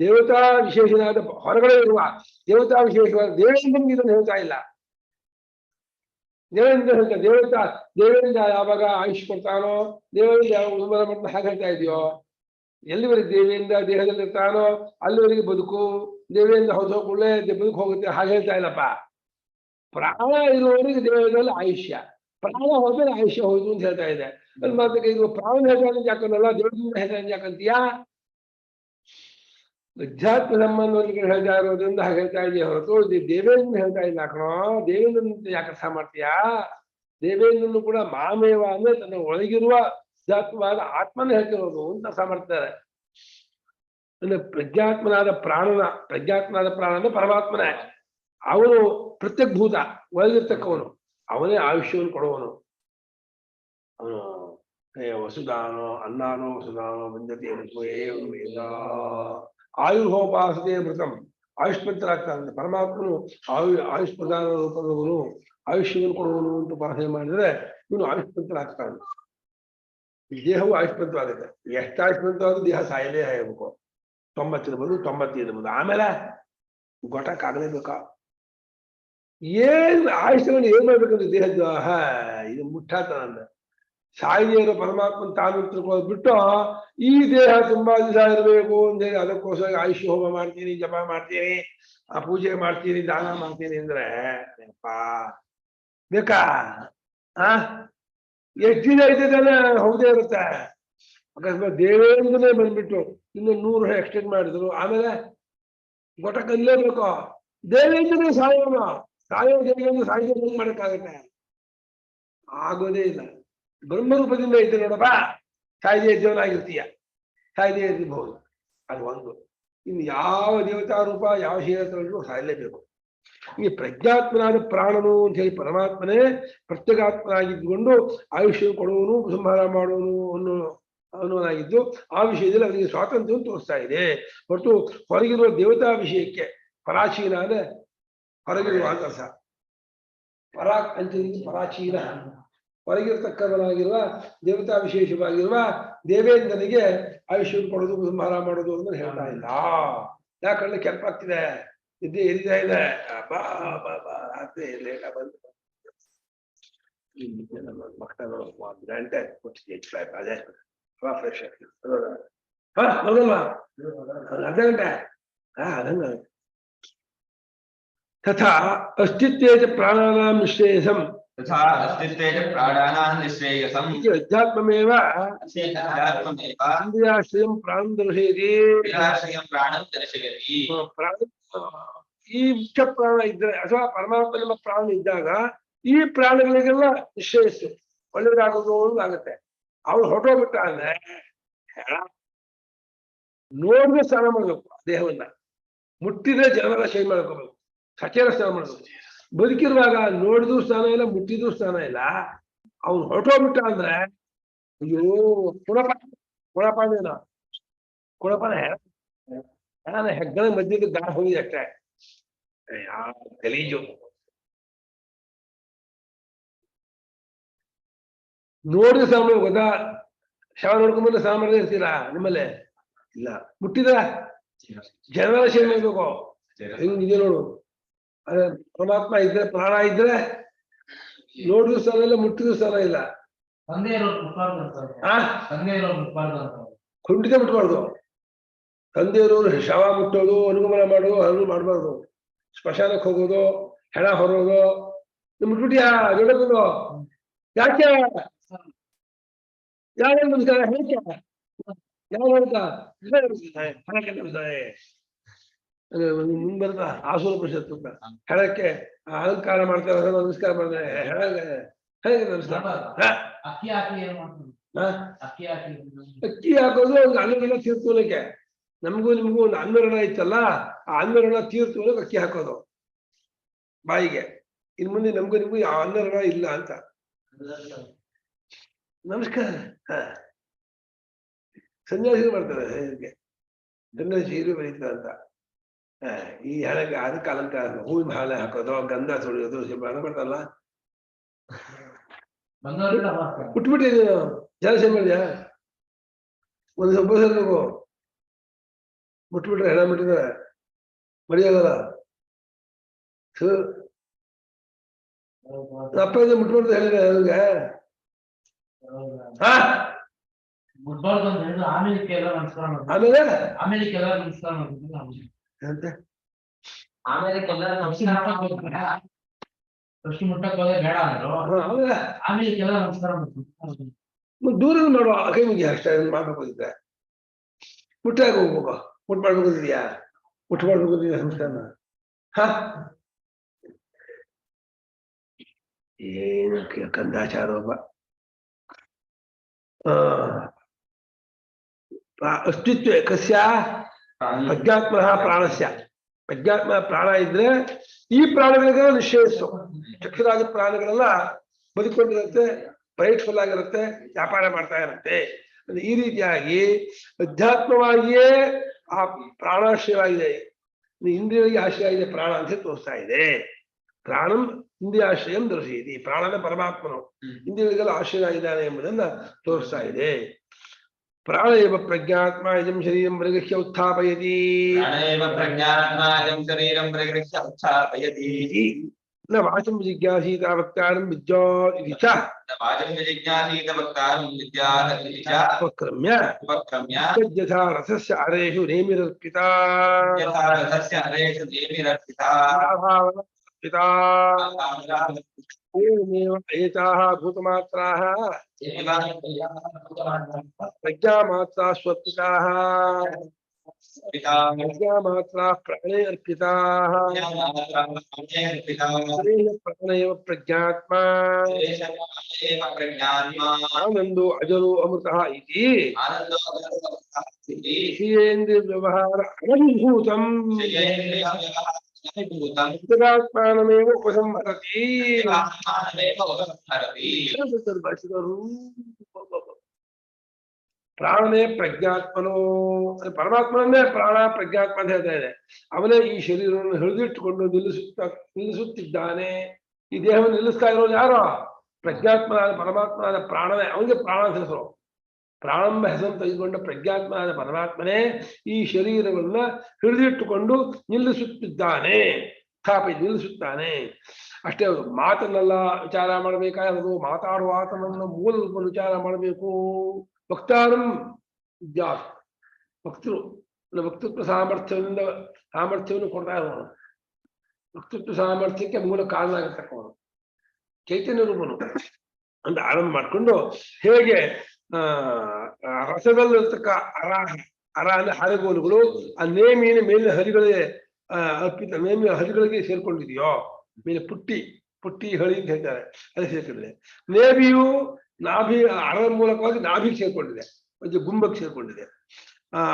ದೇವತಾ ವಿಶೇಷನಾದ ಹೊರಗಡೆ ಇರುವ ದೇವತಾ ವಿಶೇಷವಾದ ದೇವೇಂದ್ರನಿಗೆ ಇದನ್ನು ಹೇಳ್ತಾ ಇಲ್ಲ. ದೇವೇಂದ್ರ ಹೇಳ್ತಾ ದೇವೇಂದ್ರ ಯಾವಾಗ ಆಯುಷ್ ಕೊಡ್ತಾನೋ, ದೇವೇಂದ್ರ ಯಾವಾಗ ಉಲ್ಬಣ ಮಾಡ್ತಾ ಹಾಗೆ ಹೇಳ್ತಾ ಇದೆಯೋ. ಎಲ್ಲಿವರೆಗೆ ದೇವೇಂದ್ರ ದೇಹದಲ್ಲಿರ್ತಾನೋ ಅಲ್ಲಿವರೆಗೆ ಬದುಕು, ದೇವೇಂದ್ರ ಹೊಸ ಕೂಡಲೇ ಬದುಕು ಹೋಗುತ್ತೆ ಹಾಗೆ ಹೇಳ್ತಾ ಇಲ್ಲಪ್ಪ. ಪ್ರಾಣ ಇರುವವರೆಗೆ ದೇಹದಲ್ಲಿ ಆಯುಷ್ಯ, ಪ್ರಾಣ ಹೋದ್ರೆ ಆಯುಷ್ಯ ಹೋಯ್ತು ಅಂತ ಹೇಳ್ತಾ ಇದೆ. ಮತ್ತೆ ಇದು ಪ್ರಾಣ ಹೇಳ್ತಾ ಯಾಕಂದಲ್ಲ, ದೇವರಿಂದ ಹೇಳ್ತಾ ಯಾಕಂತೀಯಾ? ಅಧ್ಯಾತ್ಮ ಸಂಬಂಧವರಿಗೆ ಹೇಳ್ತಾ ಇರೋದ್ರಿಂದ ಹಾಗೆ ಹೇಳ್ತಾ ಇದೆಯಾ ಹೊರತು ದೇವೇಂದ್ರ ಹೇಳ್ತಾ ಇಲ್ಲ ಕಣೋ. ದೇವೇಂದ್ರನ್ ಯಾಕೆ ಅರ್ಥ ಮಾಡ್ತೀಯಾ? ದೇವೇಂದ್ರನು ಕೂಡ ಮಾಮೇವ ಅಂದ್ರೆ ತನ್ನ ಒಳಗಿರುವ ಅಧ್ಯಾತ್ಮವಾದ ಆತ್ಮನ ಹೇಳ್ತಿರೋದು ಅಂತ ಅರ್ಥ ಮಾಡ್ತಾರೆ. ಅಂದ್ರೆ ಪ್ರಜ್ಞಾತ್ಮನಾದ ಪ್ರಾಣ ಅಂದ್ರೆ ಪರಮಾತ್ಮನೇ. ಅವನು ಪ್ರತ್ಯಗ್ಭೂತ, ಒಳಗಿರ್ತಕ್ಕವನು, ಅವನೇ ಆಯುಷ್ಯವನ್ನು ಕೊಡುವವನು. ಅವನು ವಸುದಾನೋ ಅನ್ನಾನೋ ವಸುದಾನೋ ಬಂದತೆ ಆಯುರ್ಹೋಪಾಸತೆ ಮೃತಂ, ಆಯುಷ್ಮಂತರಾಗ್ತಾನೆ. ಪರಮಾತ್ಮನು ಆಯುಷ್ ಪ್ರಧಾನ ರೂಪದವನು, ಆಯುಷ್ಯವನ್ನು ಕೊಡುವನು ಅಂತ ಉಪಾಸನೆ ಮಾಡಿದ್ರೆ ಇವನು ಆಯುಷ್ಮಂತರಾಗ್ತಾನೆ. ದೇಹವು ಆಯುಷ್ಮಂತವಾಗುತ್ತೆ. ಎಷ್ಟು ಆಯುಷ್ಮಂತವಾದ್ರೂ ದೇಹ ಸಾಯಲೇ ಆಗಬೇಕು. 90 ಇರ್ಬೋದು, 95 ಇರ್ಬೋದು. ಆಮೇಲೆ ಗೊಟ್ಟಕ್ಕಾಗಲೇಬೇಕಾ? ಆಯುಷ್ಯವನ್ನು ಏನ್ ಮಾಡ್ಬೇಕಂದ್ರೆ ದೇಹದ ಇದು ಮುಟ್ಟಾತನಂದ ಸಾಯಿದೆ ಇರೋ ಪರಮಾತ್ಮನ ತಾನು ತಿಳ್ಕೊಳ್ಳೋದು ಬಿಟ್ಟು ಈ ದೇಹ ತುಂಬಾ ದಿವಸ ಇರಬೇಕು ಅಂತ ಹೇಳಿ ಅದಕ್ಕೋಸ್ಕರ ಆಯುಷ್ಯ ಹೋಮ ಮಾಡ್ತೀನಿ, ಜಪ ಮಾಡ್ತೀನಿ, ಆ ಪೂಜೆ ಮಾಡ್ತೀನಿ, ದಾನ ಮಾಡ್ತೀನಿ ಅಂದ್ರೆ ಬೇಕಾ? ಎಷ್ಟು ದಿನ ಇದ್ದಾನೆ ಹೌದೇ ಇರುತ್ತೆ. ಅಕಸ್ಮಾತ್ ದೇವೇಂದ್ರನೇ ಬಂದ್ಬಿಟ್ಟು ಇನ್ನು 100 ಎಕ್ಸ್ಟೆಂಡ್ ಮಾಡಿದ್ರು, ಆಮೇಲೆ ಗೊಟ ಕಲ್ಲೇಬೇಕು. ದೇವೇಂದ್ರನೇ ಸಾಯೋಣ, ಸಾಯೋ ದೇವೇಂದ್ರ ಸಾಯ್ದೆ ಮಾಡಕ್ಕಾಗತ್ತೆ? ಆಗೋದೇ ಇಲ್ಲ. ಬ್ರಹ್ಮರೂಪದಿಂದ ಇದ್ದೆ ನೋಡಪ್ಪ, ಸಾಯ್ದೆ ಇದ್ದವನಾಗಿರ್ತೀಯ, ಸಾಯ್ದೆ ಇರಬಹುದು. ಅದು ಒಂದು. ಇನ್ನು ಯಾವ ದೇವತಾ ರೂಪ ಯಾವ ಶರೀರದಲ್ಲೂ ಸಾಯಲೇಬೇಕು. ಈ ಪ್ರಜ್ಞಾತ್ಮನಾದ ಪ್ರಾಣನು ಅಂತ ಹೇಳಿ ಪರಮಾತ್ಮನೇ ಪ್ರತ್ಯೇಗಾತ್ಮನಾಗಿದ್ದುಕೊಂಡು ಆಯುಷ್ಯ ಕೊಡುವನು, ಸಂಹಾರ ಮಾಡುವನು ಅನ್ನೋನಾಗಿದ್ದು ಆ ವಿಷಯದಲ್ಲಿ ಅವರಿಗೆ ಸ್ವಾತಂತ್ರ್ಯವನ್ನು ತೋರಿಸ್ತಾ ಇದೆ. ಹೊರತು ಹೊರಗಿರುವ ದೇವತಾ ವಿಷಯಕ್ಕೆ ಪರಾಚೀನ ಅಂದ್ರೆ ಹೊರಗಿರುವ ಅರ್ಥ. ಪರಾಕ್ ಅಂತ ಪರಾಚೀನ, ಹೊರಗಿರ್ತಕ್ಕವನಾಗಿರುವ ದೇವತಾ ವಿಶೇಷವಾಗಿರುವ ದೇವೇಂದ್ರನಿಗೆ ಆಯುಷ್ಯ ಕೊಡೋದು, ಸಂಹಾರ ಮಾಡೋದು ಅಂದ್ರೆ ಹೇಳ್ತಾ ಇಲ್ಲ. ಯಾಕಂದ್ರೆ ಕೆಂಪಾಗ್ತಿದೆ, ನಿದ್ದೆ ಎರಿತಾ ಇದೆ, ರಾತ್ರಿ ಲೇಟ ಬಂದು ಮಕ್ಕಳು ಗಂಟೆ ಅದೇ ಫ್ರೆಶ್ ಅರ್ಧ ಗಂಟೆ ಅದಂಗ ತಥಾ ಅಸ್ತಿತ್ವೇಜ ಪ್ರಾಣಾನಾಂ ನಿಶ್ರೇಯಸಂ ಅಧ್ಯಾತ್ಮಮೇವ ಇಂದ್ರಿಯಾಶ್ರಯಂ ಪ್ರಾಣಂ ದರ್ಶಯತಿ. ಈ ಮುಖ್ಯ ಪ್ರಾಣ ಇದ್ದರೆ ಅಥವಾ ಪರಮಾತ್ಮ ಎಂಬ ಪ್ರಾಣ ಇದ್ದಾಗ ಈ ಪ್ರಾಣಗಳಿಗೆಲ್ಲ ನಿಶ್ರೇಯಸ್ಸು ಒಳ್ಳೆಯದಾಗೋದು ಆಗುತ್ತೆ. ಅವಳು ಹೊರಟೋಗ್ಬಿಟ್ಟ ಅಂದ್ರೆ ನೋಡಿದ್ರೆ ಸ್ನಾನ ಮಾಡ್ಬೇಕು, ದೇಹವನ್ನ ಮುಟ್ಟಿದ್ರೆ ಜನರ ಶೈ ಮಾಡ್ಕೋಬೇಕು, ಸಚೇರ ಸ್ನಾನ ಮಾಡ್ಬೇಕು. ಬದುಕಿರುವಾಗ ನೋಡಿದ್ರು ಸ್ನಾನ ಇಲ್ಲ, ಮುಟ್ಟಿದ್ರು ಸ್ನಾನ ಇಲ್ಲ. ಅವ್ನು ಹೊರಟೋಗ್ಬಿಟ್ಟ ಅಂದ್ರೆ ಅಯ್ಯೋ ಕುಣಪಾನೇನ ಹೆಗ್ಗಣ ಮಧ್ಯದ ಗಾಳ ಹೋಗಿದೆ ಅಷ್ಟೇ. ಗಲೀಜು. ನೋಡಿದ್ರೆ ಸ್ನಾನ ಗೊತ್ತಾ? ಶವ ನೋಡ್ಕೊಂಡ್ಬಂದ್ರೆ ಸ್ನಾನ ಮಾಡದೇ ಇರ್ತೀರಾ ನಿಮ್ಮಲ್ಲೇ? ಇಲ್ಲ. ಮುಟ್ಟಿದ್ರ ಜನರ ಶೈ ಮಾಡ್ಬೇಕು. ಹೆಂಗಿದೆ ನೋಡು. ಅದೇ ಪರಮಾತ್ಮ ಇದ್ರೆ, ಪ್ರಾಣ ಇದ್ರೆ ನೋಡಿದ್ರು ಸ್ಥಾನ ಇಲ್ಲ, ಮುಟ್ಟಿದ್ರು ಸ್ಥಾನ ಇಲ್ಲ. ಖಂಡಿತ ಮುಟ್ಬಾರ್ದು. ತಂದೆಯವರು ಶವ ಮುಟ್ಟೋದು, ಅನುಗಮನ ಮಾಡೋದು ಅದನ್ನು ಮಾಡಬಾರ್ದು. ಸ್ಮಶಾನಕ್ಕೆ ಹೋಗೋದು, ಹೆಣ ಹೊರೋದು, ಮುಟ್ಬಿಟ್ಟಿಯಾ ದೊಡ್ಡದು ಯಾಕೆ? ಯಾವ ನಮಸ್ಕಾರ ಹೇಗೆ ಯಾವ ಮುಂದ್ ಬರ್ತಾ ಆಸೂರ ಪರಿಷತ್ತು ಹೆಣಕ್ಕೆ ಅಲಂಕಾರ ಮಾಡ್ತಾರೆ, ನಮಸ್ಕಾರ ಮಾಡ್ತಾರೆ. ಹೇಗೆ ನಮಸ್ಕಾರ? ಅಕ್ಕಿ ಹಾಕೋದು ಒಂದು ಅನ್ನರಣ ತೀರ್ಥೂಲಕ್ಕೆ. ನಮಗೂ ನಿಮಗೂ ಒಂದು ಅನ್ನರಣ ಇತ್ತಲ್ಲ, ಆ ಅನ್ನರಣ ತೀರ್ಥೂಲಕ್ಕೆ ಅಕ್ಕಿ ಹಾಕೋದು ಬಾಯಿಗೆ. ಇನ್ ಮುಂದೆ ನಮಗೂ ನಿಮಗೂ ಯಾವ ಅನ್ನರಣ ಇಲ್ಲ ಅಂತ ನಮಸ್ಕಾರ. ಸನ್ಯಾಸಿಗಳು ಮಾಡ್ತಾರೆ ಹೇಗೆ ಸನ್ಯಾಸಿರು ಬರೀತಾರೆ ಅಂತ. ಈ ಹೆಣಗೆ ಅದಕ್ಕೆ ಅಲಂಕಾರ, ಹೂವಿನ ಹಾಳೆ ಹಾಕೋದು, ಗಂಧ ಸುಳಿಯೋದು, ಮಾಡ್ತಾರಲ್ಲ. ಬಿಟ್ಬಿಟ್ಟಿದ್ದೀವಿ ಜಲಸೆ ಮಾಡಿದ್ಯಾ? ಒಂದು ಸ್ವಲ್ಪ ಹೋಗು, ಮುಟ್ಬಿಟ್ರೆ ಹೆಣ ಬಿಟ್ಟಿದ್ರೆ ಮಡಿಯಾಗಲ್ಲ. ಅಪ್ಪ ಇದೆ ಮುಟ್ಬಾರ್ದು ಹೇಳಿದ್ರೆ ಅವ್ರಿಗೆ ಹಾ ಮುಟ್ಬಾರ್ದು ಅಂತ ಹೇಳಿದ್ರೆ ಆಮೇಲೆ ಎಲ್ಲ ನಮಸ್ಕಾರ ಮಾಡ್ಬೇಕು. ಆಮೇಲೆ ಆಮೇಲೆ ಎಲ್ಲ ನಮಸ್ಕಾರ ಮಾಡ್ಬೇಕು. ಅಂತ ಆಮೇಲೆ ಎಲ್ಲರೂ ನಮಸ್ಕಾರ ಮಾಡ್ಬೇಕು. ಫಸ್ಟ್ ಮುಟ್ಟಕ್ ಹೋದ್ರೆ ಬೇಡ ಅಂದ್ರು. ಆಮೇಲೆ ಆಮೇಲೆ ಎಲ್ಲ ನಮಸ್ಕಾರ ಮಾಡ್ಬೇಕು. ದೂರದ ಮಾಡುವ ಕೈ ಮುಗಿ ಅಷ್ಟೇ ಮಾಡ್ಬೇಕಿದ್ರೆ ಮುಟ್ಟಾಗ ಹೋಗ್ಬೇಕು ಮುಟ್ ಮಾಡ್ಬೇಕಿದ್ಯಾ ಮುಟ್ಟು ಮಾಡ್ಬೇಕಿದ್ಯಾ ಸಂಸ್ಥಾನ ಹ ಏನು ಕಂದಾಚಾರ ಒಬ್ಬ ಅಸ್ತಿತ್ವ ಕಸ್ಯ ಪ್ರಜ್ಞಾತ್ಮ ಪ್ರಾಣಸ್ಯ ಪ್ರಜ್ಞಾತ್ಮ ಪ್ರಾಣ ಇದ್ರೆ ಈ ಪ್ರಾಣಿಗಳಿಗೆಲ್ಲ ನಿಶ್ಚಯಿಸು ಚಕ್ಷುರಾದ ಪ್ರಾಣಿಗಳೆಲ್ಲ ಬದುಕೊಂಡಿರುತ್ತೆ ಪೈಟ್ಫುಲ್ ಆಗಿರುತ್ತೆ ವ್ಯಾಪಾರ ಮಾಡ್ತಾ ಇರುತ್ತೆ ಈ ರೀತಿಯಾಗಿ ಅಧ್ಯಾತ್ಮವಾಗಿಯೇ ಆ ಪ್ರಾಣಾಶ್ರಯವಾಗಿದೆ ಇಂದ್ರಿಯಗಳಿಗೆ ಆಶ್ರಯ ಇದೆ ಪ್ರಾಣ ಅಂತ ತೋರಿಸ್ತಾ ಇದೆ ಪ್ರಾಣಂ ಇಂದ್ರಿಯಾಶ್ರಯಂ ದರ್ಶಯಿತಿ ಪ್ರಾಣನ ಪರಮಾತ್ಮನು ಇಂದ್ರಿಯಗಳಿಗೆಲ್ಲ ಆಶ್ರಯ ಇದ್ದಾನೆ ಎಂಬುದನ್ನ ತೋರಿಸ್ತಾ ಇದೆ ಪ್ರಾಣ ಏವ ಪ್ರಜ್ಞಾತ್ಮ ಇದಂ ಶರೀರಂ ಪ್ರಗೃಹ್ಯ ಉತ್ಥಾಪಯತಿ ಪ್ರಾಣೇವ ಪ್ರಜ್ಞಾತ್ಮಾಯಂ ಶರೀರಂ ಪ್ರಗೃಹ್ಯ ಉತ್ಥಾಪಯತಿ ನ ವಾಚಂ ಜಿಜ್ಞಾಸೀತ ವಕ್ತಾರಂ ವಿದ್ಯಾತ್ ಇತಿ ಚ ವಾಚಂ ಜಿಜ್ಞಾಸೀತ ವಕ್ತಾರಂ ವಿದ್ಯಾತ್ ಇತಿ ಚ ಉಪಕ್ರಮ್ಯ ಯಥಾ ರಸಸ್ಯ ಅರೇಷು ನೇಮಿರರ್ಪಿತಾ ಯಥಾ ರಸಸ್ಯ ಹರೇಷು ನೇಮಿರರ್ಪಿತಾ पिता एवमेव एताः भूतमात्राः प्रज्ञामात्रा स्वपिताः प्रज्ञामात्रा प्राणे अर्पिताः प्राणैव प्रज्ञात्मा आनन्दो अजरो अमृतः इति विषयेन्द्रियव्यवहार अनभिभूतम् प्रज्ञात्मानमेव उपसंहरति ಪ್ರಾಣನೇ ಪ್ರಜ್ಞಾತ್ಮನು ಪರಮಾತ್ಮನೇ ಪ್ರಾಣ ಪ್ರಜ್ಞಾತ್ಮ ಅಂತ ಹೇಳ್ತಾ ಇದೆ ಅವನೇ ಈ ಶರೀರವನ್ನು ಹಿಡಿದಿಟ್ಟುಕೊಂಡು ನಿಲ್ಲಿಸುತ್ತಿದ್ದಾನೆ ಈ ದೇಹವನ್ನು ನಿಲ್ಲಿಸ್ತಾ ಇರೋದು ಯಾರೋ ಪ್ರಜ್ಞಾತ್ಮನಾದ ಪರಮಾತ್ಮನಾದ ಪ್ರಾಣನೇ ಅವನಿಗೆ ಪ್ರಾಣ ಅಂತ ಹೆಸರು ಪ್ರಾಣಂಬ ಹೆಸರನ್ನು ತೆಗೆದುಕೊಂಡ ಪ್ರಜ್ಞಾತ್ಮನಾದ ಪರಮಾತ್ಮನೇ ಈ ಶರೀರವನ್ನ ಹಿಡಿದಿಟ್ಟುಕೊಂಡು ನಿಲ್ಲಿಸುತ್ತಿದ್ದಾನೆ ನಿಲ್ಲಿಸುತ್ತಾನೆ ಅಷ್ಟೇ ಮಾತನ್ನೆಲ್ಲ ವಿಚಾರ ಮಾಡಬೇಕಾಗಿರೋದು ಮಾತಾಡುವ ಆತನನ್ನ ಮೂಲ ರೂಪವನ್ನು ವಿಚಾರ ಮಾಡಬೇಕು ವಕ್ತಾರಂ ವಿದ್ಯಾತ್ ವಕ್ತೃ ವಕ್ತೃತ್ವ ಸಾಮರ್ಥ್ಯವನ್ನು ಕೊಡ್ತಾ ಇರೋನು ವಕ್ತೃತ್ವ ಸಾಮರ್ಥ್ಯಕ್ಕೆ ಮೂಲ ಕಾರಣ ಆಗಿರ್ತಕ್ಕವನು ಚೈತನ್ಯ ರೂಪನು ಅಂತ ಆರಂಭ ಮಾಡಿಕೊಂಡು ಹೇಗೆ ರಸದಲ್ಲಿರ್ತಕ್ಕ ಅರ ಅಂದ್ರೆ ಹರಿಗೋಲುಗಳು ಆ ನೇಮಿನ ಮೇಲಿನ ಹರಿಗಳೇ ಅರ್ಪಿತ ನೇಮಿನ ಹರಿಗಳಿಗೆ ಸೇರ್ಕೊಂಡಿದೆಯೋ ಮೇಲೆ ಪುಟ್ಟಿ ಹಳಿ ಅಂತ ಹೇಳ್ತಾರೆ ಅದು ಸೇರ್ಕೊಂಡಿದೆ ನೇಬಿಯು ನಾಭಿ ಅರದ ಮೂಲಕವಾಗಿ ನಾಭಿಗೆ ಸೇರ್ಕೊಂಡಿದೆ ಒಂದು ಗುಂಬಕ್ಕೆ ಸೇರ್ಕೊಂಡಿದೆ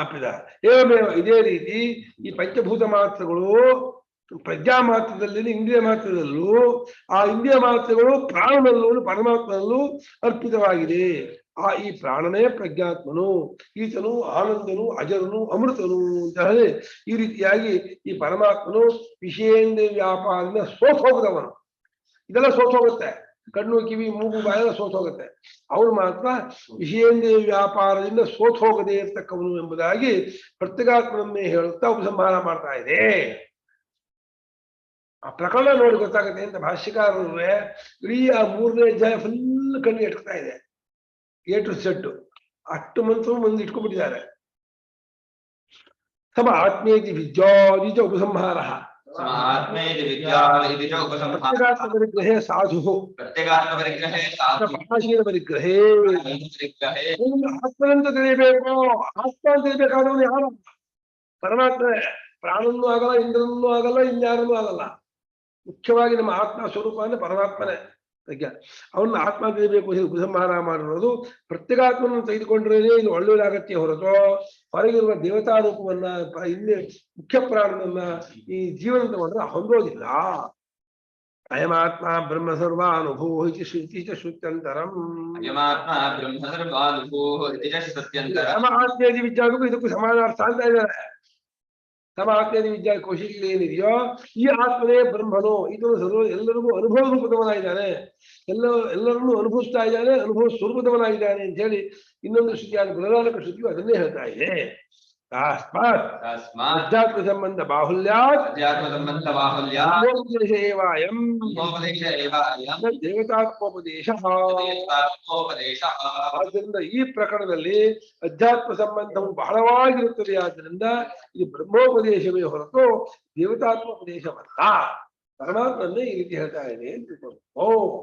ಅಪ್ಪಿದ ಏವಮೇವ ಇದೇ ರೀತಿ ಈ ಪಂಚಭೂತ ಮಾತ್ರಗಳು ಪ್ರಜ್ಞಾ ಮಾತ್ರದಲ್ಲಿ ಇಂದ್ರಿಯ ಮಾತ್ರದಲ್ಲೂ ಆ ಇಂದ್ರಿಯ ಮಾತ್ರಗಳು ಪ್ರಾಣನಲ್ಲೂ ಪರಮಾತ್ಮನಲ್ಲೂ ಅರ್ಪಿತವಾಗಿದೆ ಈ ಪ್ರಾಣನೇ ಪ್ರಜ್ಞಾತ್ಮನು ಈತನು ಆನಂದನು ಅಜರನು ಅಮೃತನು ಅಂತ ಹೇಳಿ ಈ ರೀತಿಯಾಗಿ ಈ ಪರಮಾತ್ಮನು ವಿಷಯೇಂದ್ರಿಯ ವ್ಯಾಪಾರದಿಂದ ಸೋತೋಗದವನು ಇದೆಲ್ಲ ಸೋತೋಗುತ್ತೆ ಕಣ್ಣು ಕಿವಿ ಮೂಗು ಬಾಯೆಲ್ಲ ಸೋತೋಗುತ್ತೆ ಅವನು ಮಾತ್ರ ವಿಷಯೇಂದ್ರಿಯ ವ್ಯಾಪಾರದಿಂದ ಸೋತೋಗದೆ ಇರ್ತಕ್ಕವನು ಎಂಬುದಾಗಿ ಪ್ರತ್ಯೇಗಾತ್ಮನನ್ನೇ ಹೇಳುತ್ತಾ ಉಪಸಂಹಾರ ಮಾಡ್ತಾ ಇದೆ ಆ ಪ್ರಕರಣ ನೋಡಿ ಗೊತ್ತಾಗುತ್ತೆ ಅಂತ ಭಾಷ್ಯಕಾರರು ಇಡೀ ಆ 3ನೇ ಅಧ್ಯಾಯ ಫುಲ್ ಕಣ್ಣಿಗೆ ಇಟ್ಕೊತಾ ಇದೆ A to Z ಅಷ್ಟು ಮಂತ್ರ ಮುಂದೆ ಇಟ್ಕೊಂಡ್ಬಿಟ್ಟಿದ್ದಾರೆ ಸಮ ಆತ್ಮೇತಿ ವಿದ್ಯಾದಿಜ ಉಪಸಂಹಾರ ಪ್ರತ್ಯೇಗಾತ್ಮಪರಿಗ್ರಹೇ ಸಾಧು ಪ್ರಕಾಶೀನಪರಿಗ್ರಹೇ ಆತ್ಮನಂತ ತಿಳಿಯಬೇಕು ಆತ್ಮ ಅಂತ ತಿಳಿಬೇಕಾದವನು ಯಾರು ಪರಮಾತ್ಮ ಪ್ರಾಣನೂ ಆಗಲ್ಲ ಇಂದ್ರನೂ ಆಗಲ್ಲ ಇನ್ಯಾರನ್ನೂ ಆಗಲ್ಲ ಮುಖ್ಯವಾಗಿ ನಮ್ಮ ಆತ್ಮ ಸ್ವರೂಪ ಅಂದ್ರೆ ಪರಮಾತ್ಮನೇ ಪ್ರಜ್ಞಾ ಅವನ್ನ ಆತ್ಮ ತಿಳಿಯಬೇಕು ಉಪಸಂಹಾರ ಮಾಡಿರೋದು ಪ್ರತ್ಯೇಗಾತ್ಮನ ತೆಗೆದುಕೊಂಡ್ರೇನೆ ಇದು ಒಳ್ಳೆಯದಾಗತ್ತೆ ಹೊರತು ಹೊರಗಿರುವ ದೇವತಾ ರೂಪವನ್ನ ಇಲ್ಲಿ ಮುಖ್ಯ ಪ್ರಾಣವನ್ನ ಈ ಜೀವನದ ಮಾತ್ರ ಹೊಂದೋದಿಲ್ಲ ಅಯಮಾತ್ಮ ಬ್ರಹ್ಮ ಸರ್ವಾನುಭೂ ಇತಿ ಶ್ರುತ್ಯಂತರಂ ಆತ್ಮೇದಿ ವಿದ್ಯಾಗೂ ಇದಕ್ಕೂ ಸಮಾನಾರ್ಥ ಅಂತ ಇದ್ದಾರೆ ಸಮಾತ್ಮೇದಿ ವಿದ್ಯಾ ಕೌಶಲ್ಯ ಏನಿದೆಯೋ ಈ ಆತ್ಮನೇ ಬ್ರಹ್ಮನು ಇದನ್ನು ಸರ್ವ ಎಲ್ಲರಿಗೂ ಅನುಭವ ರೂಪದವನಾಗಿದ್ದಾನೆ ಎಲ್ಲರನ್ನೂ ಅನುಭವಿಸ್ತಾ ಇದ್ದಾನೆ ಅನುಭವ ಸ್ವರೂಪದವನಾಗಿದ್ದಾನೆ ಅಂತ ಹೇಳಿ ಇನ್ನೊಂದು ಶ್ರುತಿಯಾದ ಬೃಹದಾರಕ ಶ್ರುತಿಯು ಅದನ್ನೇ ಹೇಳ್ತಾ ಇದೆ तस्मात् ಅಧ್ಯಾತ್ಮ ಸಂಬಂಧ ಬಾಹುಲ್ಯಾತ್ अध्यात्मसम्बन्धबाहुल्यात् ಬ್ರಹ್ಮೋಪದೇಶ ಏವ ಅಯಂ ब्रह्मोपदेश एव अयं ದೇವತಾತ್ಮೋಪದೇಶ. देवतात्मोपदेशः। ಆದ್ದರಿಂದ ಈ ಪ್ರಕರಣದಲ್ಲಿ ಅಧ್ಯಾತ್ಮ ಸಂಬಂಧವು ಬಹಳವಾಗಿರುತ್ತದೆ. ಆದ್ದರಿಂದ ಇದು ಬ್ರಹ್ಮೋಪದೇಶವೇ ಹೊರತು ದೇವತಾತ್ಮೋಪದೇಶವಲ್ಲ. ಪರಮಾತ್ಮನ್ನೇ ಈ ರೀತಿ ಹೇಳ್ತಾ ಇದೆ ಅಂತ ತಿಳ್ಕೊಂಡು. ಓ